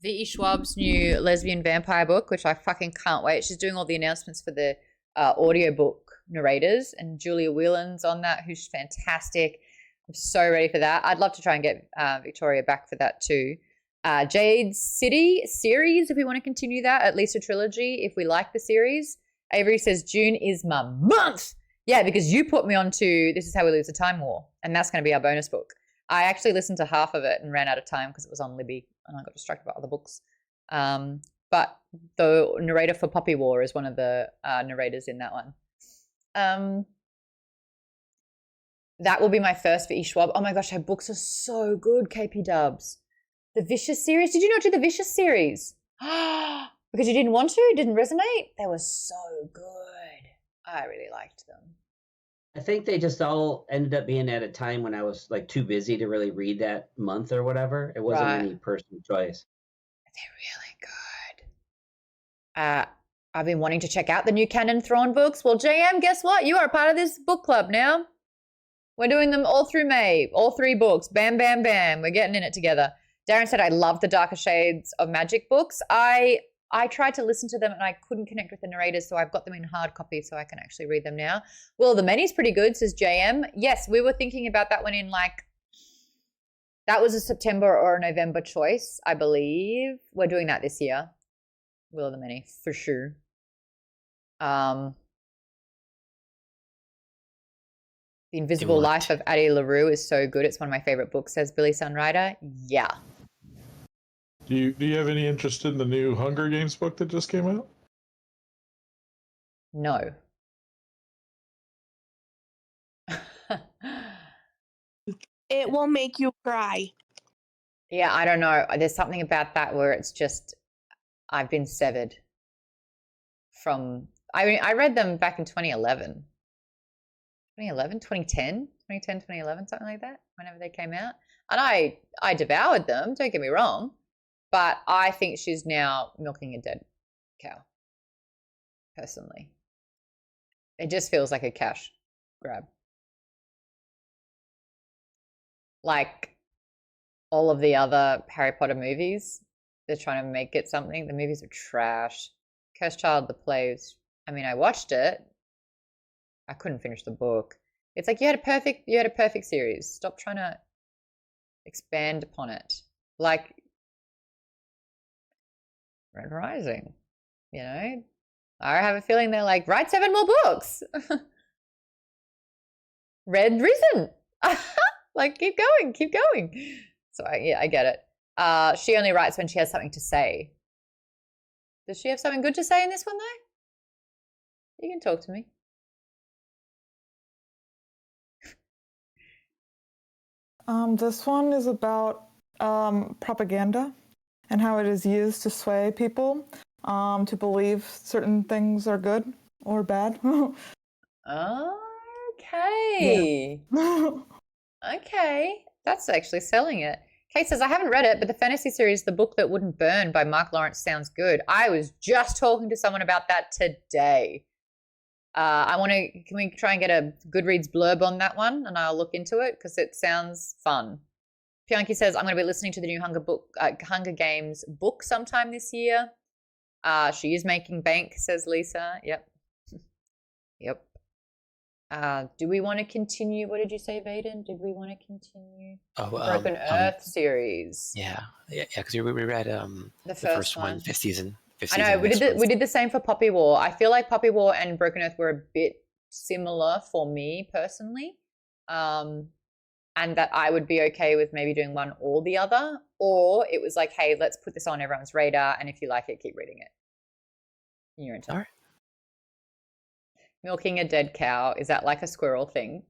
V.E. Schwab's new lesbian vampire book, which I fucking can't wait. She's doing all the announcements for the audiobook narrators, and Julia Whelan's on that, who's fantastic. I'm so ready for that. I'd love to try and get Victoria back for that too. Jade City series, if we want to continue that, at least a trilogy, if we like the series. Avery says June is my month. Yeah, because you put me onto This Is How We Lose the Time War, and that's going to be our bonus book. I actually listened to half of it and ran out of time because it was on Libby, and I got distracted by other books. But the narrator for Puppy War is one of the narrators in that one. That will be my first for E. Schwab. Oh my gosh, her books are so good, KP Dubs. The Vicious series. Did you not do the Vicious series? Because you didn't want to? It didn't resonate? They were so good. I really liked them. I think they just all ended up being at a time when I was like too busy to really read that month or whatever. It wasn't any personal choice. They're really good. I've been wanting to check out the new Canon Thrawn books. Well, JM, guess what? You are a part of this book club now. We're doing them all through May. All 3 books. Bam, bam, bam. We're getting in it together. Darren said, I love the Darker Shades of Magic books. I tried to listen to them and I couldn't connect with the narrators, so I've got them in hard copy so I can actually read them now. Will the Many's pretty good, says JM. Yes, we were thinking about that one in that was a September or a November choice, I believe. We're doing that this year. Will of the Many, for sure. The Invisible Life of Addie LaRue is so good. It's one of my favorite books, says Billy Sunrider. Yeah. Do you have any interest in the new Hunger Games book that just came out? No. It will make you cry. Yeah, I don't know. There's something about that where it's just, I've been severed from, I read them back in 2011. 2011, 2010, 2010, 2011, something like that, whenever they came out. And I devoured them, don't get me wrong, but I think she's now milking a dead cow, personally. It just feels like a cash grab. Like all of the other Harry Potter movies, they're trying to make it something. The movies are trash. Cursed Child, the plays, I mean, I watched it. I couldn't finish the book. It's like you had a perfect series. Stop trying to expand upon it. Like Red Rising, you know? I have a feeling they're like, write 7 more books. Red Risen. Like, keep going. So I get it. She only writes when she has something to say. Does she have something good to say in this one though? You can talk to me. This one is about propaganda and how it is used to sway people to believe certain things are good or bad. Okay. Yeah. Okay. That's actually selling it. Kate says, I haven't read it, but the fantasy series, The Book That Wouldn't Burn by Mark Lawrence sounds good. I was just talking to someone about that today. Can we try and get a Goodreads blurb on that one? And I'll look into it because it sounds fun. Pianki says, I'm going to be listening to the new Hunger Games book sometime this year. She is making bank, says Lisa. Yep. Yep. Do we want to continue? What did you say, Vaden? Did we want to continue the Broken Earth series? Yeah, because we read the first one, fifth season. I know we did the same for Poppy War. I feel like Poppy War and Broken Earth were a bit similar for me personally, and that I would be okay with maybe doing one or the other, or it was like, hey, let's put this on everyone's radar, and if you like it, keep reading it. You're into. All right. Milking a dead cow, is that like a squirrel thing?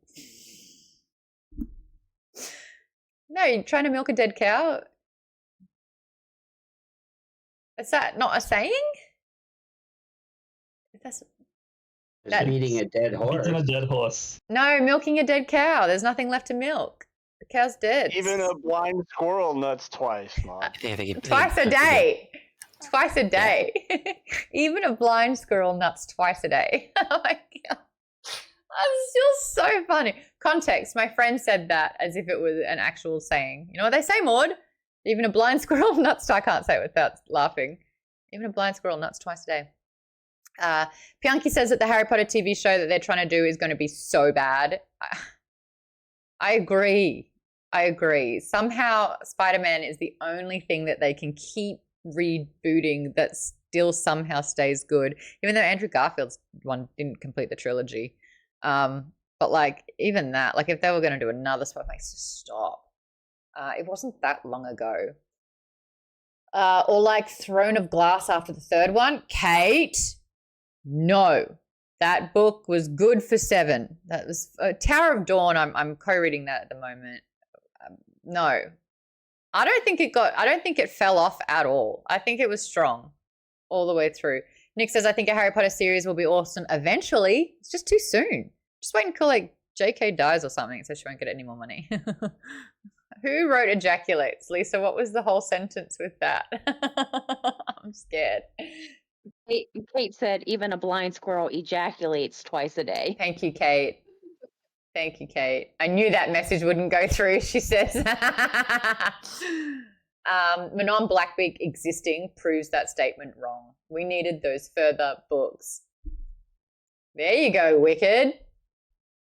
No, you're trying to milk a dead cow? Is that not a saying? That's beating a dead horse. Beating a dead horse. No, milking a dead cow. There's nothing left to milk. The cow's dead. Even a blind squirrel nuts twice, Mom. Twice a day. Twice a day. Even a blind squirrel nuts twice a day. Oh my God. That's still so funny. Context, my friend said that as if it was an actual saying. You know what they say, Maud? Even a blind squirrel nuts, I can't say it without laughing. Even a blind squirrel nuts twice a day. Pianki says that the Harry Potter TV show that they're trying to do is going to be so bad. I agree. Somehow Spider-Man is the only thing that they can keep rebooting that still somehow stays good, even though Andrew Garfield's one didn't complete the trilogy. But like even that, like if they were going to do another spot, like stop. It wasn't that long ago. Or like Throne of Glass after the third one. Kate, no. That book was good for 7. That was Tower of Dawn. I'm co-reading that at the moment. No. I don't think it fell off at all. I think it was strong all the way through. Nick says, I think a Harry Potter series will be awesome eventually. It's just too soon. Just wait until like JK dies or something so she won't get any more money. Who wrote ejaculates? Lisa, what was the whole sentence with that? I'm scared. Kate said, even a blind squirrel ejaculates twice a day. Thank you, Kate. Thank you, Kate. I knew that message wouldn't go through, she says. Manon Blackbeak existing proves that statement wrong. We needed those further books. There you go, Wicked.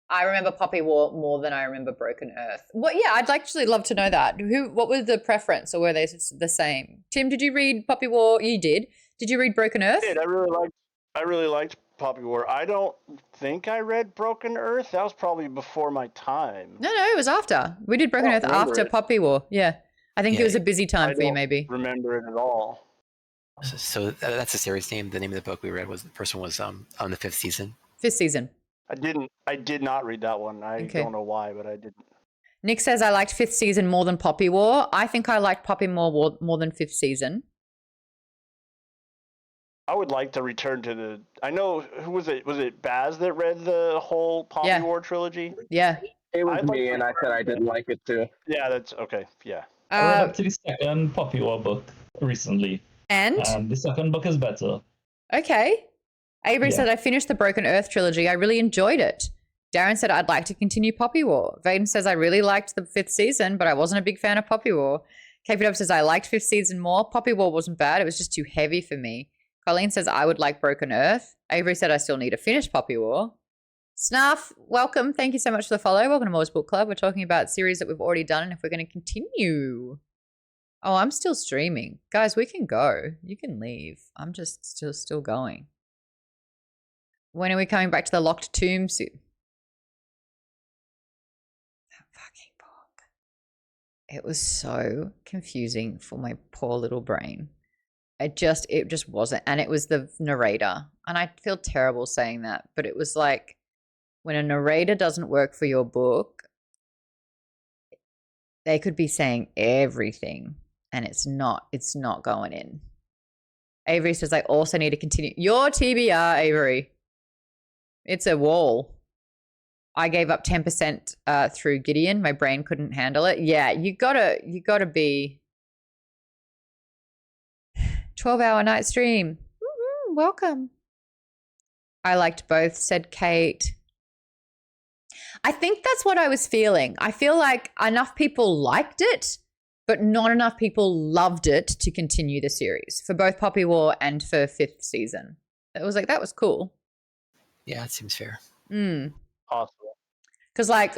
I remember Poppy War more than I remember Broken Earth. Well, yeah, I'd actually love to know that. What was the preference, or were they the same? Tim, did you read Poppy War? You did. Did you read Broken Earth? I did. I really liked Poppy War. I don't think I read Broken Earth. That was probably before my time. No, it was after. We did Broken Earth after Poppy War. Yeah. I think it was a busy time for you, maybe. Remember it at all. So that's the series name. The name of the book we read was the first one was on the 5th season. 5th season. I did not read that one. I don't know why, but I didn't. Nick says I liked 5th season more than Poppy War. I think I liked Poppy more than 5th season. I would like to return to the. I know who was it? Was it Baz that read the whole Poppy War trilogy? Yeah, it was me, and I said I did like it too. Yeah, that's okay. Yeah. I read up to the second Poppy War book recently, and the second book is better. Okay. Avery Yeah. said, I finished the Broken Earth trilogy. I really enjoyed it. Darren said, I'd like to continue Poppy War. Vaden says, I really liked the 5th season, but I wasn't a big fan of Poppy War. KPW says, I liked 5th season more. Poppy War wasn't bad. It was just too heavy for me. Colleen says, I would like Broken Earth. Avery said, I still need to finish Poppy War. Snuff, welcome. Thank you so much for the follow. Welcome to Moore's Book Club. We're talking about series that we've already done and if we're going to continue. Oh, I'm still streaming. Guys, we can go. You can leave. I'm just still going. When are we coming back to the locked tombs? That fucking book. It was so confusing for my poor little brain. It just wasn't. And it was the narrator. And I feel terrible saying that, but it was like when a narrator doesn't work for your book, they could be saying everything and it's not going in. Avery says, I also need to continue. Your TBR, Avery. It's a wall. I gave up 10% through Gideon. My brain couldn't handle it. Yeah, you gotta be 12-hour night stream. Woo-hoo, welcome. I liked both, said Kate. I think that's what I was feeling. I feel like enough people liked it, but not enough people loved it to continue the series for both Poppy War and for 5th season. It was like, that was cool. Yeah, it seems fair. Possible. Because like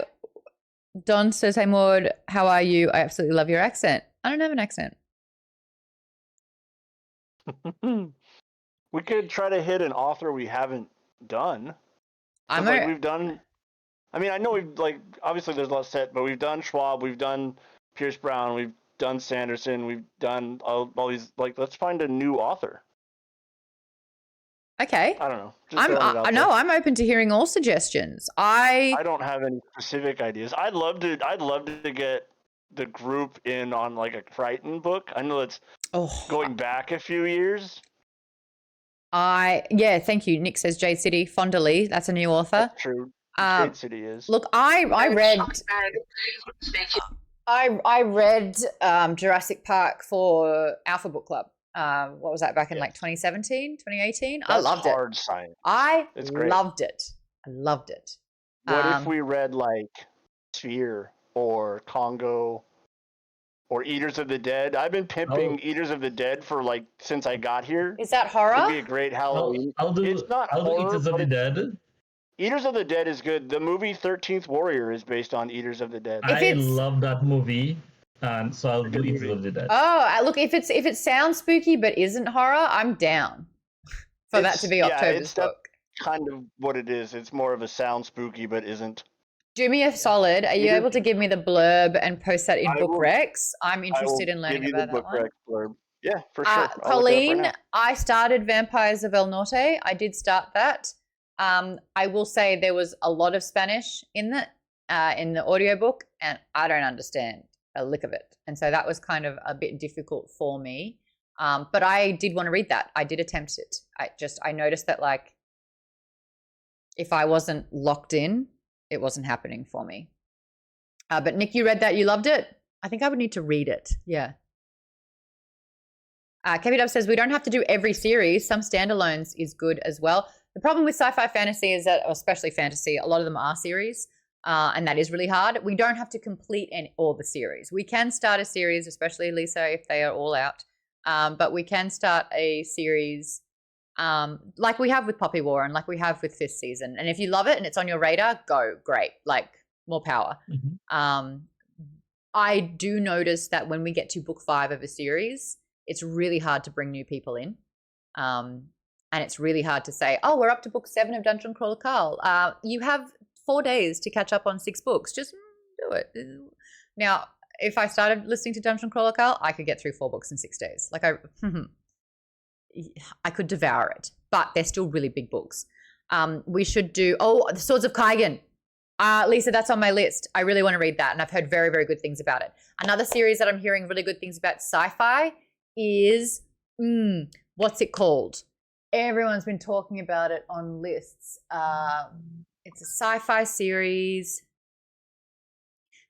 Don says, hey Maud, how are you? I absolutely love your accent. I don't have an accent. We could try to hit an author we haven't done. We've done. I mean, I know we've obviously there's a lot set, but we've done Schwab, we've done Pierce Brown, we've done Sanderson, we've done all these. Let's find a new author. Okay. I don't know. I'm open to hearing all suggestions. I don't have any specific ideas. I'd love to get the group in on like a Crichton book. I know it's going back a few years. Thank you. Nick says Jade City, Fonda Lee. That's a new author. That's true. Jade City is. Look, I read Jurassic Park for Alpha Book Club. What was that, back in like 2017, 2018? That's I loved hard it. science. It's great. Loved it. I loved it. What if we read like Sphere or Congo or Eaters of the Dead? I've been pimping Eaters of the Dead for since I got here. Is that horror? It'd be a great Halloween. It's not horror. Eaters of the Dead. Eaters of the Dead is good. The movie 13th Warrior is based on Eaters of the Dead. I love that movie. And so I'll do Eaters of the Dead. Oh, look, if it sounds spooky but isn't horror, I'm down for that to be October's book. Kind of what it is. It's more of a sound spooky but isn't. Do me a solid. Are you able to give me the blurb and post that in Book Recs? I'm interested in learning about that one. Blurb. Yeah, for sure. Colleen, I started Vampires of El Norte. I did start that. I will say there was a lot of Spanish in the audiobook, and I don't understand a lick of it. And so that was kind of a bit difficult for me. But I did want to read that. I did attempt it. I noticed that if I wasn't locked in, it wasn't happening for me. But Nick, you read that, you loved it? I think I would need to read it. Yeah. KBW says, we don't have to do every series. Some standalones is good as well. The problem with sci-fi fantasy is that, especially fantasy, a lot of them are series. And that is really hard. We don't have to complete all the series. We can start a series, especially Lisa, if they are all out. But we can start a series like we have with Poppy War and like we have with 5th season. And if you love it and it's on your radar, go. Great. More power. Mm-hmm. I do notice that when we get to book 5 of a series, it's really hard to bring new people in. And it's really hard to say, we're up to book 7 of Dungeon Crawler Carl. You have 4 days to catch up on 6 books. Just do it. Now, if I started listening to Dungeon Crawler Carl, I could get through 4 books in 6 days. I could devour it, but they're still really big books. We should do, The Swords of Kaigen. Lisa, that's on my list. I really want to read that, and I've heard very, very good things about it. Another series that I'm hearing really good things about sci-fi is, what's it called? everyone's been talking about it on lists. It's a sci-fi series.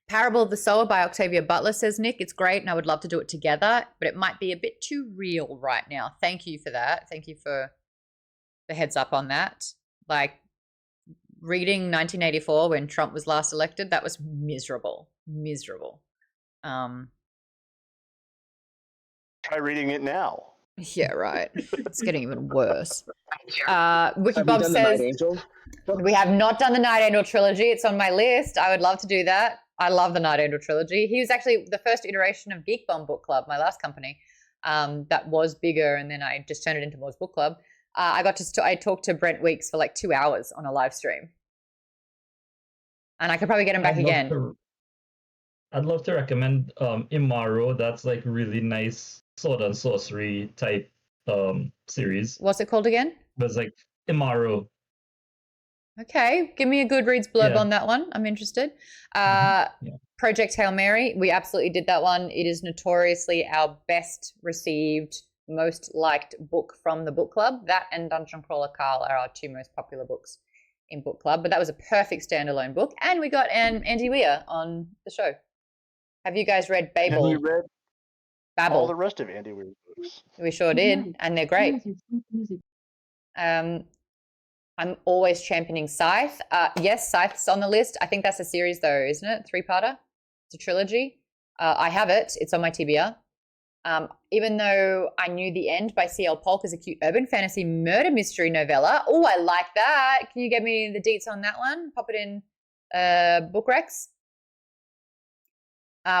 Parable of the Sower by Octavia Butler, says Nick. It's great, and I would love to do it together, but it might be a bit too real right now. Thank you for that. Thank you for the heads up on that. Like, reading 1984 when Trump was last elected, that was miserable. Miserable. Try reading it now. Yeah, right. It's getting even worse. Wiki Bob says we have not done the Night Angel trilogy. It's on my list. I would love to do that. I love the Night Angel trilogy. He was actually the first iteration of Geek Bomb Book Club, my last company, that was bigger, and then I just turned it into Moore's Book Club. I talked to Brent Weeks for like 2 hours on a live stream, and I could probably get him back again. I'd love to recommend Imaro. That's like really nice sword and sorcery type series. What's it called again? But it's like Imaro. Okay, give me a Goodreads blurb on that one. I'm interested. Project Hail Mary, we absolutely did that one. It is notoriously our best received, most liked book from the book club. That and Dungeon Crawler Carl are our two most popular books in book club. But that was a perfect standalone book, and we got Andy Weir on the show. Have you guys read Babel? And we read Babel. all the rest of Andy Weir's books. We sure did, and they're great. I'm always championing Scythe. Yes, Scythe's on the list. I think that's a series though, isn't it? 3-parter? It's a trilogy. I have it. It's on my TBR. Even though I Knew the End by C.L. Polk is a cute urban fantasy murder mystery novella. Oh, I like that. Can you get me the deets on that one? Pop it in Book Recs.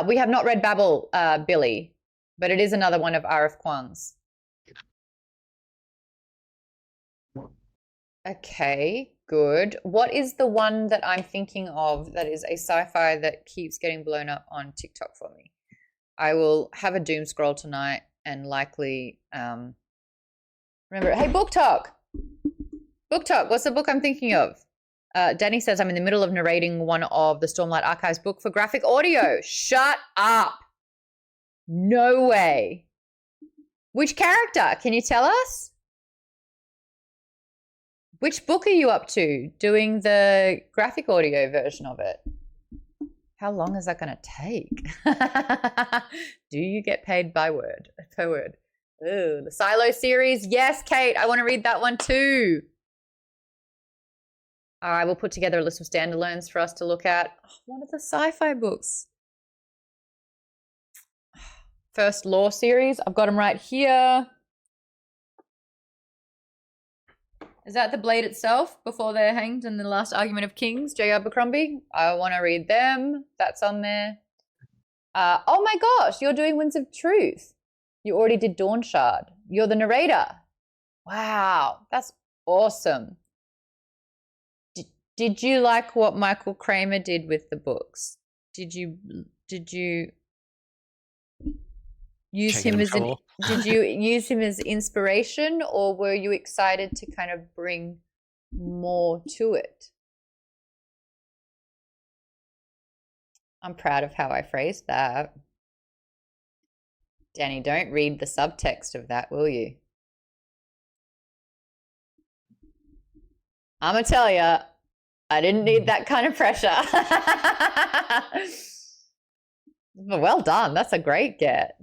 We have not read Babel, Billy, but it is another one of R.F. Kuang's. Okay, good. What is the one that I'm thinking of that is a sci-fi that keeps getting blown up on TikTok for me? I will have a doom scroll tonight and likely remember it. Hey, Book Talk! Book Talk, what's the book I'm thinking of? Danny says I'm in the middle of narrating one of the Stormlight Archives book for graphic audio. Shut up! No way. Which character? Can you tell us? Which book are you up to doing the graphic audio version of it? How long is that going to take? Do you get paid by word? Per word. Ooh, the Silo series. Yes, Kate, I want to read that one too. I will put together a list of standalones for us to look at. Oh, one of the sci-fi books. First Law series. I've got them right here. Is that The Blade Itself, Before They're Hanged, and The Last Argument of Kings, J. Abercrombie? I want to read them. That's on there. Oh my gosh, you're doing Winds of Truth. You already did Dawn Shard. You're the narrator. Wow, that's awesome. Did you like what Michael Kramer did with the books? Did you use him as did you use him as inspiration, or were you excited to kind of bring more to it? I'm proud of how I phrased that. Danny, don't read the subtext of that, will you? I'm gonna tell you, I didn't need that kind of pressure. Well done. That's a great get.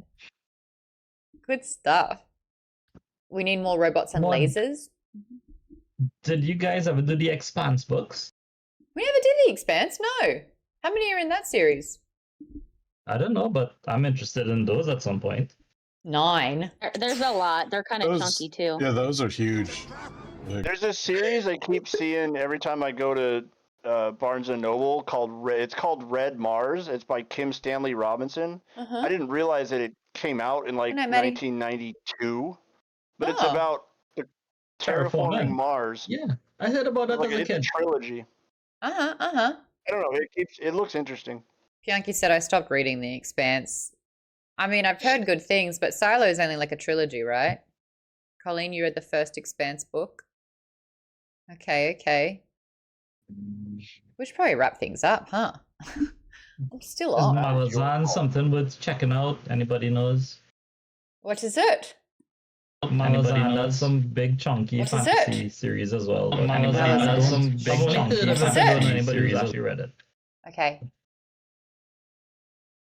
Good stuff. We need more robots and lasers. Did you guys ever do the Expanse books? We never did the Expanse, no. How many are in that series? I don't know, but I'm interested in those at some point. 9. There's a lot. They're kind of chunky too. Yeah, those are huge. There's a series I keep seeing every time I go to Barnes & Noble it's called Red Mars. It's by Kim Stanley Robinson. I didn't realize that it came out in like 1992, but it's about the terraforming Mars. Yeah, I heard about that as a kid. It's a trilogy. I don't know. It looks interesting. Bianchi said I stopped reading The Expanse. I mean, I've heard good things, but Silo is only like a trilogy, right? Colleen, you read the first Expanse book. Okay. We should probably wrap things up, huh? I'm still on. Malazan, something worth checking out. Anybody knows? What is it? Malazan does some big chunky fantasy series as well. But Malazan does some big chunky fantasy series. Actually read it. Okay.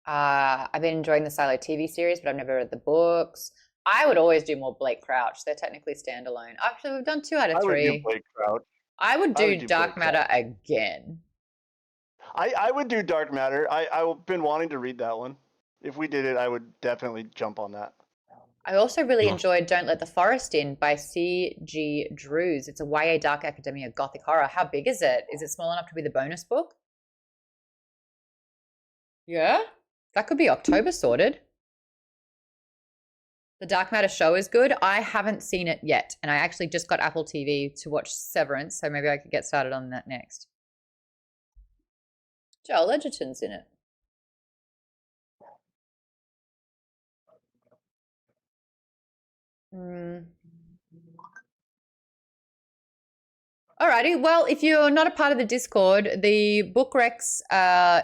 I've been enjoying the Silo TV series, but I've never read the books. I would always do more Blake Crouch. They're technically standalone. Actually, we've done 2 out of 3. I would do Blake Crouch. I would do Dark Matter again. I would do Dark Matter. I've been wanting to read that one. If we did it, I would definitely jump on that. I also really enjoyed Don't Let the Forest In by C.G. Drews. It's a YA dark academia gothic horror. How big is it? Is it small enough to be the bonus book? Yeah? That could be October sorted. The Dark Matter show is good. I haven't seen it yet, and I actually just got Apple TV to watch Severance, so maybe I could get started on that next. Joel Edgerton's in it. Alrighty, well, if you're not a part of the Discord, the Book Rex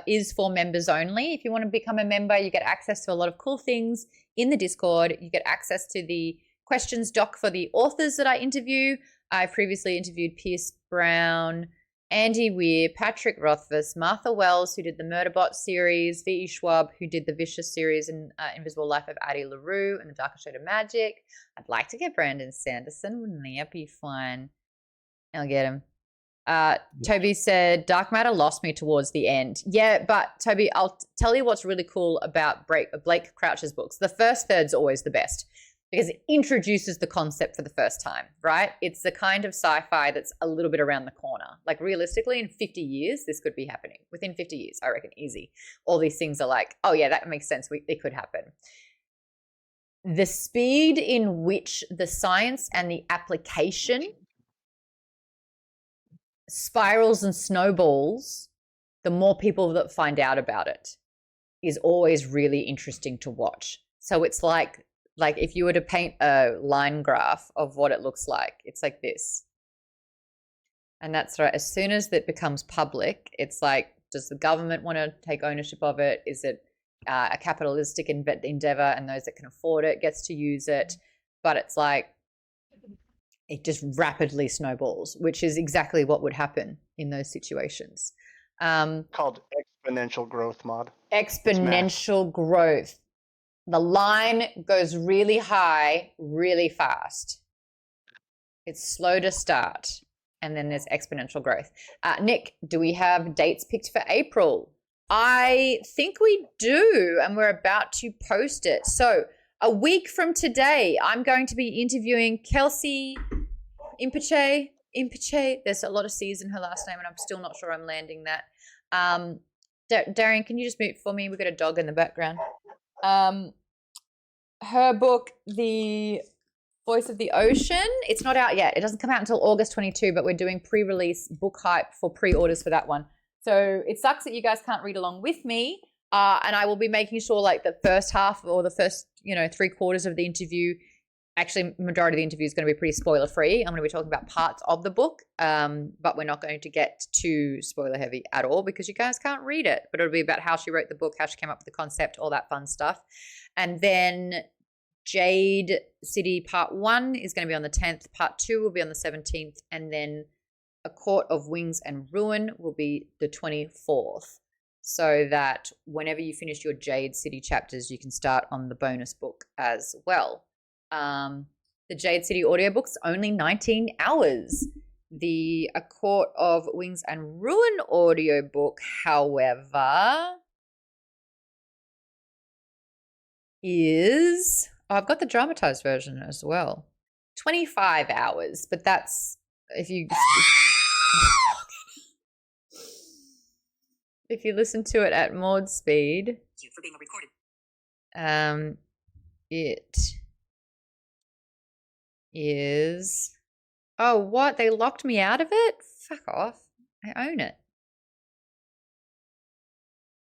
is for members only. If you want to become a member, you get access to a lot of cool things in the Discord. You get access to the questions doc for the authors that I interview. I've previously interviewed Pierce Brown, Andy Weir, Patrick Rothfuss, Martha Wells, who did the Murderbot series, V.E. Schwab, who did the Vicious series, and Invisible Life of Addie LaRue and The Darker Shade of Magic. I'd like to get Brandon Sanderson. Wouldn't that be fun? I'll get him. Toby said, Dark Matter lost me towards the end. Yeah, but Toby, I'll tell you what's really cool about Blake Crouch's books. The first third's always the best because it introduces the concept for the first time, right? It's the kind of sci-fi that's a little bit around the corner. Like realistically, in 50 years, this could be happening. Within 50 years, I reckon, easy. All these things are like, oh yeah, that makes sense. It could happen. The speed in which the science and the application spirals and snowballs, the more people that find out about it is always really interesting to watch. So it's like if you were to paint a line graph of what it looks like, it's like this. And that's right. As soon as that becomes public, it's like, does the government want to take ownership of it? Is it a capitalistic endeavor and those that can afford it gets to use it? But it's like, it just rapidly snowballs, which is exactly what would happen in those situations. Called exponential growth mod. Exponential growth. The line goes really high, really fast. It's slow to start, and then there's exponential growth. Nick, do we have dates picked for April? I think we do, and we're about to post it. So a week from today, I'm going to be interviewing Kelsey Impiche. There's a lot of C's in her last name, and I'm still not sure I'm landing that. Darian, can you just mute for me? We've got a dog in the background. Her book, The Voice of the Ocean, it's not out yet. It doesn't come out until August 22, but we're doing pre-release book hype for pre-orders for that one. So it sucks that you guys can't read along with me. And I will be making sure like the first half or the first, 3/4 of the interview, actually majority of the interview is going to be pretty spoiler free. I'm going to be talking about parts of the book, but we're not going to get too spoiler heavy at all because you guys can't read it. But it'll be about how she wrote the book, how she came up with the concept, all that fun stuff. And then Jade City Part 1 is going to be on the 10th. Part 2 will be on the 17th. And then A Court of Wings and Ruin will be the 24th. So that whenever you finish your Jade City chapters, you can start on the bonus book as well. The Jade City audiobook's only 19 hours. The A Court of Wings and Ruin audiobook, however, is... Oh, I've got the dramatized version as well. 25 hours, but that's... If you listen to it at mod speed, for being recorded. It is... Oh, what? They locked me out of it? Fuck off. I own it.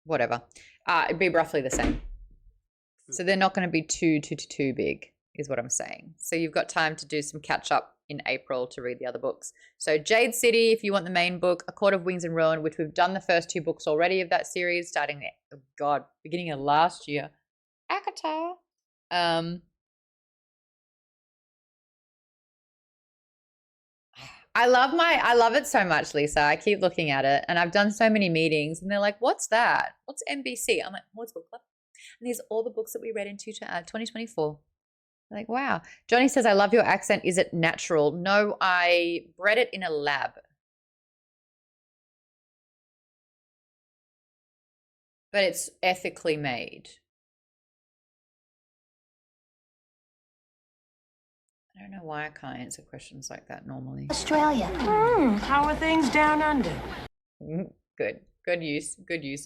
Whatever. It'd be roughly the same. So they're not going to be too big, is what I'm saying. So you've got time to do some catch up in April to read the other books. So Jade City, if you want the main book, A Court of Wings and Ruin, which we've done the first 2 books already of that series, starting beginning of last year. Akatar. I love it so much, Lisa. I keep looking at it, and I've done so many meetings, and they're like, "What's that? What's MBC?" I'm like, "What's book club?" And these are all the books that we read in 2024. I'm like, wow. Johnny says, "I love your accent. Is it natural?" No, I bred it in a lab. But it's ethically made. I don't know why I can't answer questions like that normally. Australia. How are things down under? Good use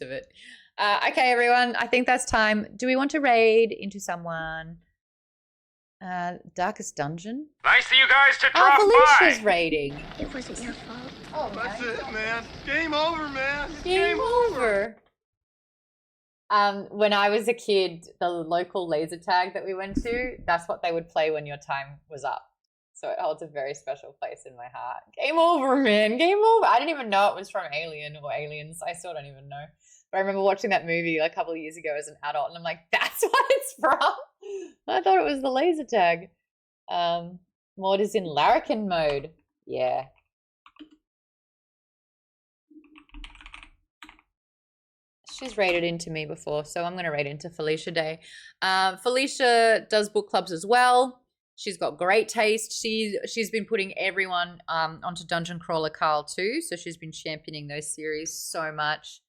of it. Okay, everyone, I think that's time. Do we want to raid into someone? Darkest Dungeon? Nice of you guys to drop Felicia's by. raiding. It wasn't your fault. Oh, That's it, man. Game over, man. Game over. When I was a kid, the local laser tag that we went to, that's what they would play when your time was up. So it holds a very special place in my heart. Game over, man. Game over. I didn't even know it was from Alien or Aliens. I still don't even know. But I remember watching that movie a couple of years ago as an adult, and I'm like, that's what it's from? I thought it was the laser tag. Maud is in larrikin mode. Yeah. She's raided into me before, so I'm going to raid into Felicia Day. Felicia does book clubs as well. She's got great taste. She's been putting everyone onto Dungeon Crawler Carl too, so she's been championing those series so much.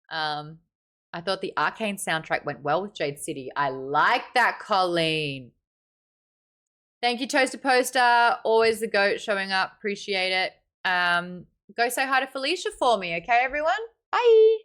I thought the Arcane soundtrack went well with Jade City. I like that, Colleen. Thank you, Toaster Poster. Always the GOAT showing up. Appreciate it. Go say hi to Felicia for me, okay, everyone? Bye.